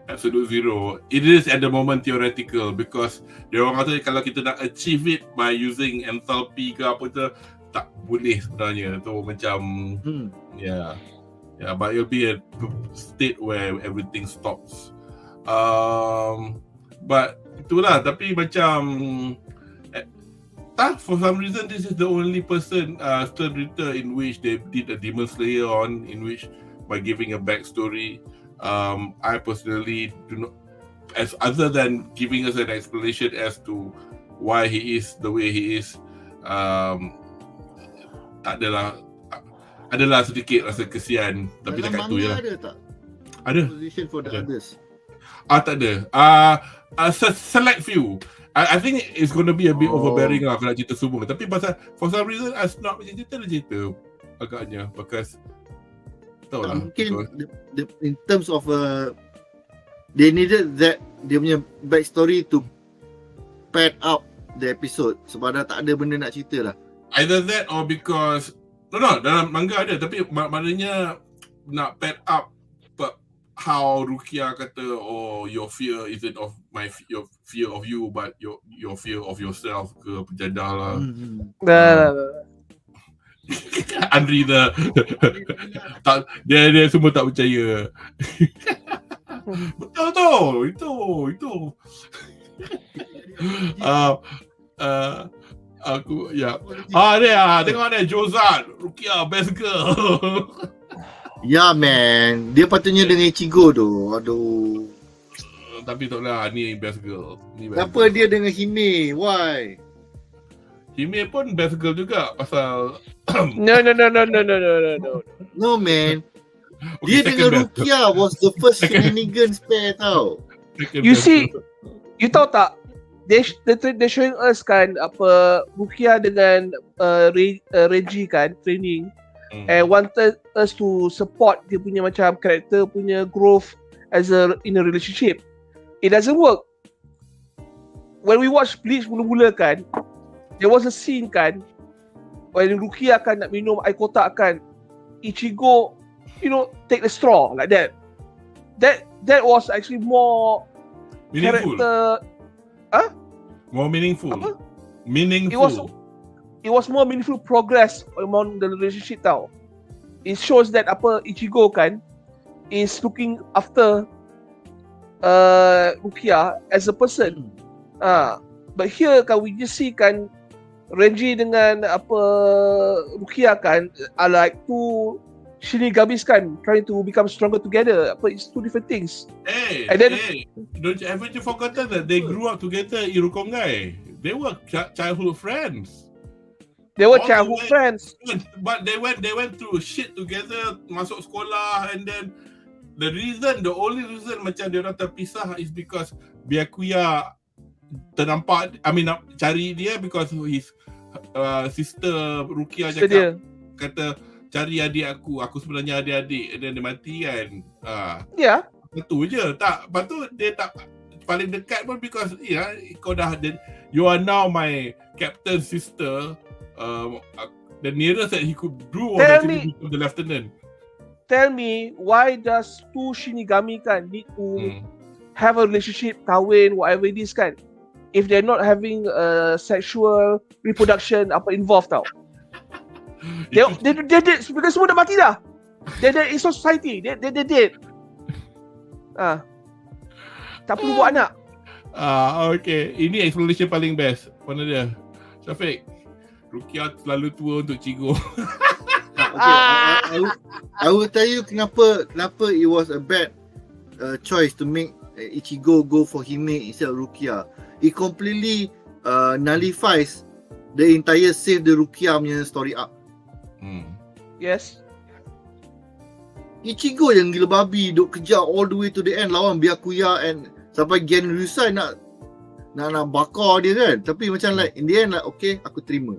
Absolute Zero. It is at the moment theoretical because dia orang kata kalau kita nak achieve it by using enthalpy ke apa tu, tak boleh sebenarnya. Tu macam yeah, but it'll be a state where everything stops. But itulah, tapi macam for some reason this is the only person Stern Ritter in which they did a Demon Slayer on, in which by giving a backstory. I personally do not, as other than giving us an explanation as to why he is the way he is, adalah sedikit rasa kesian, tapi dekat tu je lah. Ada tak? Ada. Position for the others. Tak ada. Select few. I think it's going to be a bit overbearing lah kalau nak cerita semua. Tapi pasal for some reason Asnok macam cerita agaknya because tahu lah. Mungkin in terms of they needed that dia punya backstory to pad up the episode sebab dah tak ada benda nak cerita lah. Either that or because no dalam manga ada tapi maknanya nak pad up how Rukia kata your fear isn't of your fear of you but your fear of yourself ke penjadah lah. Anri tak dia semua tak percaya. Betul tu itu aku ya dia tengok ada Jozan Rukia best girl. Ya man, dia patutnya dengan Ichigo tu. Aduh. Tapi taklah, ni best girl. Kenapa dia dengan Hime? Why? Hime pun best girl juga pasal No. No man. Okay, Dia dengan Rukia was the first shenanigans pair tau. You see, you tahu tak? They showing us kan apa Rukia dengan Reggie kan training. And wanted us to support dia punya macam karakter punya growth in a relationship. It doesn't work. When we watch Bleach mula-mula kan, there was a scene kan when Rukia kan nak minum air kotak kan, Ichigo take the straw like that. That was actually more meaningful. More meaningful. Apa? Meaningful. It was more meaningful progress among the relationship tau. It shows that Ichigo kan is looking after Rukia as a person. But here kan we just see kan Renji dengan Rukia kan are like two shinigamis kan trying to become stronger together. It's two different things. Haven't you forgotten that they grew up together in Irukongai? They were childhood friends. They were childhood friends. But they went through shit together, masuk sekolah, and then the only reason macam dia orang terpisah is because Byakuya ternampak, nak cari dia because his sister Rukia cakap, kata cari adik aku sebenarnya adik-adik, and then dia mati kan. Ya. Itu je. Tak, lepas tu dia tak paling dekat pun because kau dah, you are now my captain sister. The nearest that he could do was actually become the lieutenant. Tell me, why does two Shinigami kan need to have a relationship, kahwin, whatever it is kan, if they're not having sexual reproduction involved tau? They did because semua dah mati dah. They're in society. They did. Tak perlu buat anak. Okay. Ini explanation paling best. Mana dia? Syafiq. Rukia terlalu tua untuk Cigo. I will tell you kenapa it was a bad choice to make Ichigo go for Hime instead of Rukia. It completely nullifies the entire Save the Rukia punya story arc. Yes. Ichigo yang gila babi duk kejar all the way to the end lawan Byakuya and sampai Gen Ryusai nak bakar dia kan. Tapi macam like in the end like okay aku terima.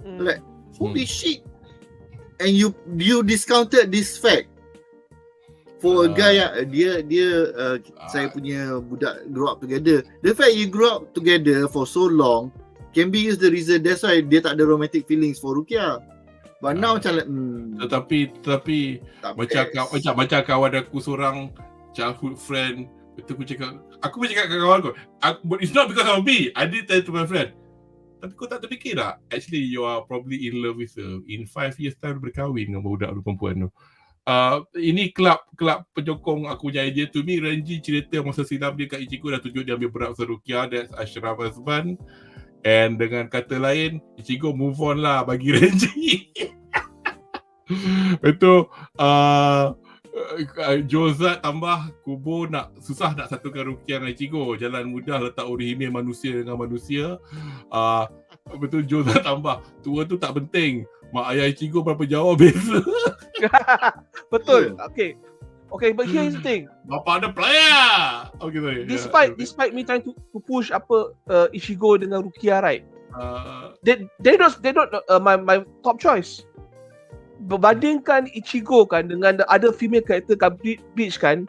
Like holy shit. and you discounted this fact for a guy yang saya punya budak grow up together. The fact you grow up together for so long can be used the reason that's why dia tak ada romantic feelings for Rukia. But now macam like, Tetapi macam kawan aku seorang childhood friend, betul aku cakap kat kawan aku, but it's not because of me. I did tell to my friend. Tapi kau tak terfikir tak? Actually, you are probably in love with her. In 5 years time berkahwin dengan budak perempuan tu. Ini kelab penyokong aku punya idea. To me, Renji cerita masa silam dia kat Ichigo dah tunjuk dia ambil berat pasal Rukia. That's Ashraf Azman. And dengan kata lain, Ichigo move on lah bagi Renji. Betul. Jozat tambah Kubo susah nak satukan Rukia dengan Ichigo. Jalan mudah letak Orihime manusia dengan manusia. Betul, Jozat tambah tua tu tak penting. Mak ayah Ichigo berapa jauh beza. Betul. Okay, but here's the thing. Bapa ada player. Okay, sorry. Despite me trying to push Ichigo dengan Rukia, right? They don't my top choice. Berbandingkan Ichigo kan dengan the other female character kat Bleach kan,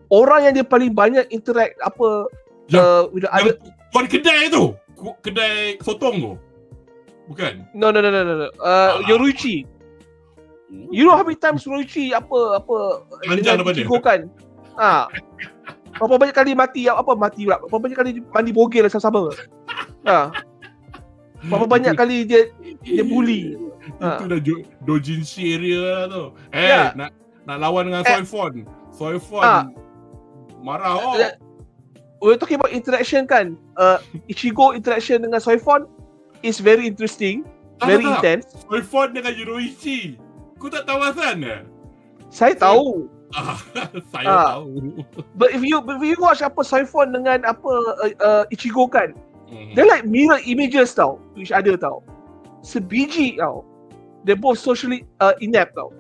orang yang dia paling banyak interact with the other kedai tu. Kedai sotong tu. Bukan? No. Yoruichi. You know how many times Yoruichi dengan Ichigo kan? Berapa banyak kali mati pula. Berapa banyak kali mandi bogel sama-sama. Berapa banyak kali dia bully. Itu dah dojinshi area lah tu. Nak lawan dengan Soifon. Marah We're talking about interaction kan. Ichigo interaction dengan Soifon is very interesting, very intense. Soifon dengan Yoruichi. Kau tak tahu asal ke? Saya tahu. Saya tahu. But if you watch Soifon dengan Ichigo kan, they're like mirror images tau to each other tau. Sebiji tau. They're both socially inept tau.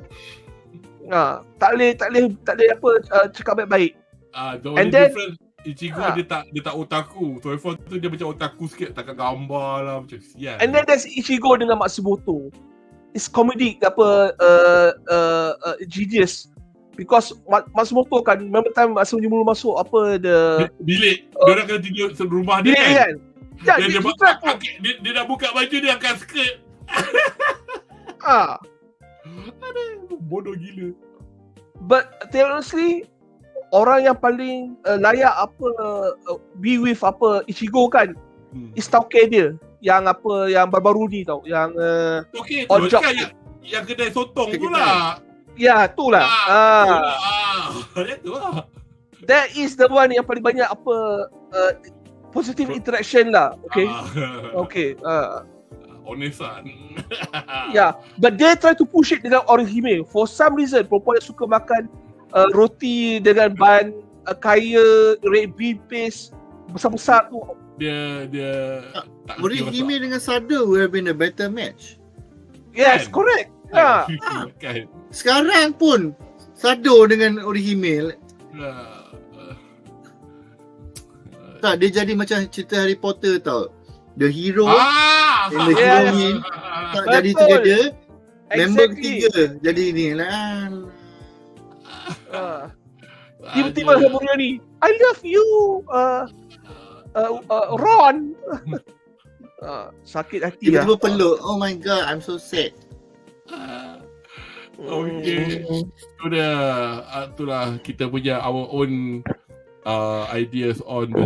Tak boleh cakap baik-baik. The only difference, Ichigo dia tak otaku. Soifon tu dia macam otaku sikit, tak gambar lah macam sial. And then there's Ichigo dengan Matsumoto. It's comedic genius. Because Matsumoto kan, remember time masa mula masuk bilik. Dia orang kena tidur rumah dia kan. Dia nak buka baju, dia angkat skirt. Bodoh gila. But honestly, orang yang paling layak be with Ichigo kan, is tauke dia. Yang baru-baru ni tau, yang odd job yang kedai sotong tu lah. Ya, tu lah. Itu lah. That is the one yang paling banyak positive interaction lah. Okay. Onesan. Yeah, but they try to push it dengan Orihime. For some reason, perempuan yang suka makan roti dengan bahan kaya, red bean paste besar-besar tu. Dia Orihime dengan Sada would have been a better match. Yes, correct. Kan. Sekarang pun Sado dengan Orihime tak, dia jadi macam cerita Harry Potter tau. The hero and the heroine tak jadi together. Member ketiga jadi ni lah. Tiba-tiba Hermione, I love you, Ron. Sakit hati lah. Tiba-tiba peluk. Oh my god, I'm so sad. Okay. Itulah kita punya our own ideas on the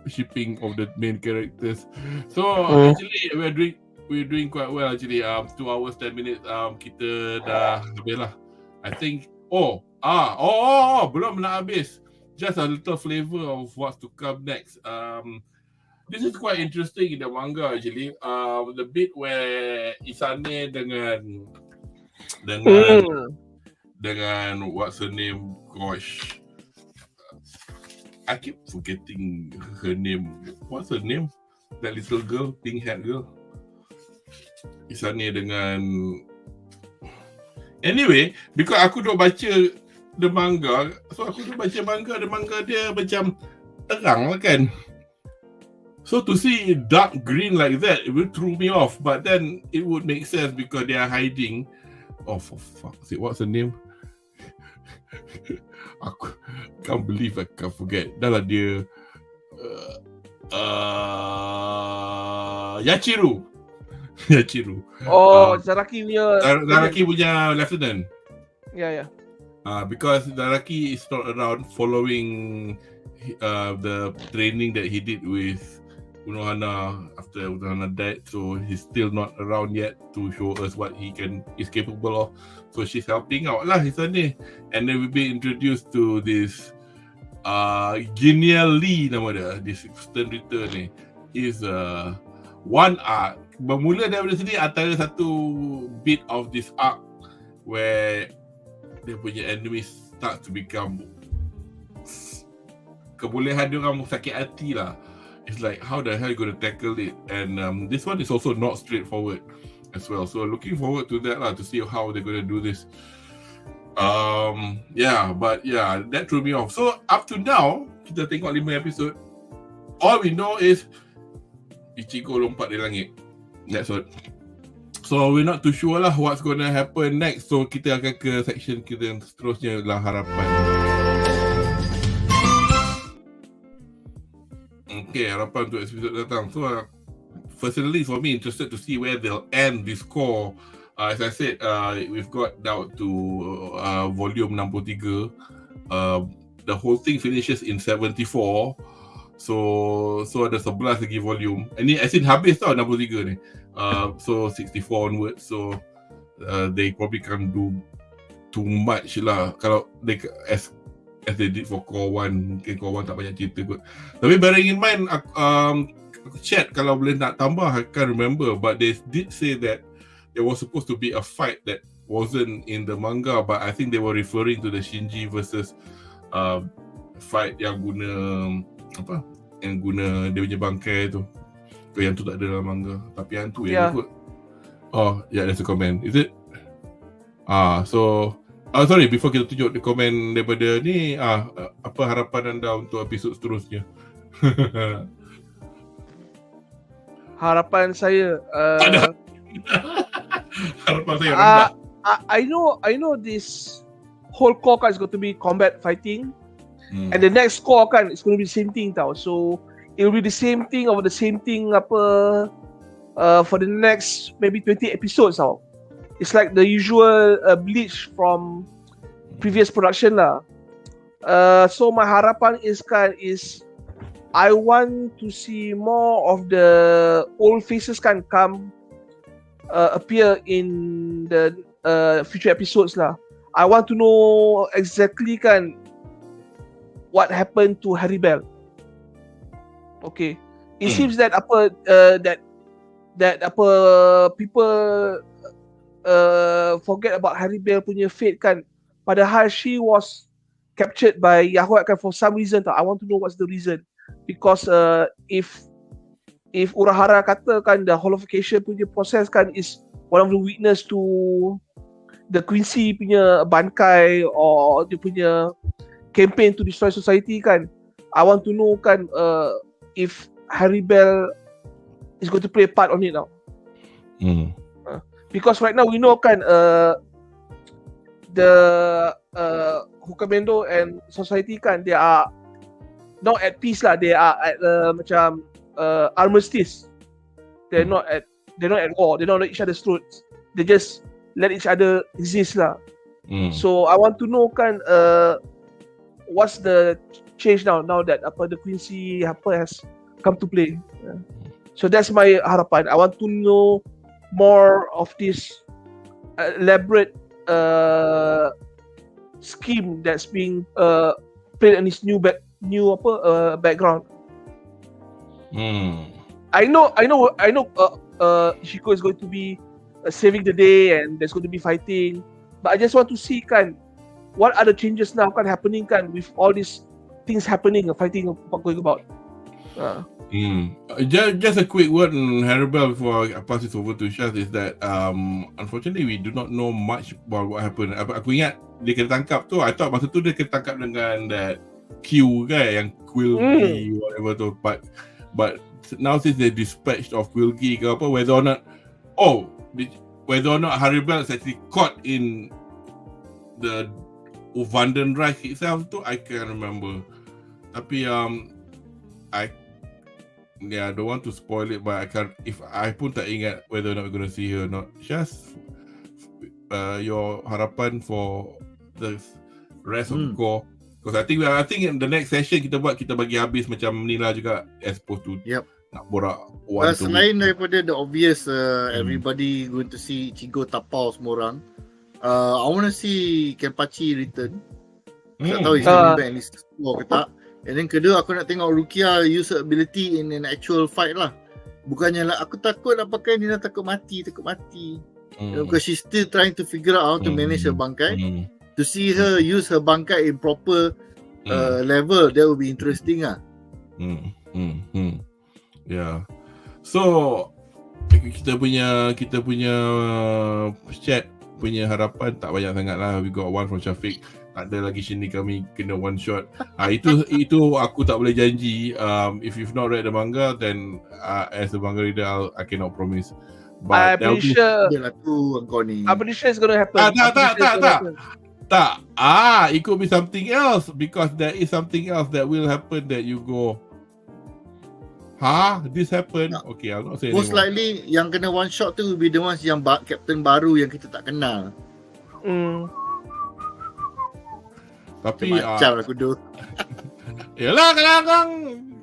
shipping of the main characters. So actually we're doing quite well actually. 2 hours 10 minutes kita dah habis lah. I think belum nak habis. Just a little flavor of what's to come next. This is quite interesting in the manga actually. The bit where Isane dengan what's her name? Gosh, I keep forgetting her name. What's her name? That little girl, pink haired girl. Isane dengan. Anyway, because aku dah baca the manga, so aku dah baca manga. The manga dia macam terang lah kan. So to see dark green like that, it will throw me off. But then it would make sense because they are hiding. Oh, for fuck's sake, what's her name? Aku can't believe I can't forget. Dah lah dia Yachiru. Oh, Zaraki punya. Zaraki punya lieutenant. Yeah. Because Zaraki is not around following the training that he did with Unohana after Unohana died, so he's still not around yet to show us what he is capable of. So she's helping out lah sana. And then we'll be introduced to this Genial Lee nama dia, this Stern Return ni. Is one arc. Bermula daripada sini antara satu bit of this arc where dia punya enemies start to become kebolehan dia orang sakit hati lah. It's like, how the hell you going to tackle it? And this one is also not straightforward as well. So looking forward to that lah, to see how they're going to do this. That threw me off. So up to now, kita tengok 5 episode. All we know is Ichigo lompat di langit. That's all. So we're not too sure lah what's going to happen next. So kita akan ke section kita yang seterusnya lah, harapan. Okay, harapan untuk episode datang. So personally for me, interested to see where they'll end this core. As I said, we've got down to volume 63. The whole thing finishes in 74. So ada 11 lagi volume. Ini as in habis tau 63 ni. So 64 onwards. So they probably can't do too much lah. Kalau they as they did for Core 1, mungkin Core 1 tak banyak cerita kot. Tapi bearing in mind, chat kalau boleh nak tambah, I can't remember, but they did say that there was supposed to be a fight that wasn't in the manga, but I think they were referring to the Shinji versus fight yang guna apa? Yang guna dia punya bangkai tu. Yang tu tak ada dalam manga, tapi yang tu yang ikut. Oh, yeah, there's a comment. Is it? Sorry, before kita tunjuk komen daripada ni, apa harapan anda untuk episod seterusnya? Harapan saya harapan saya rendah. I know this whole core kan is going to be combat fighting, and the next core kan is going to be the same thing tau. So it will be the same thing over the same thing for the next maybe 20 episodes tau. It's like the usual Bleach from previous production lah. So my harapan is I want to see more of the old faces kan come appear in the future episodes lah. I want to know exactly kan what happened to Haribel. Okay, it seems that people forget about Haribel punya fate kan. Padahal she was captured by Yahoo kan for some reason tau. I want to know what's the reason. Because if Urahara kata kan the holification punya proses kan is one of the witness to the Quincy punya bankai or dia punya campaign to destroy society kan, I want to know kan if Haribel is going to play a part on it now. Because right now we know kan the Hokamendo and society kan, they are not at peace lah. They are at macam armistice. They're not at war. They don't let each other's throats. They just let each other exist lah. So I want to know kan what's the change now that the Quincy has come to play. So that's my harapan. I want to know more of this elaborate scheme that's being played on this new background. I know Ishiko is going to be saving the day and there's going to be fighting, but I just want to see kan what are the changes now kan happening kan with all these things happening, fighting going about. Just a quick word on Haribel before I pass it over to Shaz is that unfortunately we do not know much about what happened. Aku ingat dia kena tangkap tu, I thought masa tu dia kena tangkap dengan that Q kan, yang Quilgi whatever tu, but now since they dispatched of Quilgi ke apa, whether or not whether or not Haribel is actually caught in the Vandan Reich itself tu, I can't remember. Tapi I don't want to spoil it, but I pun tak ingat whether or not we're going to see her or not. Just your harapan for the rest of the core. Because I think in the next session kita bagi habis macam ni lah juga, as opposed to nak borak selain daripada the obvious everybody going to see Cigo tapau semua orang, I want to see Kenpachi return. Tak tahu is coming back list ke tak. And then kedua, aku nak tengok Rukia use her ability in an actual fight lah. Bukannya lah aku takut nak pakai ni, takut mati. Because she's still trying to figure out how to manage her bangkai. To see her use her bangkai in proper level, that would be interesting lah. Yeah. So kita punya chat punya harapan tak banyak sangat lah. We got one from Syafiq. Tak ada lagi sini kami kena one shot. Itu aku tak boleh janji. If you've not read the manga, then as a manga reader, I cannot promise. But I'm pretty sure it's gonna happen. Tak. It could be something else, because there is something else that will happen that you go, this happened. Okay, I'll not say most anymore. likely yang kena one shot tu will be the ones yang captain baru yang kita tak kenal. Tapi macam aku tu. Yalah,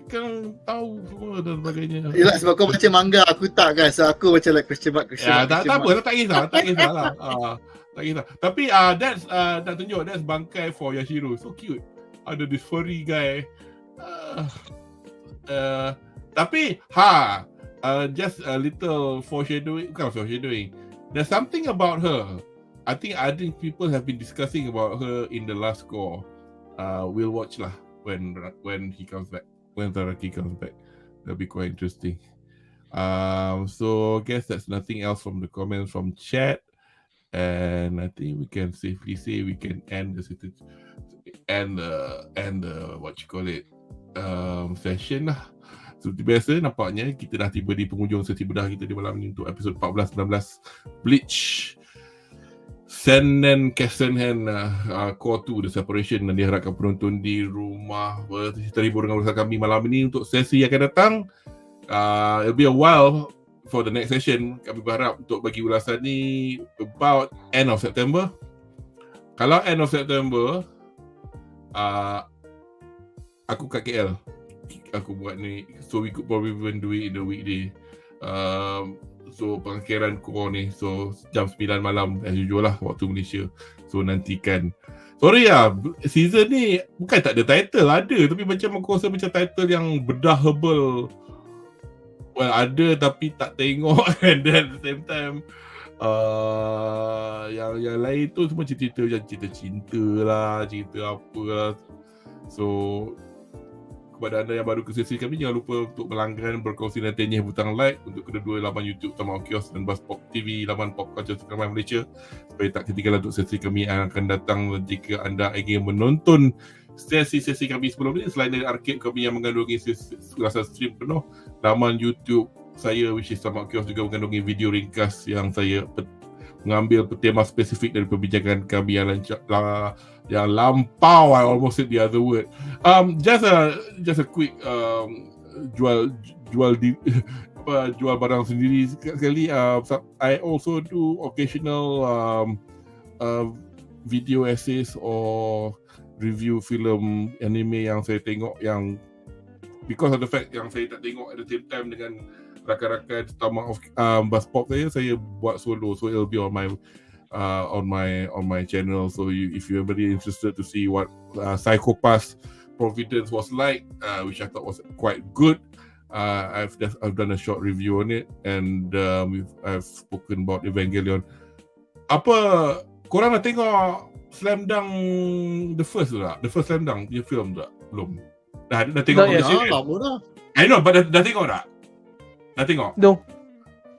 kang tahu semua dan sebagainya. Yalah, sebab kau baca manga, aku tak kan. So aku macam like question mark. Tak apa, tak kisah lah. Tak kisah. Tapi that's nak tunjuk, that's bangkai for Yashiro. So cute. Ada this furry guy. Tapi just a little foreshadowing. There's something about her. I think people have been discussing about her in the last score. We'll watch lah when he comes back. When Zaraki comes back, that'll be quite interesting. So I guess that's nothing else from the comments from chat, and I think we can safely say we can end the session lah. Seperti biasa, nampaknya kita dah tiba di penghujung sesi bedah kita di malam ini untuk episod 14-19 Bleach千年血戦篇Core 2 The Separation, dan diharapkan penonton di rumah terhibur dengan ulasan kami malam ini. Untuk sesi yang akan datang, it'll be a while for the next session. Kami berharap untuk bagi ulasan ni about end of September. Kalau end of September, aku kat KL, aku buat ni, so we could probably even do it in the weekday. So pengakhiran core ni, so jam 9 malam as usual lah waktu Malaysia. So nantikan. Sorry lah, season ni bukan tak ada title, ada, tapi macam aku rasa macam title yang bedah herbal, well ada tapi tak tengok. And then at the same time yang lain tu semua cerita macam cerita cinta lah, cerita apa lah. So kepada anda yang baru ke sesi kami, jangan lupa untuk melanggan, berkongsi dan tenyeh butang like untuk kedua-dua laman YouTube Stomachofchaos dan BuzzPopTV, laman pop culture sekarang Malaysia, supaya tak ketinggalan untuk sesi kami yang akan datang jika anda ingin menonton sesi-sesi kami sebelum ini. Selain dari arcade kami yang mengandungi ulasan stream penuh, laman YouTube saya which is Stomachofchaos juga mengandungi video ringkas yang saya mengambil tema spesifik dari perbincangan kami yang lampau. I almost said the other word. Just a quick jual barang sendiri sekali. I also do occasional video essays or review film anime yang saya tengok, yang because of the fact yang saya tak tengok at the same time dengan rakan-rakan BuzzPop saya buat solo, so it'll be on my channel. So if you're very interested to see what Psychopath Providence was like, which I thought was quite good, I've done a short review on it, and I've spoken about Evangelion. Apa korang dah tengok Slam Dunk the first Slam Dunk dia film tak? Belum. Dah tengok dah. I know, but dah tengok tak? Dah tengok? No.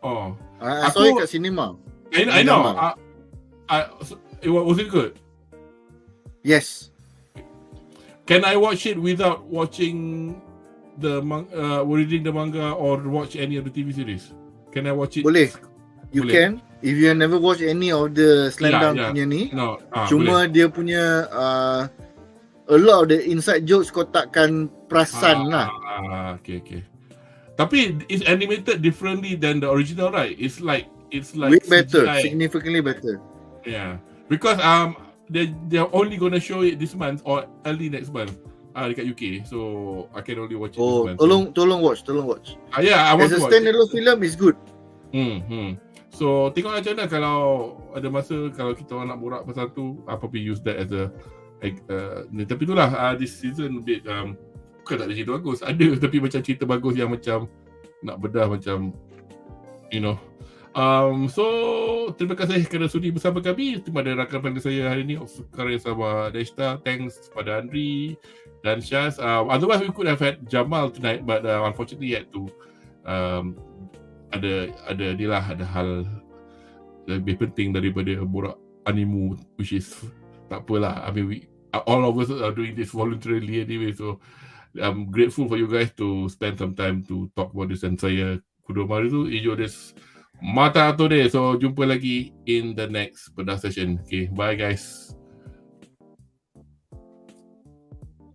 Oh. I saw it kat cinema. I know. Was it good? Yes. Can I watch it without watching reading the manga or watch any of the TV series? Can I watch it? Boleh. You Boleh. can. if you have never watched any of the Slam Dunk punya ni, cuma dia punya a lot of the inside jokes kau takkan perasan lah. Okay. Tapi it's animated differently than the original, right? It's like way better, CGI. significantly better. Yeah, because they're only gonna show it this month or early next month. Dekat UK, so I can only watch it this month. Tolong watch. Yeah, I want to watch. As a standalone film is good. So tengok macam mana kalau ada masa, kalau kita orang nak borak pasal tu, probably use that as a tapi itulah this season a bit bukan tak ada cerita bagus, ada tapi macam cerita bagus yang macam nak bedah macam so terima kasih kerana sudi bersama kami. Terima kasih rakan panel saya hari ni Karya sama Desta. Thanks pada Anri dan Shaz. Otherwise we could have had Jamal tonight, but unfortunately had to ada hal lebih penting daripada borak animu, which is tak apalah. I mean all of us are doing this voluntarily anyway, so I'm grateful for you guys to spend some time to talk about this. Dan saya kudu mari tu ijo des mata tu deh. So jumpa lagi in the next Bedah session. Okay, bye guys.